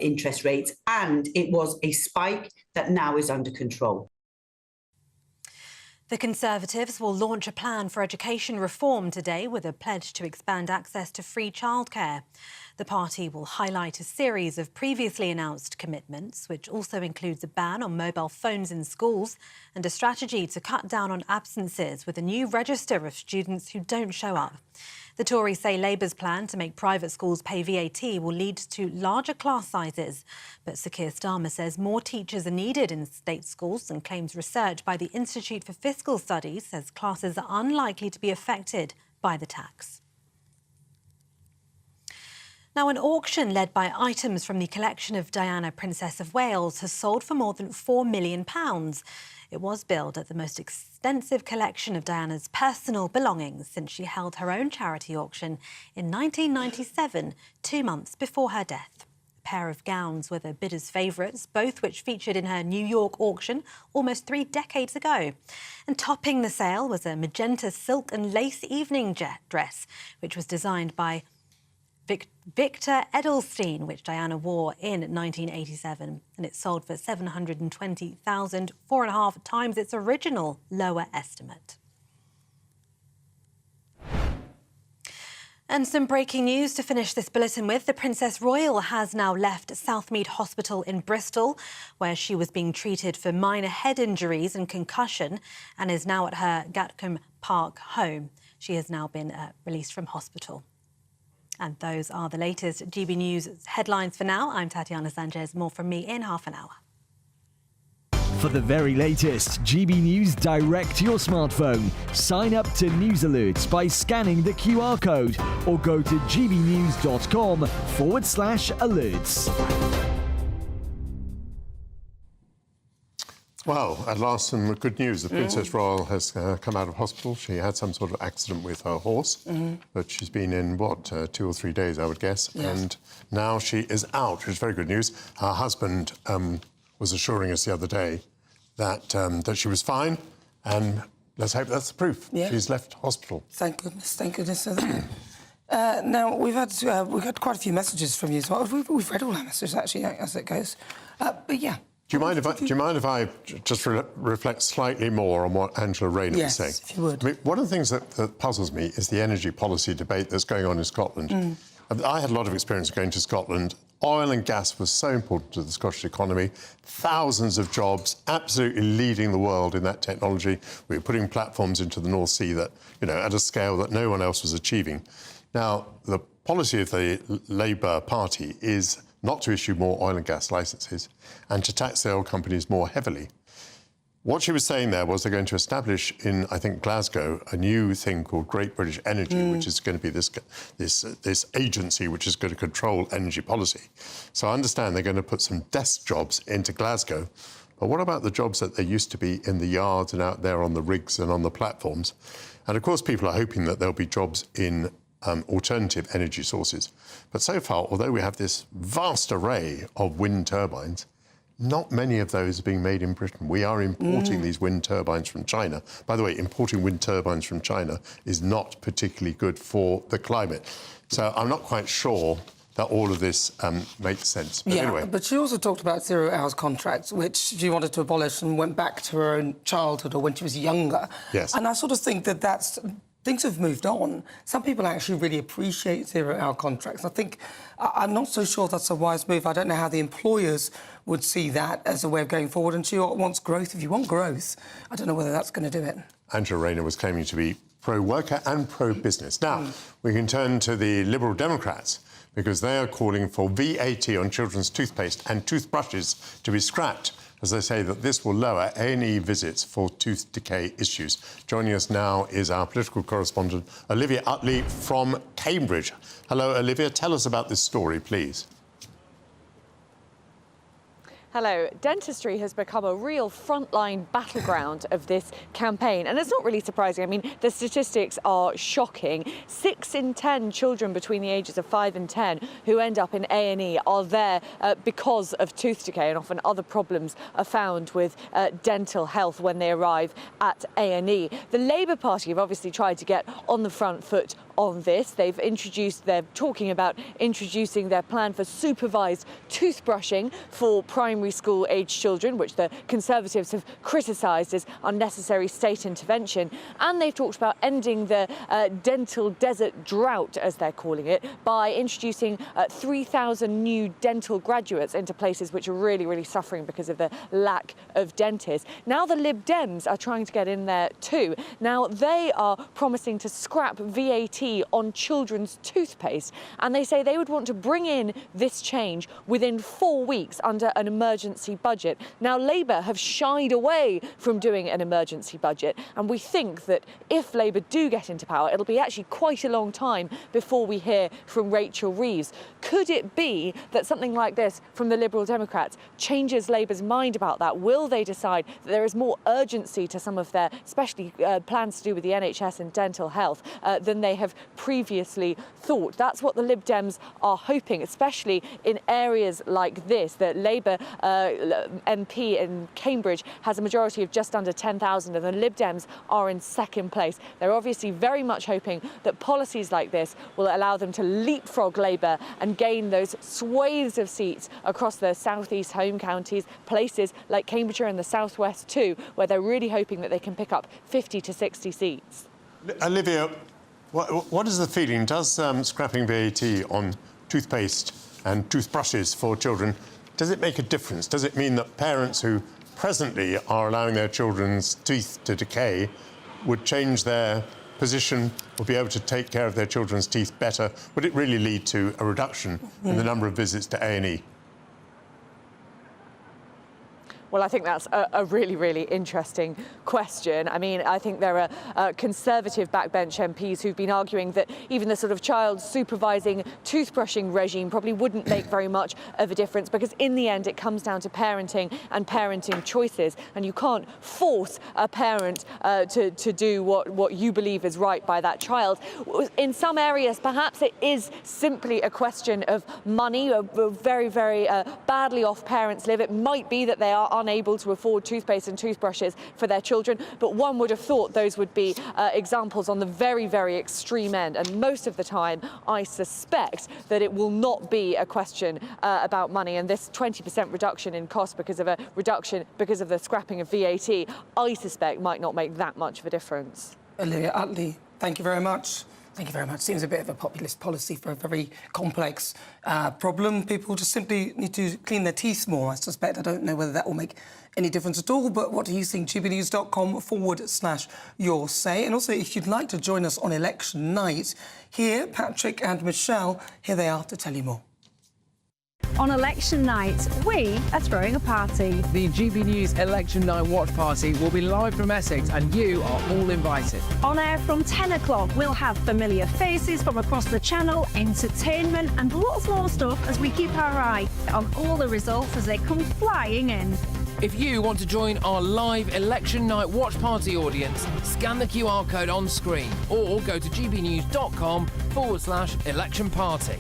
Speaker 2: interest rates, and it was a spike that now is under control.
Speaker 11: The Conservatives will launch a plan for education reform today, with a pledge to expand access to free childcare. The party will highlight a series of previously announced commitments, which also includes a ban on mobile phones in schools and a strategy to cut down on absences with a new register of students who don't show up. The Tories say Labour's plan to make private schools pay VAT will lead to larger class sizes. But Sir Keir Starmer says more teachers are needed in state schools, and claims research by the Institute for Fiscal Studies says classes are unlikely to be affected by the tax. Now, an auction led by items from the collection of Diana, Princess of Wales, has sold for more than £4 million. It was billed as the most extensive collection of Diana's personal belongings since she held her own charity auction in 1997, 2 months before her death. A pair of gowns were the bidder's favourites, both which featured in her New York auction almost 3 decades ago. And topping the sale was a magenta silk and lace evening dress, which was designed by Victor Edelstein, which Diana wore in 1987, and it sold for $720,000, 4.5 times its original lower estimate. And some breaking news to finish this bulletin with. The Princess Royal has now left Southmead Hospital in Bristol, where she was being treated for minor head injuries and concussion, and is now at her Gatcombe Park home. She has now been released from hospital. And those are the latest GB News headlines for now. I'm Tatiana Sanchez. More from me in half an hour.
Speaker 12: For the very latest GB News direct to your smartphone, sign up to News Alerts by scanning the QR code or go to gbnews.com/alerts.
Speaker 9: Well, at last, some good news. The Princess Royal has come out of hospital. She had some sort of accident with her horse, but she's been in, 2 or 3 days, I would guess. Yes. And now she is out, which is very good news. Her husband was assuring us the other day that that she was fine, and let's hope that's the proof. Yeah. She's left hospital.
Speaker 8: Thank goodness for that. Now, we've had quite a few messages from you as well. We've read all our messages, actually, as it goes. But, yeah.
Speaker 9: Do you mind if I just reflect slightly more on what Angela Rayner was saying? Yes, if you would. I mean, one of the things that puzzles me is the energy policy debate that's going on in Scotland. I had a lot of experience going to Scotland. Oil and gas was so important to the Scottish economy. Thousands of jobs, absolutely leading the world in that technology. We were putting platforms into the North Sea that, at a scale that no one else was achieving. Now, the policy of the Labour Party is not to issue more oil and gas licences, and to tax the oil companies more heavily. What she was saying there was they're going to establish in, I think, Glasgow, a new thing called Great British Energy, which is going to be this agency which is going to control energy policy. So I understand they're going to put some desk jobs into Glasgow. But what about the jobs that they used to be in the yards and out there on the rigs and on the platforms? And of course, people are hoping that there'll be jobs in alternative energy sources. But so far, although we have this vast array of wind turbines, not many of those are being made in Britain. We are importing these wind turbines from China. By the way, importing wind turbines from China is not particularly good for the climate. So I'm not quite sure that all of this makes sense. But anyway.
Speaker 8: But she also talked about 0 hours contracts, which she wanted to abolish and went back to her own childhood or when she was younger.
Speaker 9: Yes.
Speaker 8: And I sort of think that things have moved on. Some people actually really appreciate 0 hour contracts. I think I'm not so sure that's a wise move. I don't know how the employers would see that as a way of going forward. And she wants growth. If you want growth, I don't know whether that's going to do it.
Speaker 9: Angela Rayner was claiming to be pro-worker and pro-business. Now, we can turn to the Liberal Democrats, because they are calling for VAT on children's toothpaste and toothbrushes to be scrapped, as they say that this will lower A&E visits for tooth decay issues. Joining us now is our political correspondent, Olivia Utley from Cambridge. Hello, Olivia. Tell us about this story, please.
Speaker 6: Hello. Dentistry has become a real frontline battleground of this campaign, and it's not really surprising. I mean, the statistics are shocking. 6 in 10 children between the ages of 5 and 10 who end up in A&E are there because of tooth decay, and often other problems are found with dental health when they arrive at A&E. The Labour Party have obviously tried to get on the front foot on this. They're talking about introducing their plan for supervised toothbrushing for primary school age children, which the Conservatives have criticised as unnecessary state intervention. And they've talked about ending the dental desert drought, as they're calling it, by introducing 3,000 new dental graduates into places which are really, really suffering because of the lack of dentists. Now the Lib Dems are trying to get in there too. Now they are promising to scrap VAT on children's toothpaste, and they say they would want to bring in this change within 4 weeks under an emergency budget. Now Labour have shied away from doing an emergency budget, and we think that if Labour do get into power, it'll be actually quite a long time before we hear from Rachel Reeves. Could it be that something like this from the Liberal Democrats changes Labour's mind about that? Will they decide that there is more urgency to some of their, especially plans to do with the NHS and dental health, than they have previously thought? That's what the Lib Dems are hoping, especially in areas like this. The Labour MP in Cambridge has a majority of just under 10,000, and the Lib Dems are in second place. They're obviously very much hoping that policies like this will allow them to leapfrog Labour and gain those swathes of seats across the southeast home counties, places like Cambridgeshire and the southwest too, where they're really hoping that they can pick up 50 to 60 seats.
Speaker 9: Olivia, what is the feeling? Does scrapping VAT on toothpaste and toothbrushes for children, does it make a difference? Does it mean that parents who presently are allowing their children's teeth to decay would change their position or be able to take care of their children's teeth better? Would it really lead to a reduction in the number of visits to A&E?
Speaker 6: Well, I think that's a really, really interesting question. I mean, I think there are Conservative backbench MPs who've been arguing that even the sort of child supervising toothbrushing regime probably wouldn't make very much of a difference, because in the end it comes down to parenting and parenting choices, and you can't force a parent to do what you believe is right by that child. In some areas, perhaps it is simply a question of money. Very, very badly off parents live. It might be that they are unable to afford toothpaste and toothbrushes for their children, but one would have thought those would be examples on the very, very extreme end. And most of the time, I suspect that it will not be a question about money. And this 20% reduction in cost because of the scrapping of VAT, I suspect might not make that much of a difference.
Speaker 8: Olivia Utley, thank you very much. Thank you very much. Seems a bit of a populist policy for a very complex problem. People just simply need to clean their teeth more, I suspect. I don't know whether that will make any difference at all, but what do you think? gbnews.com/your say. And also, if you'd like to join us on election night, here, Patrick and Michelle, here they are to tell you more.
Speaker 21: On election night, we are throwing a party.
Speaker 4: The GB News Election Night Watch Party will be live from Essex and you are all invited.
Speaker 21: On air from 10 o'clock, we'll have familiar faces from across the channel, entertainment and lots more stuff as we keep our eye on all the results as they come flying in.
Speaker 10: If you want to join our live election night watch party audience, scan the QR code on screen or go to gbnews.com/election party.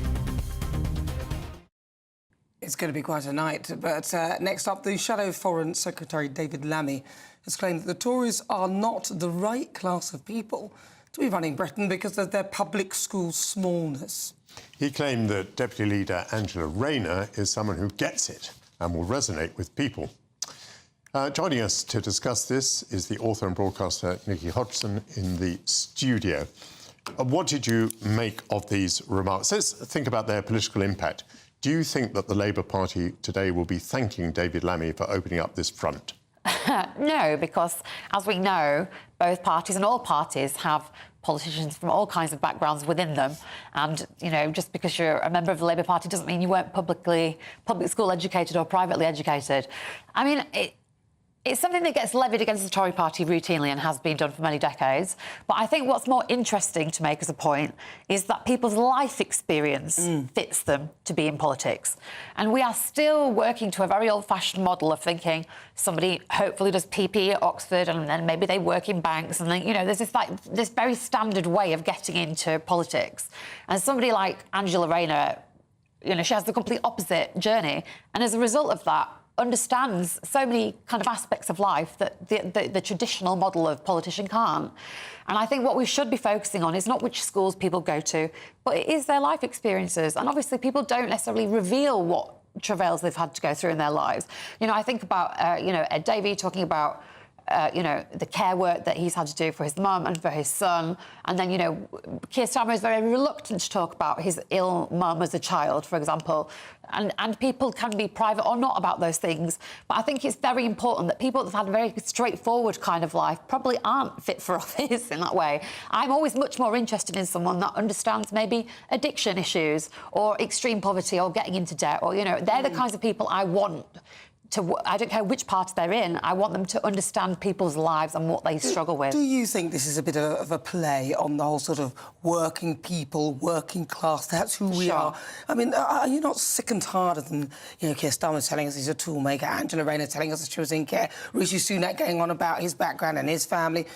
Speaker 8: It's going to be quite a night, but next up, the Shadow Foreign Secretary David Lammy has claimed that the Tories are not the right class of people to be running Britain because of their public school smallness.
Speaker 9: He claimed that Deputy Leader Angela Rayner is someone who gets it and will resonate with people. Joining us to discuss this is the author and broadcaster Nikki Hodgson in the studio. What did you make of these remarks? Let's think about their political impact. Do you think that the Labour Party today will be thanking David Lammy for opening up this front?
Speaker 5: No, because, as we know, both parties and all parties have politicians from all kinds of backgrounds within them. And, you know, just because you're a member of the Labour Party doesn't mean you weren't public school educated or privately educated. I mean, it's something that gets levied against the Tory party routinely and has been done for many decades. But I think what's more interesting to make as a point is that people's life experience fits them to be in politics. And we are still working to a very old-fashioned model of thinking somebody hopefully does PP at Oxford and then maybe they work in banks and then, you know, there's this very standard way of getting into politics. And somebody like Angela Rayner, you know, she has the complete opposite journey. And as a result of that, understands so many kind of aspects of life that the traditional model of politician can't. And I think what we should be focusing on is not which schools people go to, but it is their life experiences. And obviously people don't necessarily reveal what travails they've had to go through in their lives. You know, I think about, you know, Ed Davey talking about you know, the care work that he's had to do for his mum and for his son. And then, you know, Keir Starmer is very reluctant to talk about his ill mum as a child, for example. And people can be private or not about those things. But I think it's very important that people that have had a very straightforward kind of life probably aren't fit for office in that way. I'm always much more interested in someone that understands maybe addiction issues or extreme poverty or getting into debt or, you know, they're the kinds of people I want to, I don't care which party they're in, I want them to understand people's lives and what they struggle with.
Speaker 8: Do you think this is a bit of a play on the whole sort of working people, working class, that's who we are? I mean, are you not sick and tired of them, you know, Keir Starmer telling us he's a toolmaker, Angela Rayner telling us that she was in care, Rishi Sunak going on about his background and his family?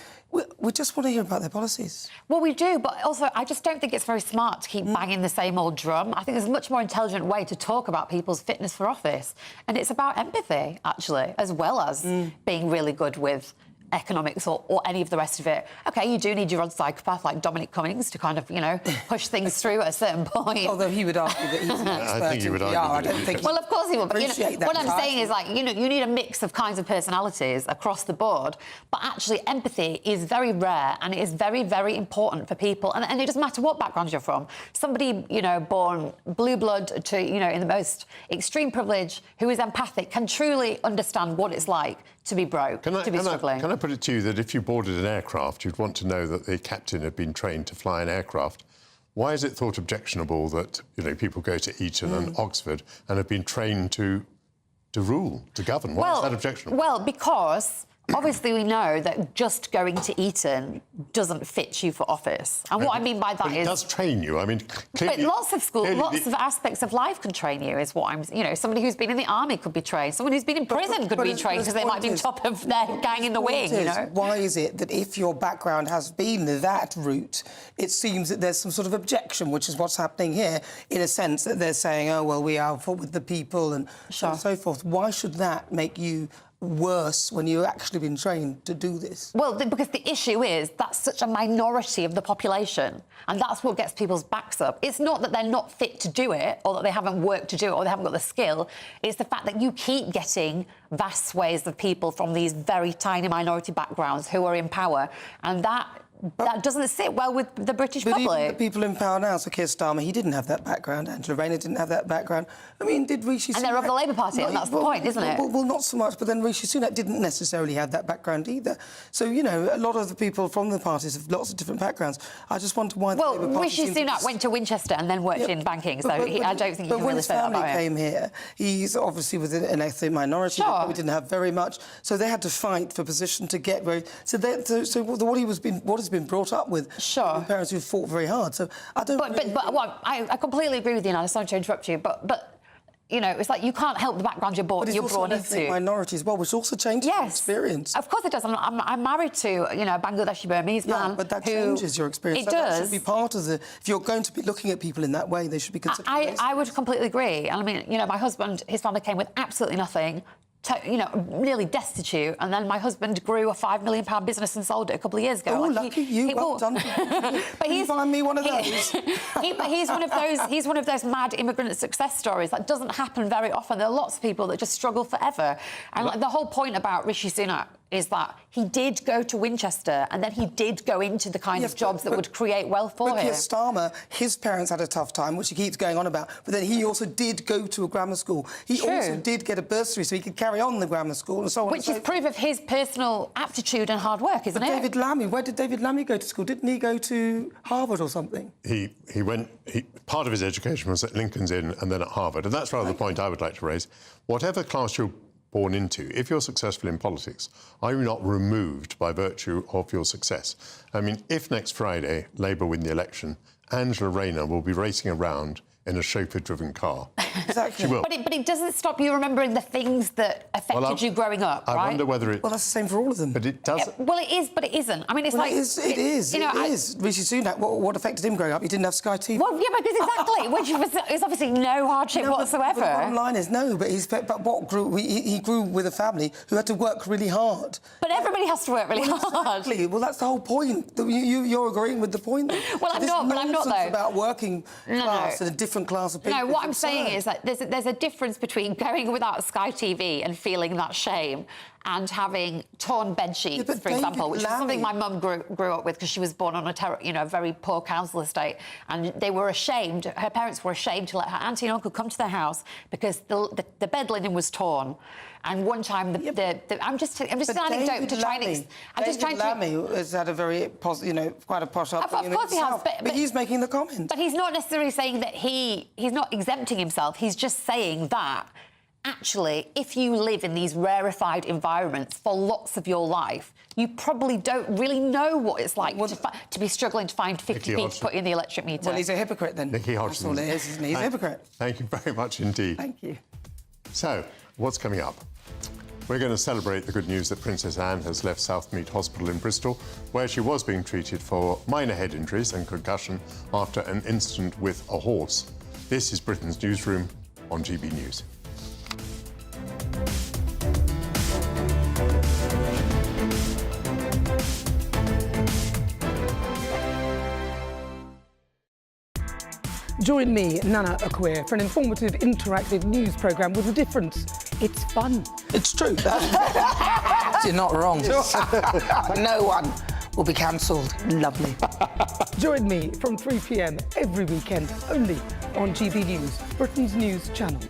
Speaker 8: We just want to hear about their policies.
Speaker 5: Well, we do, but also I just don't think it's very smart to keep banging the same old drum. I think there's a much more intelligent way to talk about people's fitness for office. And it's about empathy, actually, as well as being really good with economics or any of the rest of it. OK, you do need your own psychopath like Dominic Cummings to kind of, you know, push things through at a certain point.
Speaker 8: Although he would argue that he's an expert in PR. I don't think
Speaker 5: well, of course he would. But, you know, what I'm saying is, like, you know, you need a mix of kinds of personalities across the board. But actually, empathy is very rare and it is very, very important for people. And it doesn't matter what background you're from. Somebody, you know, born blue blood to, you know, in the most extreme privilege, who is empathic, can truly understand what it's like to be broke, to be struggling.
Speaker 9: Can I put it to you that if you boarded an aircraft, you'd want to know that the captain had been trained to fly an aircraft. Why is it thought objectionable that, you know, people go to Eton and Oxford and have been trained to rule, to govern? Why is that objectionable?
Speaker 5: Well, because obviously we know that just going to Eton doesn't fit you for office. And what I mean by that is...
Speaker 9: It does train you. I mean, clearly...
Speaker 5: But lots of schools, lots of aspects of life can train you, is what I'm... You know, somebody who's been in the army could be trained. Someone who's been in prison could be trained because they might be top of their gang in the wing, you know?
Speaker 8: Why is it that if your background has been that route, it seems that there's some sort of objection, which is what's happening here, in a sense that they're saying, oh, well, we are with the people and so on and so forth. Why should that make you worse when you've actually been trained to do this?
Speaker 5: Well, because the issue is that's such a minority of the population, and that's what gets people's backs up. It's not that they're not fit to do it, or that they haven't worked to do it, or they haven't got the skill. It's the fact that you keep getting vast swathes of people from these very tiny minority backgrounds who are in power, and that that doesn't sit well with the British
Speaker 8: But even
Speaker 5: public.
Speaker 8: the people in power now, so Keir Starmer, he didn't have that background. Angela Rayner didn't have that background. I mean, did Rishi Sunak...
Speaker 5: And they're of the Labour Party, and that's the point, isn't it?
Speaker 8: Well, not so much, but then Rishi Sunak didn't necessarily have that background either. So, you know, a lot of the people from the parties have lots of different backgrounds. I just wonder why the Labour Party...
Speaker 5: Well, Rishi Sunak went to Winchester and then worked in banking, so I don't think you can really say that about him.
Speaker 8: But when his family came here, he's obviously with an ethnic minority. Sure. They probably didn't have very much, so they had to fight for position to get where... So what has been brought up with...
Speaker 5: Sure.
Speaker 8: Parents who fought very hard, so I don't...
Speaker 5: But I completely agree with you, Nana. Sorry to interrupt you, but you know, it's like you can't help the background you're born into.
Speaker 8: But it's also an ethnic minority as well, which also changes your experience.
Speaker 5: Of course it does. I'm married to, you know, a Bangladeshi Burmese man.
Speaker 8: But that changes your experience.
Speaker 5: It does.
Speaker 8: That should be part of the... If you're going to be looking at people in that way, they should be considered...
Speaker 5: I would completely agree. I mean, you know, my husband, his family came with absolutely nothing. You know, nearly destitute, and then my husband grew a £5 million business and sold it a couple of years ago.
Speaker 8: Oh, lucky you! Well done.
Speaker 5: But he's
Speaker 8: find me one of those.
Speaker 5: But he's one of those. He's one of those mad immigrant success stories that doesn't happen very often. There are lots of people that just struggle forever. And like, the whole point about Rishi Sunak is that he did go to Winchester, and then he did go into the kind of jobs that would create wealth for him.
Speaker 8: Keir Starmer, his parents had a tough time, which he keeps going on about, but then he also did go to a grammar school. He also did get a bursary so he could carry on the grammar school and so on.
Speaker 5: Which is proof of his personal aptitude and hard work, isn't it?
Speaker 8: David Lammy, where did David Lammy go to school? Didn't he go to Harvard or something?
Speaker 9: Part of his education was at Lincoln's Inn and then at Harvard, and that's rather the point I would like to raise. Whatever class you're born into, if you're successful in politics, are you not removed by virtue of your success? I mean, if next Friday Labour win the election, Angela Rayner will be racing around in a chauffeur-driven car.
Speaker 8: Exactly.
Speaker 9: She will.
Speaker 5: But it doesn't stop you remembering the things that affected you growing up, right?
Speaker 9: I wonder whether it...
Speaker 8: Well, that's the same for all of them.
Speaker 9: But it doesn't...
Speaker 5: Well, it is, but it isn't. I mean, it's like...
Speaker 8: It is.
Speaker 5: You know,
Speaker 8: Rishi Sunak, what affected him growing up? He didn't have Sky TV.
Speaker 5: Well, yeah, because exactly, which is obviously no hardship whatsoever.
Speaker 8: But the bottom line is no, but what grew... He grew with a family who had to work really hard.
Speaker 5: But everybody has to work really hard.
Speaker 8: Exactly. Well, that's the whole point. You're agreeing with the point.
Speaker 5: Well, I'm not, though.
Speaker 8: About working class and a different class of people.
Speaker 5: No, what I'm saying is that there's a difference between going without Sky TV and feeling that shame and having torn bed sheets, for example, which is something my mum grew up with because she was born on a very poor council estate, and they were ashamed. Her parents were ashamed to let her auntie and uncle come to their house because the bed linen was torn. And one time, I'm just an anecdote to try and...
Speaker 8: David Lammy has had a very, quite a posh upbringing.
Speaker 5: Of course he has,
Speaker 8: but he's making the comment.
Speaker 5: But he's not necessarily saying that he's not exempting himself. He's just saying that, actually, if you live in these rarefied environments for lots of your life, you probably don't really know what it's like to be struggling to find 50p to put in the electric meter.
Speaker 8: Well, he's a hypocrite then.
Speaker 9: Nicky Hodgson.
Speaker 8: That's all it is, isn't he? He's a hypocrite.
Speaker 9: Thank you very much indeed.
Speaker 8: Thank you.
Speaker 9: So, what's coming up? We're going to celebrate the good news that Princess Anne has left Southmead Hospital in Bristol, where she was being treated for minor head injuries and concussion after an incident with a horse. This is Britain's Newsroom on GB News.
Speaker 8: Join me, Nana Akweer, for an informative, interactive news programme with a difference. It's fun. It's true. You're not wrong. No one will be cancelled. Lovely. Join me from 3 p.m. every weekend, only on GB News, Britain's news channel.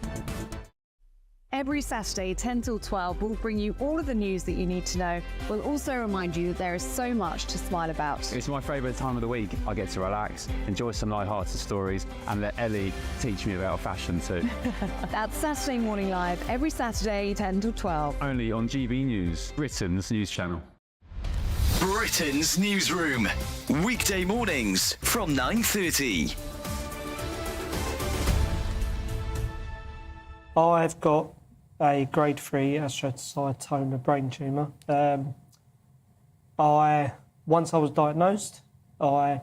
Speaker 21: Every Saturday, 10 till 12, we'll bring you all of the news that you need to know. We'll also remind you that there is so much to smile about.
Speaker 14: It's my favourite time of the week. I get to relax, enjoy some light-hearted stories, and let Ellie teach me about fashion too.
Speaker 21: That's Saturday Morning Live, every Saturday, 10 till 12.
Speaker 14: Only on GB News, Britain's news channel.
Speaker 15: Britain's Newsroom, weekday mornings from 9:30.
Speaker 16: I've got a grade 3 astrocytoma brain tumour. Once I was diagnosed, I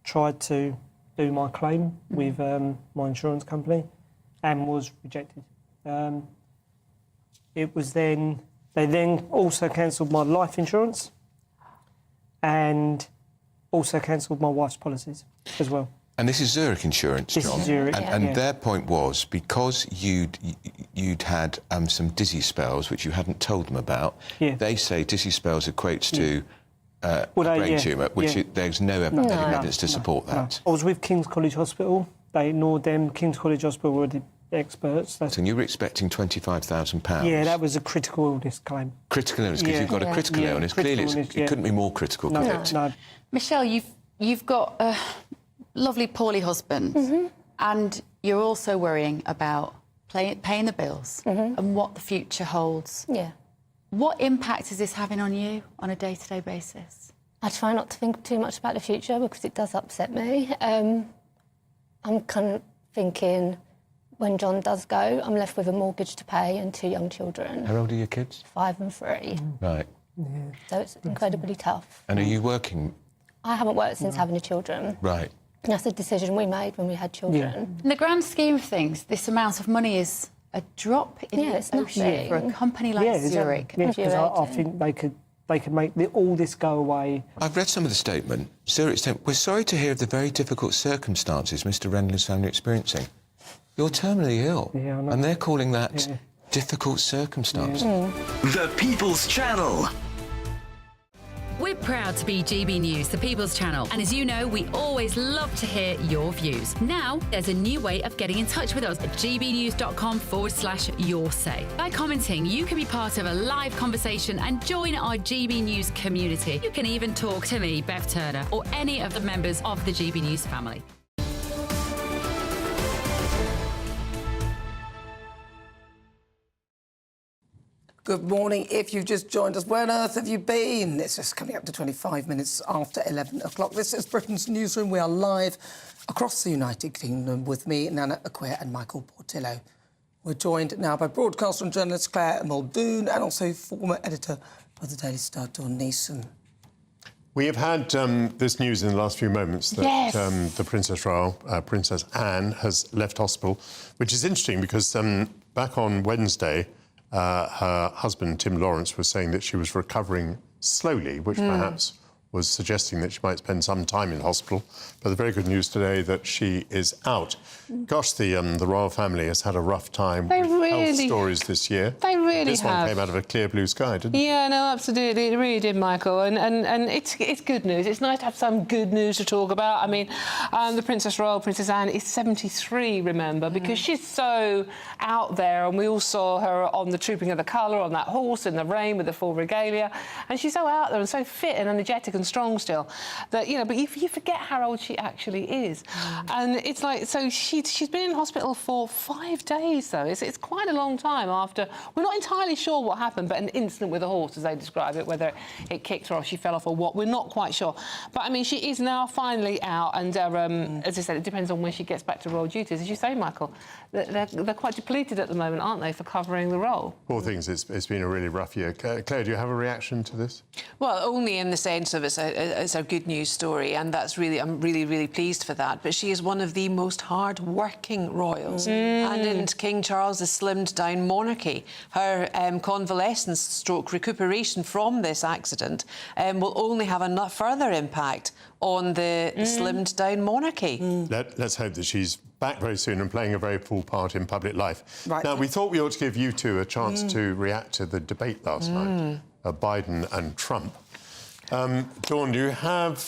Speaker 16: tried to do my claim with my insurance company and was rejected. They then also cancelled my life insurance and also cancelled my wife's policies as well.
Speaker 18: And this is Zurich Insurance, John.
Speaker 16: This is Zurich,
Speaker 18: and their point was, because you'd had some dizzy spells, which you hadn't told them about, they say dizzy spells equates to a brain tumour, which there's no evidence to support that.
Speaker 16: I was with King's College Hospital. They ignored them. King's College Hospital were the experts.
Speaker 18: And you were expecting £25,000?
Speaker 16: Yeah, that was a critical illness claim.
Speaker 18: Critical illness, because you've got a critical illness. Clearly, it couldn't be more critical, could it?
Speaker 3: No. Michelle, you've got a lovely, poorly husband, and you're also worrying about paying the bills and what the future holds.
Speaker 19: Yeah.
Speaker 3: What impact is this having on you on a day-to-day basis?
Speaker 19: I try not to think too much about the future because it does upset me. I'm kind of thinking, when John does go, I'm left with a mortgage to pay and 2 young children.
Speaker 18: How old are your kids?
Speaker 19: 5 and 3.
Speaker 18: Right.
Speaker 19: So it's incredibly tough.
Speaker 18: And are you working?
Speaker 19: I haven't worked since having the children.
Speaker 18: Right.
Speaker 19: That's a decision we made when we had children.
Speaker 3: In the grand scheme of things, this amount of money is a drop in the ocean for a company like Zurich.
Speaker 16: Yeah, because I think they could make all this go away.
Speaker 18: I've read some of the statement. Zurich statement. We're sorry to hear of the very difficult circumstances Mr. Rendler's family are experiencing. You're terminally ill, and they're calling that difficult circumstances.
Speaker 15: The People's Channel.
Speaker 23: We're proud to be GB News, the People's Channel. And as you know, we always love to hear your views. Now, there's a new way of getting in touch with us at gbnews.com/yoursay. By commenting, you can be part of a live conversation and join our GB News community. You can even talk to me, Bev Turner, or any of the members of the GB News family.
Speaker 8: Good morning. If you've just joined us, where on earth have you been? It's just coming up to 25 minutes after 11 o'clock. This is Britain's Newsroom. We are live across the United Kingdom with me, Nana Acquia, and Michael Portillo. We're joined now by broadcaster and journalist Claire Muldoon and also former editor of the Daily Star, Dawn Neeson.
Speaker 9: We have had this news in the last few moments that the Princess Royal, Princess Anne, has left hospital, which is interesting because back on Wednesday, her husband, Tim Lawrence, was saying that she was recovering slowly, which perhaps was suggesting that she might spend some time in hospital. But the very good news today that she is out. Gosh, the royal family has had a rough time with health stories this year.
Speaker 24: They really
Speaker 9: This one came out of a clear blue sky, didn't it?
Speaker 24: Yeah, no, absolutely. It really did, Michael. And it's good news. It's nice to have some good news to talk about. I mean, the Princess Royal, Princess Anne, is 73, remember, because she's so out there, and we all saw her on the Trooping of the Colour, on that horse in the rain with the full regalia, and she's so out there and so fit and energetic and strong still that, you know, but you forget how old she actually is. And it's like, so she's been in hospital for 5 days, though. It's quite a long time after. We're not entirely sure what happened, but an incident with a horse, as they describe it, whether it kicked her or she fell off or what, we're not quite sure. But, I mean, she is now finally out, and as I said, it depends on when she gets back to royal duties. As you say, Michael, they're quite depleted at the moment, aren't they, for covering the role?
Speaker 9: Poor things, it's been a really rough year. Claire, do you have a reaction to this?
Speaker 25: Well, only in the sense of it's a good news story, and that's really, I'm really pleased for that. But she is one of the most hard-working royals. And in King Charles's slimmed-down monarchy, her convalescence stroke recuperation from this accident will only have a further impact on the slimmed-down monarchy.
Speaker 9: Let's hope that she's back very soon and playing a very full part in public life.
Speaker 8: Right.
Speaker 9: Now, we thought we ought to give you two a chance to react to the debate last night, Biden and Trump. Dawn, do you have...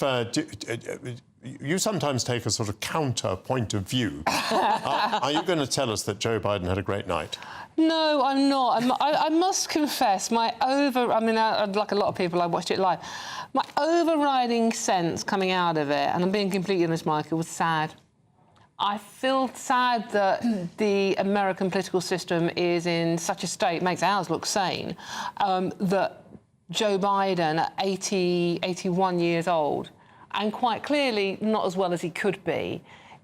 Speaker 9: you sometimes take a sort of counter point of view. Are you going to tell us that Joe Biden had a great night?
Speaker 24: No, I'm not. I must confess, like a lot of people, I watched it live. My overriding sense coming out of it, and I'm being completely honest, Michael, was sad. I feel sad that the American political system is in such a state, makes ours look sane, that Joe Biden, at 81 years old, and quite clearly not as well as he could be,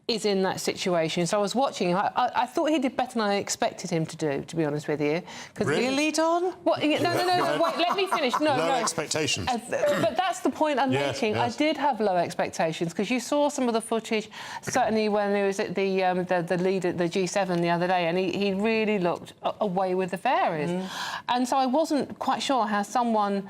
Speaker 24: is in that situation. So I was watching him. I thought he did better than I expected him to do, to be honest with you.
Speaker 25: Really, Dawn?
Speaker 24: What? No, wait, let me finish. No,
Speaker 9: low expectations.
Speaker 24: But that's the point I'm making.
Speaker 9: Yes.
Speaker 24: I did have low expectations, because you saw some of the footage, certainly when he was at the lead at the G7 the other day, and he really looked away with the fairies. And so I wasn't quite sure how someone,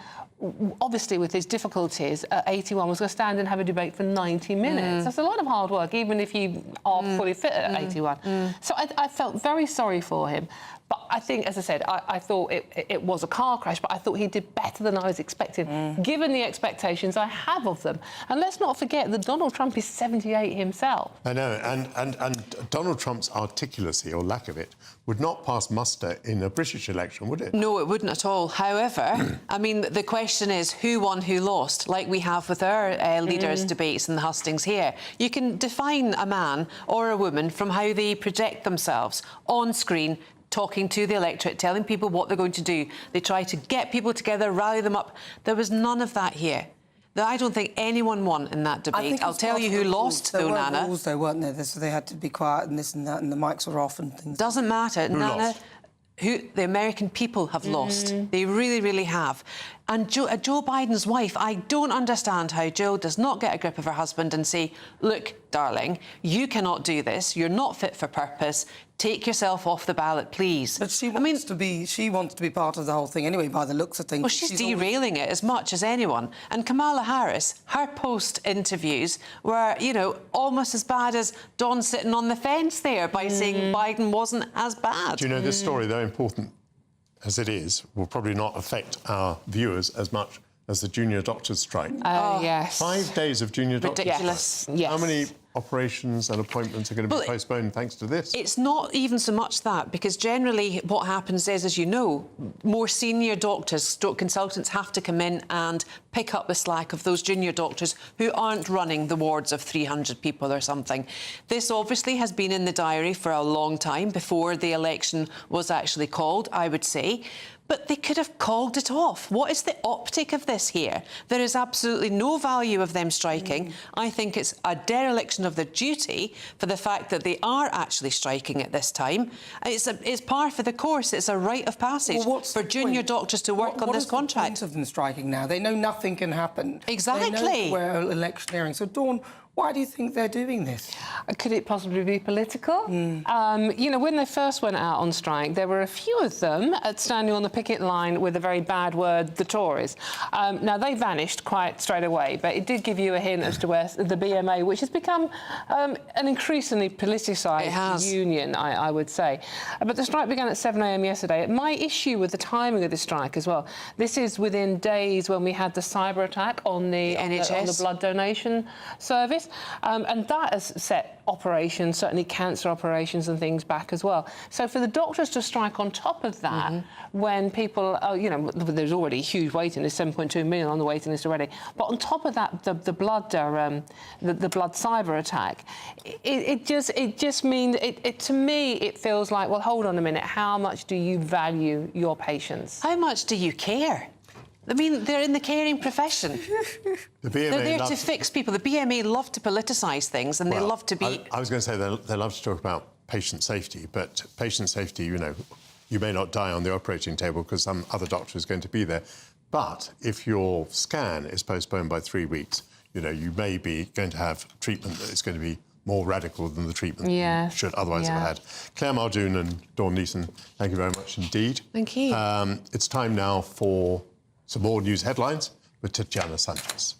Speaker 24: obviously with his difficulties at 81, was going to stand and have a debate for 90 minutes. That's a lot of hard work, even if you are fully fit at 81. So I felt very sorry for him. But I think, as I said, I thought it was a car crash, but I thought he did better than I was expecting, given the expectations I have of them. And let's not forget that Donald Trump is 78 himself.
Speaker 9: I know, and Donald Trump's articulacy, or lack of it, would not pass muster in a British election, would it?
Speaker 25: No, it wouldn't at all. However, I mean, the question is who won, who lost, like we have with our leaders' debates and the hustings here. You can define a man or a woman from how they project themselves on screen, talking to the electorate, telling people what they're going to do. They try to get people together, rally them up. There was none of that here. I don't think anyone won in that debate. I'll tell you who lost, though, Nana.
Speaker 8: There were rules, though, weren't there? So they had to be quiet and this and that, and the mics were off and things.
Speaker 25: Doesn't matter, Nana. The American people have lost. They really, really have. And Joe Biden's wife, I don't understand how Jill does not get a grip of her husband and say, look, darling, you cannot do this. You're not fit for purpose. Take yourself off the ballot, please.
Speaker 8: But she wants to be part of the whole thing anyway, by the looks of things.
Speaker 25: Well, she's derailing it as much as anyone. And Kamala Harris, her post-interviews were, you know, almost as bad as Dawn sitting on the fence there by saying Biden wasn't as bad.
Speaker 9: Do you know, this story, though important as it is, will probably not affect our viewers as much as the junior doctors' strike.
Speaker 24: Oh, yes.
Speaker 9: 5 days of junior doctors'
Speaker 25: Ridiculous.
Speaker 9: strike.
Speaker 25: Yes.
Speaker 9: How many operations and appointments are going to be postponed thanks to this?
Speaker 25: It's not even so much that, because generally what happens is, as you know, more senior doctors, stroke consultants have to come in and pick up the slack of those junior doctors who aren't running the wards of 300 people or something. This obviously has been in the diary for a long time, before the election was actually called, I would say. But they could have called it off. What is the optic of this here? There is absolutely no value of them striking. I think it's a dereliction of their duty for the fact that they are actually striking at this time. It's par for the course. It's a rite of passage for junior doctors to work on this contract.
Speaker 8: What is the point of them striking now? They know nothing can happen.
Speaker 25: Exactly.
Speaker 8: They know we're electioneering. So, Dawn, why do you think they're doing this?
Speaker 24: Could it possibly be political? You know, when they first went out on strike, there were a few of them standing on the picket line with a very bad word, the Tories. Now, they vanished quite straight away, but it did give you a hint as to where the BMA, which has become an increasingly politicised union, I would say. But the strike began at 7 a.m. yesterday. My issue with the timing of the strike as well, this is within days when we had the cyber attack on the NHS, on the blood donation service. And that has set operations, certainly cancer operations and things, back as well. So for the doctors to strike on top of that, when people, you know, there's already a huge waiting list, 7.2 million on the waiting list already. But on top of that, the blood cyber attack, it just means to me it feels like, well, hold on a minute, how much do you value your patients?
Speaker 25: How much do you care? I mean, they're in the caring profession.
Speaker 9: The BMA
Speaker 25: they're there to fix people. The BMA love to politicise things, and they love to be...
Speaker 9: I was going to say they love to talk about patient safety, but patient safety, you know, you may not die on the operating table because some other doctor is going to be there. But if your scan is postponed by 3 weeks, you know, you may be going to have treatment that is going to be more radical than the treatment you should otherwise have had. Claire Muldoon and Dawn Neeson, thank you very much indeed.
Speaker 25: Thank you.
Speaker 9: It's time now for some more news headlines with Tatiana Sanchez.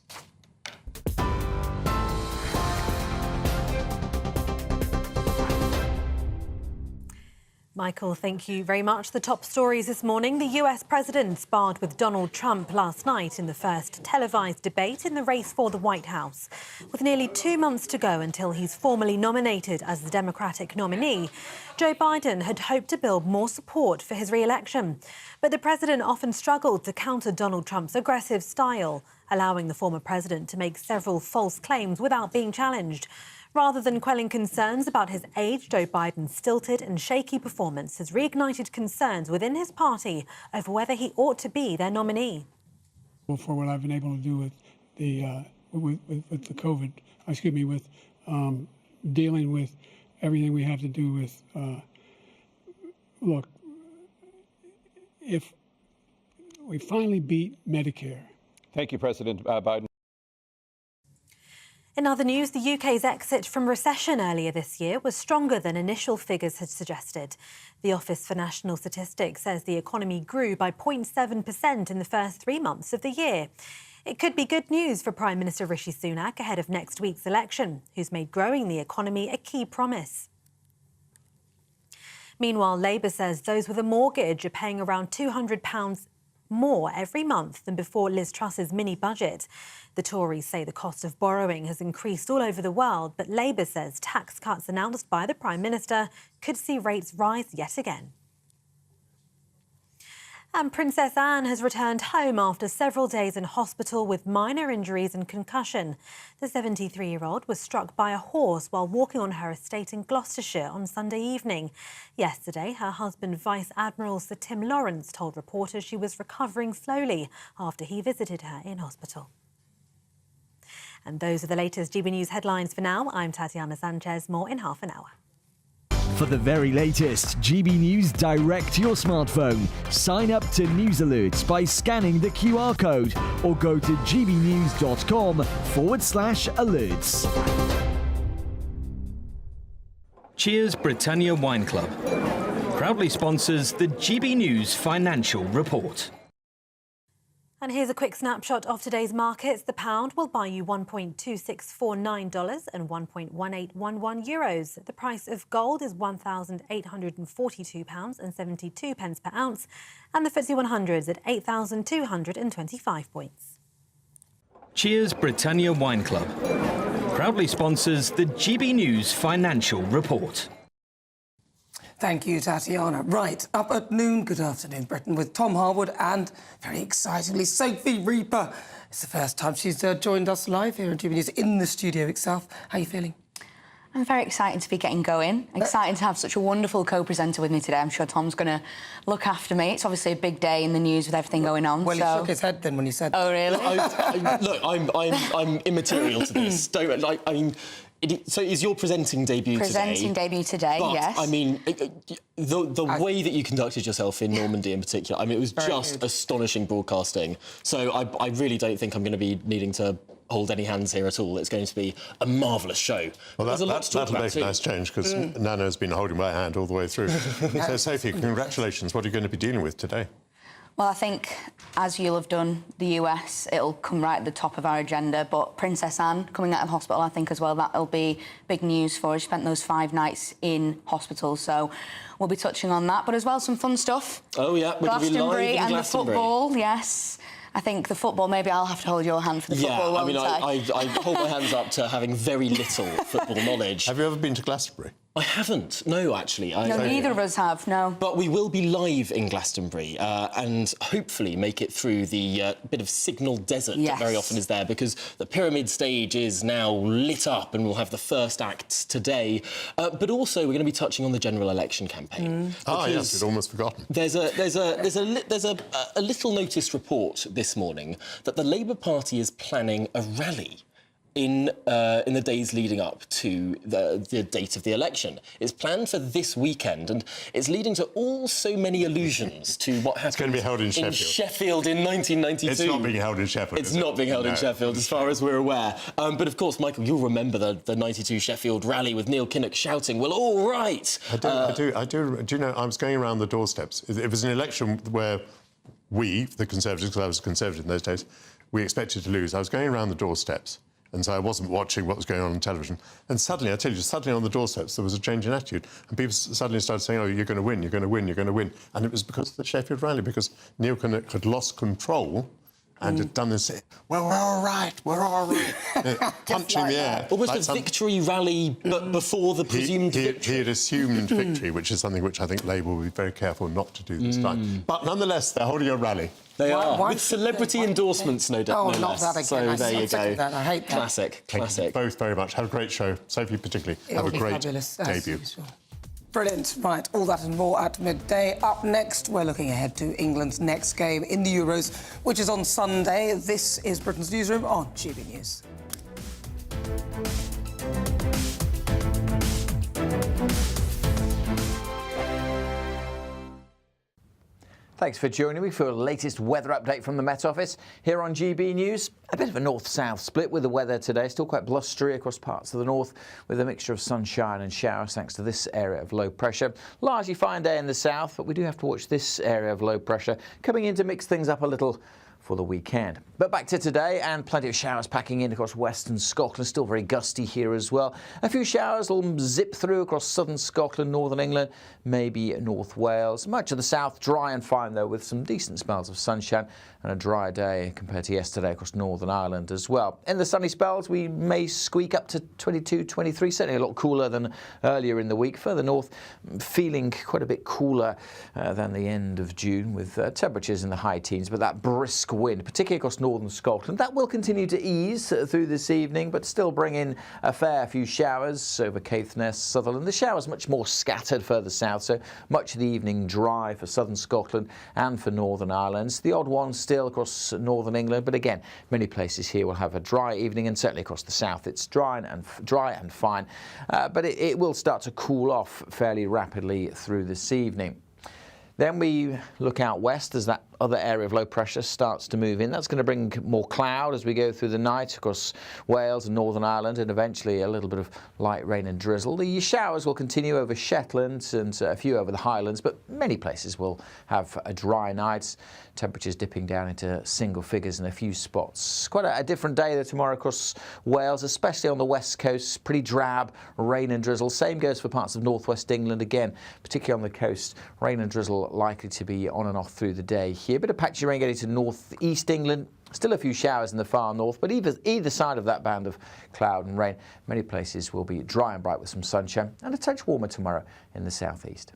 Speaker 11: Michael, thank you very much. The top stories this morning. The US president sparred with Donald Trump last night in the first televised debate in the race for the White House. With nearly 2 months to go until he's formally nominated as the Democratic nominee, Joe Biden had hoped to build more support for his re-election. But the president often struggled to counter Donald Trump's aggressive style, allowing the former president to make several false claims without being challenged. Rather than quelling concerns about his age, Joe Biden's stilted and shaky performance has reignited concerns within his party over whether he ought to be their nominee.
Speaker 1: For what I've been able to do with the with the COVID, with dealing with everything we have to do with. Look, if we finally beat Medicare.
Speaker 7: Thank you, President Biden.
Speaker 11: In other news, the UK's exit from recession earlier this year was stronger than initial figures had suggested. The Office for National Statistics says the economy grew by 0.7% in the first 3 months of the year. It could be good news for Prime Minister Rishi Sunak ahead of next week's election, who's made growing the economy a key promise. Meanwhile, Labour says those with a mortgage are paying around £200 more every month than before Liz Truss's mini-budget. The Tories say the cost of borrowing has increased all over the world, but Labour says tax cuts announced by the Prime Minister could see rates rise yet again. And Princess Anne has returned home after several days in hospital with minor injuries and concussion. The 73-year-old was struck by a horse while walking on her estate in Gloucestershire on Sunday evening. Yesterday, her husband, Vice Admiral Sir Tim Lawrence, told reporters she was recovering slowly after he visited her in hospital. And those are the latest GB News headlines for now. I'm Tatiana Sanchez. More in half an hour.
Speaker 12: For the very latest GB News direct to your smartphone, sign up to News Alerts by scanning the QR code or go to gbnews.com/alerts.
Speaker 2: Cheers Britannia Wine Club proudly sponsors the GB News Financial Report.
Speaker 11: And here's a quick snapshot of today's markets. The pound will buy you $1.2649 and €1.1811. The price of gold is £1,842.72 per ounce, and the FTSE 100 is at 8,225 points.
Speaker 2: Cheers Britannia Wine Club proudly sponsors the GB News Financial Report.
Speaker 8: Thank you, Tatiana. Right, up at noon, good afternoon, Britain, with Tom Harwood and, very excitingly, Sophie Reaper. It's the first time she's joined us live here in GB News in the studio itself. How are you feeling?
Speaker 13: I'm very excited to be getting going. Excited to have such a wonderful co-presenter with me today. I'm sure Tom's going to look after me. It's obviously a big day in the news with everything going on.
Speaker 8: Well, he shook his head then when you said...
Speaker 13: Oh, really?
Speaker 17: Look, I'm immaterial to this. Don't like. I mean. So is your presenting debut today?
Speaker 13: Presenting debut today,
Speaker 17: but,
Speaker 13: yes.
Speaker 17: I mean, the way that you conducted yourself in Normandy in particular, I mean, it was just astonishing broadcasting. So I really don't think I'm going to be needing to hold any hands here at all. It's going to be a marvellous show.
Speaker 9: Well,
Speaker 17: There's a lot to talk
Speaker 9: that'll
Speaker 17: about
Speaker 9: make
Speaker 17: too.
Speaker 9: a nice change, because Nana's been holding my hand all the way through. So, Sophie, congratulations. What are you going to be dealing with today?
Speaker 13: Well, I think, as you'll have done, the US, it'll come right at the top of our agenda. But Princess Anne coming out of hospital, I think, as well, that'll be big news for her. She spent those 5 nights in hospital, so we'll be touching on that. But as well, some fun stuff.
Speaker 17: Oh, yeah, we're going to be live in
Speaker 13: and
Speaker 17: Glastonbury.
Speaker 13: the football, yes. I think the football, maybe I'll have to hold your hand for the football,
Speaker 17: I mean,
Speaker 13: won't
Speaker 17: I hold my hands up to having very little football knowledge.
Speaker 9: Have you ever been to Glastonbury?
Speaker 17: I haven't, no, actually.
Speaker 13: No, neither of us have, no.
Speaker 17: But we will be live in Glastonbury and hopefully make it through the bit of signal desert that very often is there, because the Pyramid stage is now lit up and we'll have the first acts today. But also we're going to be touching on the general election campaign.
Speaker 9: Ah, yes, I'd almost forgotten.
Speaker 17: There's a little noticed report this morning that the Labour Party is planning a rally in the days leading up to the date of the election. It's planned for this weekend, and it's leading to so many allusions to what happened.
Speaker 9: It's going to be held in
Speaker 17: Sheffield in 1992.
Speaker 9: It's not being held in Sheffield.
Speaker 17: It's not being held in Sheffield, as far as we're aware. But of course, Michael, you'll remember the 92 Sheffield rally with Neil Kinnock shouting, "Well, all right."
Speaker 9: I do. Do you know? I was going around the doorsteps. It was an election where we, the Conservatives, because I was a Conservative in those days, we expected to lose. I was going around the doorsteps, and so I wasn't watching what was going on television. And suddenly, I tell you, suddenly on the doorsteps, there was a change in attitude. And people suddenly started saying, "Oh, you're going to win, you're going to win, you're going to win." And it was because of the Sheffield rally, because Neil Kinnock had lost control and had done this, "Well, we're all right, we're all right." Punching the air.
Speaker 17: Almost a victory rally, but before the presumed
Speaker 9: victory. He had assumed victory, which is something which I think Labour will be very careful not to do this time. But nonetheless, they're holding a rally.
Speaker 17: They are, with celebrity endorsements, no doubt.
Speaker 8: Oh,
Speaker 17: no
Speaker 8: not
Speaker 17: less.
Speaker 8: that again.
Speaker 17: So there you go.
Speaker 8: That. I hate that.
Speaker 17: Classic.
Speaker 9: Thank you both very much. Have a great show. Sophie, particularly. Have a great debut.
Speaker 8: Brilliant. Right, all that and more at midday. Up next, we're looking ahead to England's next game in the Euros, which is on Sunday. This is Britain's Newsroom on GB News.
Speaker 20: Thanks for joining me for the latest weather update from the Met Office here on GB News
Speaker 4: A bit of a north-south split with the weather today. Still quite blustery across parts of the north with a mixture of sunshine and showers thanks to this area of low pressure. Largely fine day in the south, but we do have to watch this area of low pressure coming in to mix things up a little for the weekend. But back to today, and plenty of showers packing in across western Scotland. Still very gusty here as well. A few showers will zip through across southern Scotland, northern England, maybe North Wales. Much of the south dry and fine though, with some decent spells of sunshine and a dry day compared to yesterday across Northern Ireland as well. In the sunny spells, we may squeak up to 22, 23, certainly a lot cooler than earlier in the week. Further north, feeling quite a bit cooler than the end of June, with temperatures in the high teens, but that brisk wind, particularly across northern Scotland, that will continue to ease through this evening, but still bring in a fair few showers over Caithness, Sutherland. The showers much more scattered further south, so much of the evening dry for southern Scotland and for Northern Ireland. The odd one still across northern England, but again, many places here will have a dry evening, and certainly across the south it's dry and fine, but it will start to cool off fairly rapidly through this evening. Then we look out west as that other area of low pressure starts to move in. That's going to bring more cloud as we go through the night across Wales and Northern Ireland, and eventually a little bit of light rain and drizzle. The showers will continue over Shetland and a few over the Highlands, but many places will have a dry night. Temperatures dipping down into single figures in a few spots. Quite a different day though tomorrow across Wales, especially on the west coast. Pretty drab rain and drizzle. Same goes for parts of northwest England again, particularly on the coast. Rain and drizzle likely to be on and off through the day here. A bit of patchy rain getting to northeast England. Still a few showers in the far north, but either side of that band of cloud and rain, many places will be dry and bright with some sunshine, and a touch warmer tomorrow in the southeast.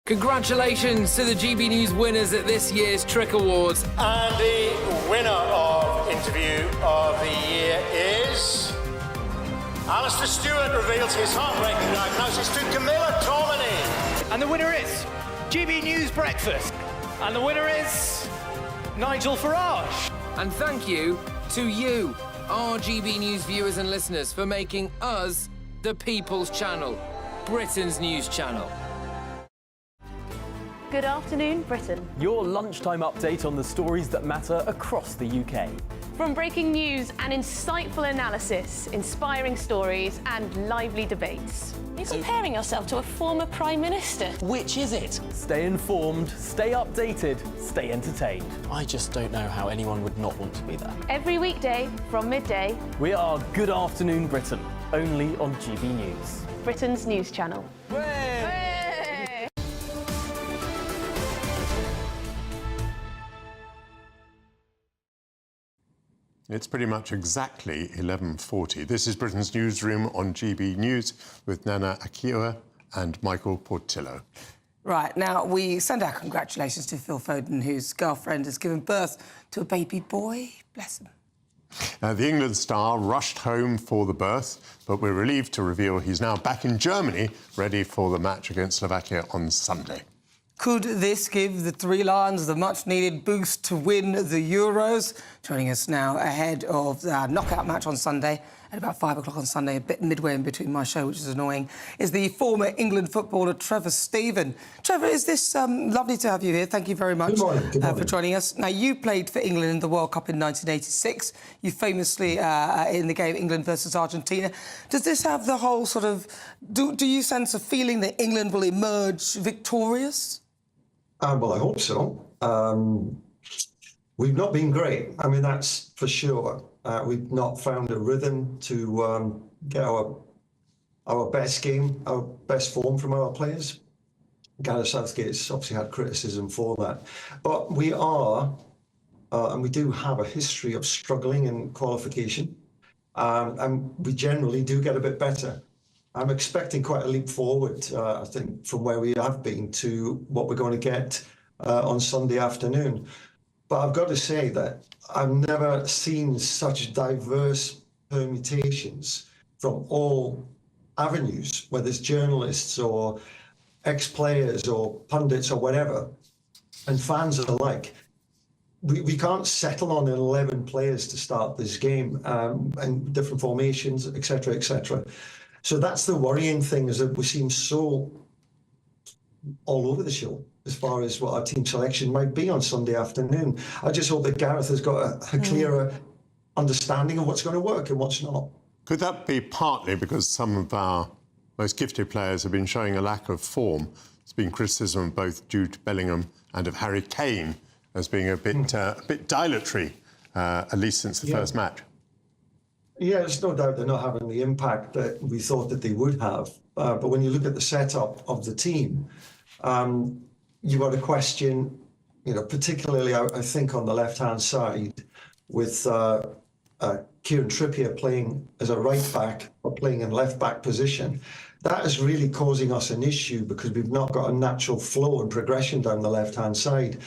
Speaker 6: Congratulations to the GB News winners at this year's Tric Awards.
Speaker 10: And the winner of Interview of the Year is... Alistair Stewart reveals his heartbreaking diagnosis to Camilla Tominey.
Speaker 20: And the winner is GB News Breakfast. And the winner is Nigel Farage.
Speaker 6: And thank you to you, our GB News viewers and listeners, for making us the People's Channel, Britain's news channel.
Speaker 22: Good afternoon, Britain.
Speaker 26: Your lunchtime update on the stories that matter across the UK.
Speaker 22: From breaking news and insightful analysis, inspiring stories and lively debates. You're comparing yourself to a former Prime Minister.
Speaker 17: Which is it?
Speaker 26: Stay informed, stay updated, stay entertained.
Speaker 17: I just don't know how anyone would not want to be there.
Speaker 22: Every weekday from midday.
Speaker 26: We are Good Afternoon Britain, only on GB News.
Speaker 22: Britain's news channel.
Speaker 9: It's pretty much exactly 11:40. This is Britain's Newsroom on GB News with Nana Akioa and Michael Portillo.
Speaker 8: Right, now we send our congratulations to Phil Foden, whose girlfriend has given birth to a baby boy. Bless him.
Speaker 9: The England star rushed home for the birth, but we're relieved to reveal he's now back in Germany, ready for the match against Slovakia on Sunday.
Speaker 8: Could this give the Three Lions the much-needed boost to win the Euros? Joining us now ahead of the knockout match on Sunday, at about 5 o'clock on Sunday, a bit midway in between my show, which is annoying, is the former England footballer Trevor Steven. Trevor, is this lovely to have you here? Thank you very much for joining us. Now, you played for England in the World Cup in 1986. You famously in the game England versus Argentina. Does this have the whole sort of... Do you sense a feeling that England will emerge victorious?
Speaker 27: Well, I hope so. We've not been great. I mean, that's for sure. We've not found a rhythm to get our best game, our best form from our players. Gareth Southgate's obviously had criticism for that. But we are, and we do have a history of struggling in qualification. And we generally do get a bit better. I'm expecting quite a leap forward, I think, from where we have been to what we're going to get on Sunday afternoon. But I've got to say that I've never seen such diverse permutations from all avenues, whether it's journalists or ex-players or pundits or whatever, and fans alike. We can't settle on 11 players to start this game, and different formations, etc., etc. So that's the worrying thing, is that we seem so all over the show as far as what our team selection might be on Sunday afternoon. I just hope that Gareth has got a clearer understanding of what's going to work and what's not.
Speaker 9: Could that be partly because some of our most gifted players have been showing a lack of form? There's been criticism of both Jude Bellingham and of Harry Kane as being a bit dilatory, at least since the first match.
Speaker 27: Yeah, there's no doubt they're not having the impact that we thought that they would have. But when you look at the setup of the team, you've got a question, particularly I think on the left-hand side with Kieran Trippier playing as a right back or playing in left back position. That is really causing us an issue because we've not got a natural flow and progression down the left-hand side.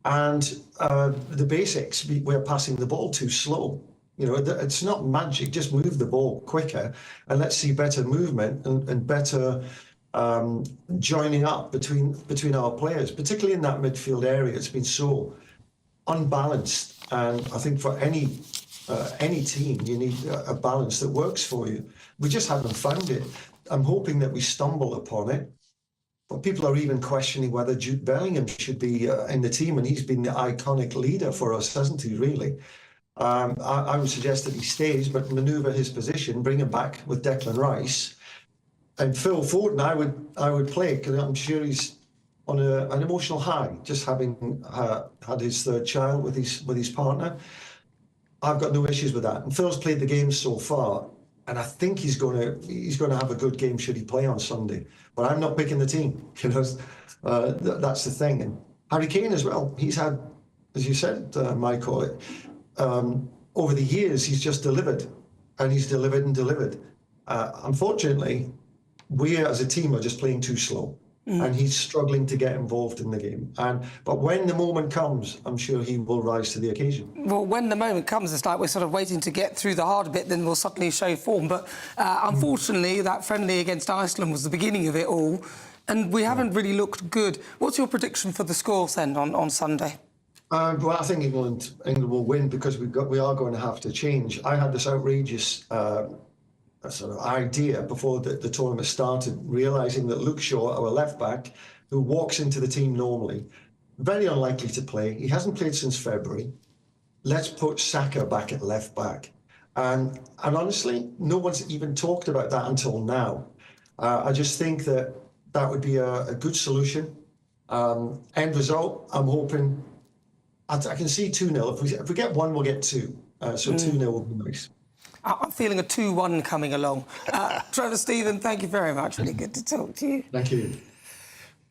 Speaker 27: And the basics, we're passing the ball too slow. It's not magic, just move the ball quicker and let's see better movement and better joining up between our players, particularly in that midfield area. It's been so unbalanced, and I think for any team, you need a balance that works for you. We just haven't found it. I'm hoping that we stumble upon it. But people are even questioning whether Jude Bellingham should be in the team, and he's been the iconic leader for us, hasn't he, really? I would suggest that he stays, but manoeuvre his position, bring him back with Declan Rice. And Phil Foden, I would play, because I'm sure he's on an emotional high, just having had his third child with his partner. I've got no issues with that. And Phil's played the game so far, and I think he's going to have a good game should he play on Sunday. But I'm not picking the team. That's the thing. And Harry Kane as well. He's had, as you said, Michael, over the years he's just delivered, and he's delivered and delivered. Unfortunately, we as a team are just playing too slow. And he's struggling to get involved in the game. But when the moment comes, I'm sure he will rise to the occasion.
Speaker 8: Well, when the moment comes, it's like we're sort of waiting to get through the hard bit, then we'll suddenly show form. But unfortunately, that friendly against Iceland was the beginning of it all, and we haven't really looked good. What's your prediction for the scores then on Sunday?
Speaker 27: Well, I think England will win because we are going to have to change. I had this outrageous sort of idea before the tournament started, realising that Luke Shaw, our left back, who walks into the team normally, very unlikely to play. He hasn't played since February. Let's put Saka back at left back. And honestly, no one's even talked about that until now. I just think that would be a good solution. End result, I'm hoping, I can see 2-0. If we get one, we'll get two. So 2-0 will be nice.
Speaker 8: I'm feeling a 2-1 coming along. Trevor, Stephen, thank you very much. Really good to talk to you.
Speaker 27: Thank you.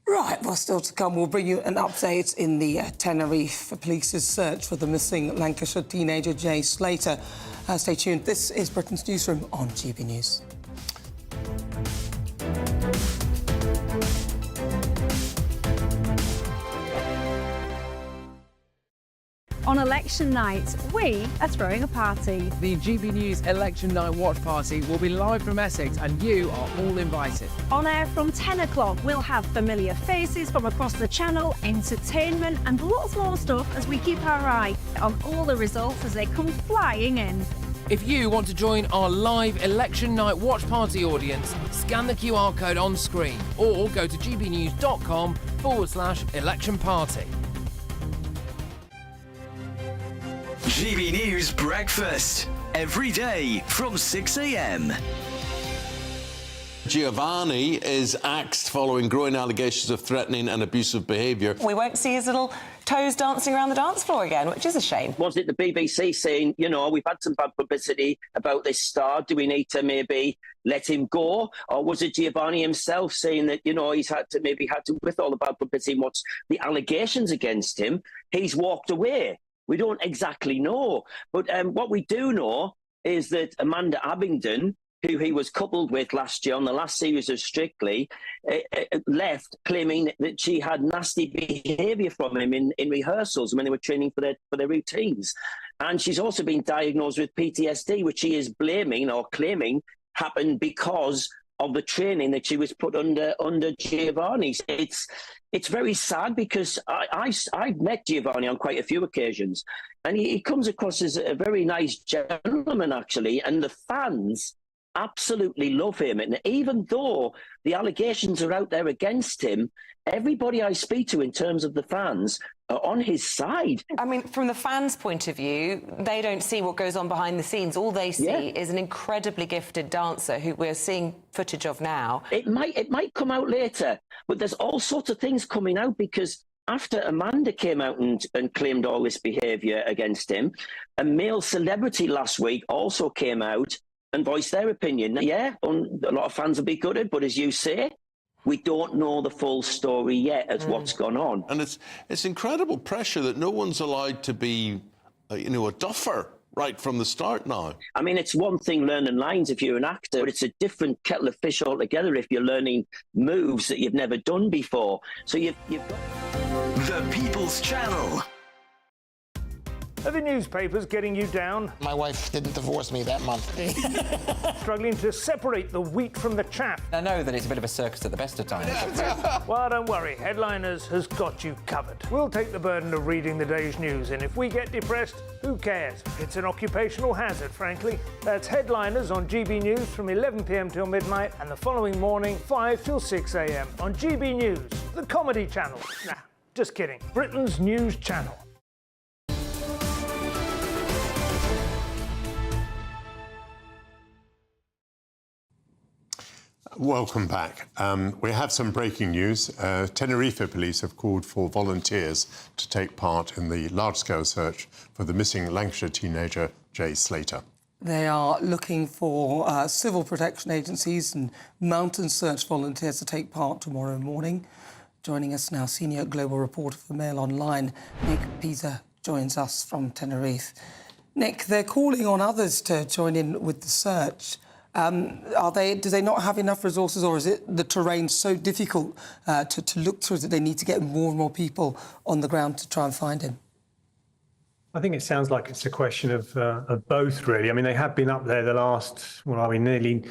Speaker 8: Right, well, still to come, we'll bring you an update in the Tenerife police's search for the missing Lancashire teenager Jay Slater. Stay tuned. This is Britain's Newsroom on GB News.
Speaker 3: On election night, we are throwing a party.
Speaker 5: The GB News Election Night Watch Party will be live from Essex and you are all invited.
Speaker 3: On air from 10 o'clock, we'll have familiar faces from across the channel, entertainment and lots more stuff as we keep our eye on all the results as they come flying in.
Speaker 6: If you want to join our live Election Night Watch Party audience, scan the QR code on screen or go to gbnews.com/election party.
Speaker 15: GB News Breakfast, every day from 6 a.m.
Speaker 14: Giovanni is axed following growing allegations of threatening and abusive behaviour.
Speaker 16: We won't see his little toes dancing around the dance floor again, which is a shame.
Speaker 18: Was it the BBC saying, we've had some bad publicity about this star, do we need to maybe let him go? Or was it Giovanni himself saying that, he's had to, with all the bad publicity, what's the allegations against him, he's walked away? We don't exactly know. But what we do know is that Amanda Abingdon, who he was coupled with last year on the last series of Strictly, left claiming that she had nasty behaviour from him in rehearsals when they were training for their routines. And she's also been diagnosed with PTSD, which she is blaming or claiming happened because of the training that she was put under Giovanni. It's very sad because I've met Giovanni on quite a few occasions, and he comes across as a very nice gentleman, actually, and the fans absolutely love him. And even though the allegations are out there against him, everybody I speak to in terms of the fans are on his side.
Speaker 16: I mean, from the fans' point of view, they don't see what goes on behind the scenes. All they see is an incredibly gifted dancer who we're seeing footage of now.
Speaker 18: It might come out later, but there's all sorts of things coming out because after Amanda came out and claimed all this behaviour against him, a male celebrity last week also came out and voiced their opinion. Yeah, a lot of fans will be gutted, but as you say, we don't know the full story yet as what's gone on.
Speaker 14: And it's incredible pressure that no one's allowed to be, a duffer right from the start now.
Speaker 18: I mean, it's one thing learning lines if you're an actor, but it's a different kettle of fish altogether if you're learning moves that you've never done before. So you've got...
Speaker 15: The People's Channel.
Speaker 20: Are the newspapers getting you down?
Speaker 1: My wife didn't divorce me that month.
Speaker 20: Struggling to separate the wheat from the chaff?
Speaker 7: I know that it's a bit of a circus at the best of times.
Speaker 20: Well, don't worry. Headliners has got you covered. We'll take the burden of reading the day's news, and if we get depressed, who cares? It's an occupational hazard, frankly. That's Headliners on GB News from 11 p.m. till midnight, and the following morning, 5 till 6 a.m. on GB News, the comedy channel. Nah, just kidding. Britain's news channel.
Speaker 9: Welcome back. We have some breaking news. Tenerife police have called for volunteers to take part in the large-scale search for the missing Lancashire teenager, Jay Slater.
Speaker 8: They are looking for civil protection agencies and mountain search volunteers to take part tomorrow morning. Joining us now, senior global reporter for Mail Online, Nick Pisa, joins us from Tenerife. Nick, they're calling on others to join in with the search. Do they not have enough resources, or is it the terrain so difficult to look through that they need to get more and more people on the ground to try and find him?
Speaker 19: I think it sounds like it's a question of both, really. I mean, they have been up there the last, nearly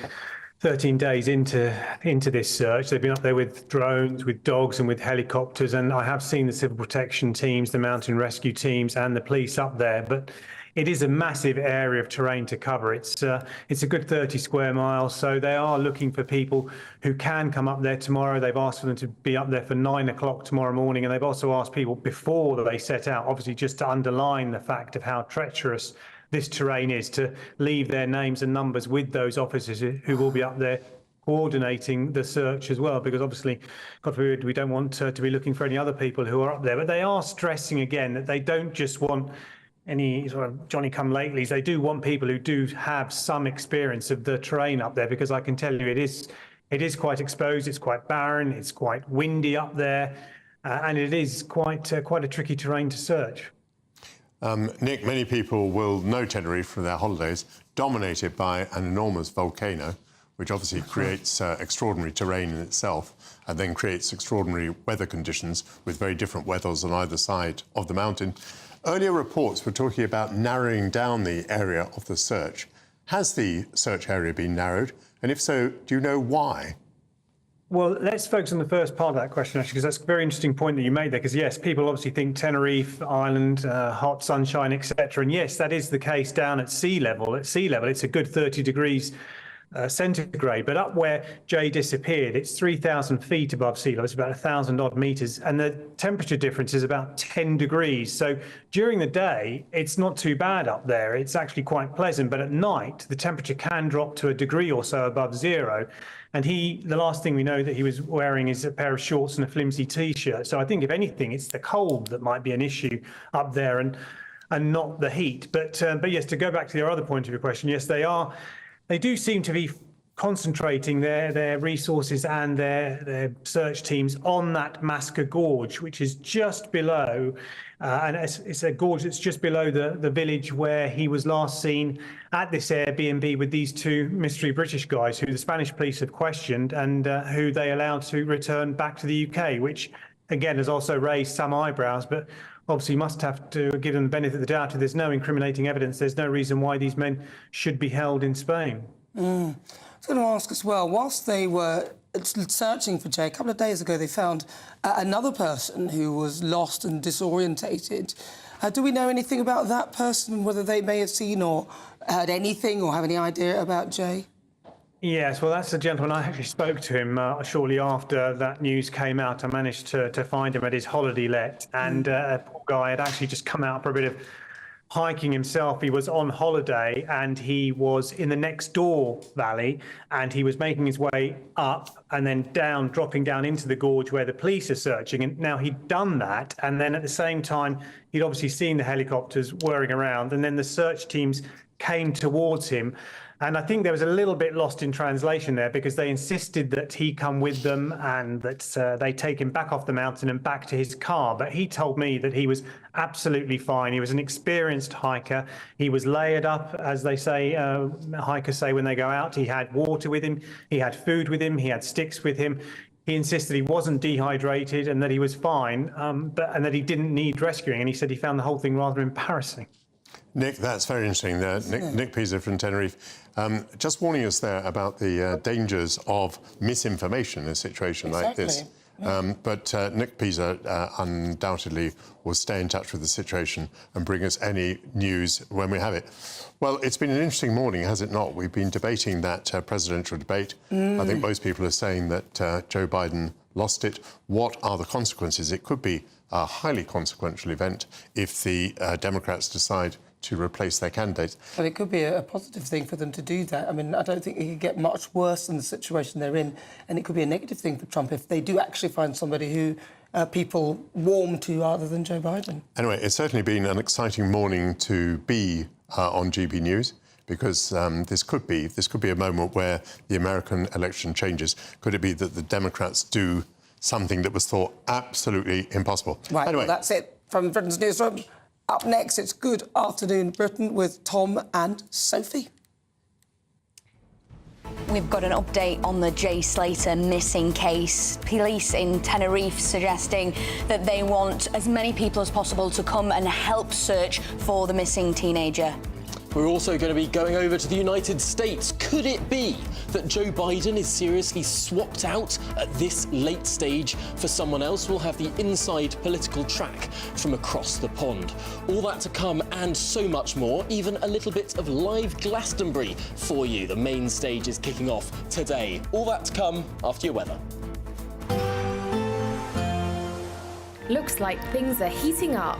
Speaker 19: 13 days into this search. They've been up there with drones, with dogs and with helicopters, and I have seen the civil protection teams, the mountain rescue teams and the police up there, but it is a massive area of terrain to cover. It's a good 30 square miles, so they are looking for people who can come up there tomorrow. They've asked for them to be up there for 9 o'clock tomorrow morning, and they've also asked people before they set out, obviously just to underline the fact of how treacherous this terrain is, to leave their names and numbers with those officers who will be up there coordinating the search as well, because obviously, God forbid, we don't want to be looking for any other people who are up there. But they are stressing again that they don't just want any sort of Johnny-come-latelys. They do want people who do have some experience of the terrain up there, because I can tell you it is quite exposed, it's quite barren, it's quite windy up there, and it is quite a tricky terrain to search.
Speaker 9: Nick, many people will know Tenerife from their holidays, dominated by an enormous volcano, which obviously creates extraordinary terrain in itself, and then creates extraordinary weather conditions with very different weathers on either side of the mountain. Earlier reports were talking about narrowing down the area of the search. Has the search area been narrowed? And if so, do you know why?
Speaker 19: Well, let's focus on the first part of that question, actually, because that's a very interesting point that you made there. Because, yes, people obviously think Tenerife, Island, hot sunshine, etc. And, yes, that is the case down at sea level. At sea level, it's a good 30 degrees centigrade, but up where Jay disappeared, it's 3,000 feet above sea level. It's about 1,000 odd meters, and the temperature difference is about 10 degrees. So during the day, it's not too bad up there. It's actually quite pleasant, but at night, the temperature can drop to a degree or so above zero. And the last thing we know that he was wearing is a pair of shorts and a flimsy T-shirt. So I think, if anything, it's the cold that might be an issue up there, and not the heat. But yes, to go back to your other point of your question, yes, they do seem to be concentrating their resources and their search teams on that Masca Gorge, which is just below, and it's a gorge that's just below the village where he was last seen at this Airbnb with these two mystery British guys who the Spanish police have questioned and who they allowed to return back to the UK, which, again, has also raised some eyebrows, but obviously must have to give them the benefit of the doubt. If there's no incriminating evidence, there's no reason why these men should be held in Spain.
Speaker 8: I was going to ask as well, whilst they were searching for Jay, a couple of days ago they found another person who was lost and disorientated. Do we know anything about that person, whether they may have seen or heard anything or have any idea about Jay?
Speaker 19: Yes, well, that's the gentleman. I actually spoke to him shortly after that news came out. I managed to find him at his holiday let, and poor guy had actually just come out for a bit of hiking himself. He was on holiday and he was in the next door valley, and he was making his way up and then down, dropping down into the gorge where the police are searching. And now he'd done that, and then at the same time, he'd obviously seen the helicopters whirring around, and then the search teams came towards him. And I think there was a little bit lost in translation there, because they insisted that he come with them and that they take him back off the mountain and back to his car. But he told me that he was absolutely fine. He was an experienced hiker. He was layered up, as they say, hikers say when they go out. He had water with him. He had food with him. He had sticks with him. He insisted he wasn't dehydrated and that he was fine, and that he didn't need rescuing. And he said he found the whole thing rather embarrassing.
Speaker 9: Nick, that's very interesting. Nick Pisa from Tenerife, just warning us there about the dangers of misinformation in a situation like this. But Nick Pisa undoubtedly will stay in touch with the situation and bring us any news when we have it. Well, it's been an interesting morning, has it not? We've been debating that presidential debate. I think most people are saying that Joe Biden lost it. What are the consequences? It could be a highly consequential event if the Democrats decide to replace their candidate.
Speaker 8: But it could be a positive thing for them to do that. I mean, I don't think it could get much worse than the situation they're in, and it could be a negative thing for Trump if they do actually find somebody who people warm to rather than Joe Biden.
Speaker 9: Anyway, it's certainly been an exciting morning to be on GB News, because this could be a moment where the American election changes. Could it be that the Democrats do something that was thought absolutely impossible?
Speaker 8: Right,
Speaker 9: anyway,
Speaker 8: well, that's it from Britain's Newsroom. Up next, it's Good Afternoon Britain with Tom and Sophie.
Speaker 13: We've got an update on the Jay Slater missing case. Police in Tenerife suggesting that they want as many people as possible to come and help search for the missing teenager.
Speaker 17: We're also going to be going over to the United States. Could it be that Joe Biden is seriously swapped out at this late stage for someone else? We'll have the inside political track from across the pond. All that to come and so much more, even a little bit of live Glastonbury for you. The main stage is kicking off today. All that to come after your weather.
Speaker 2: Looks like things are heating up.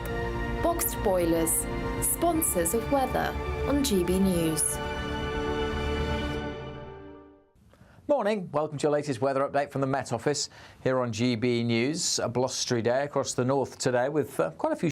Speaker 2: Boxed boilers, sponsors of weather on GB News.
Speaker 4: Morning, welcome to your latest weather update from the Met Office here on GB News. A blustery day across the north today with quite a few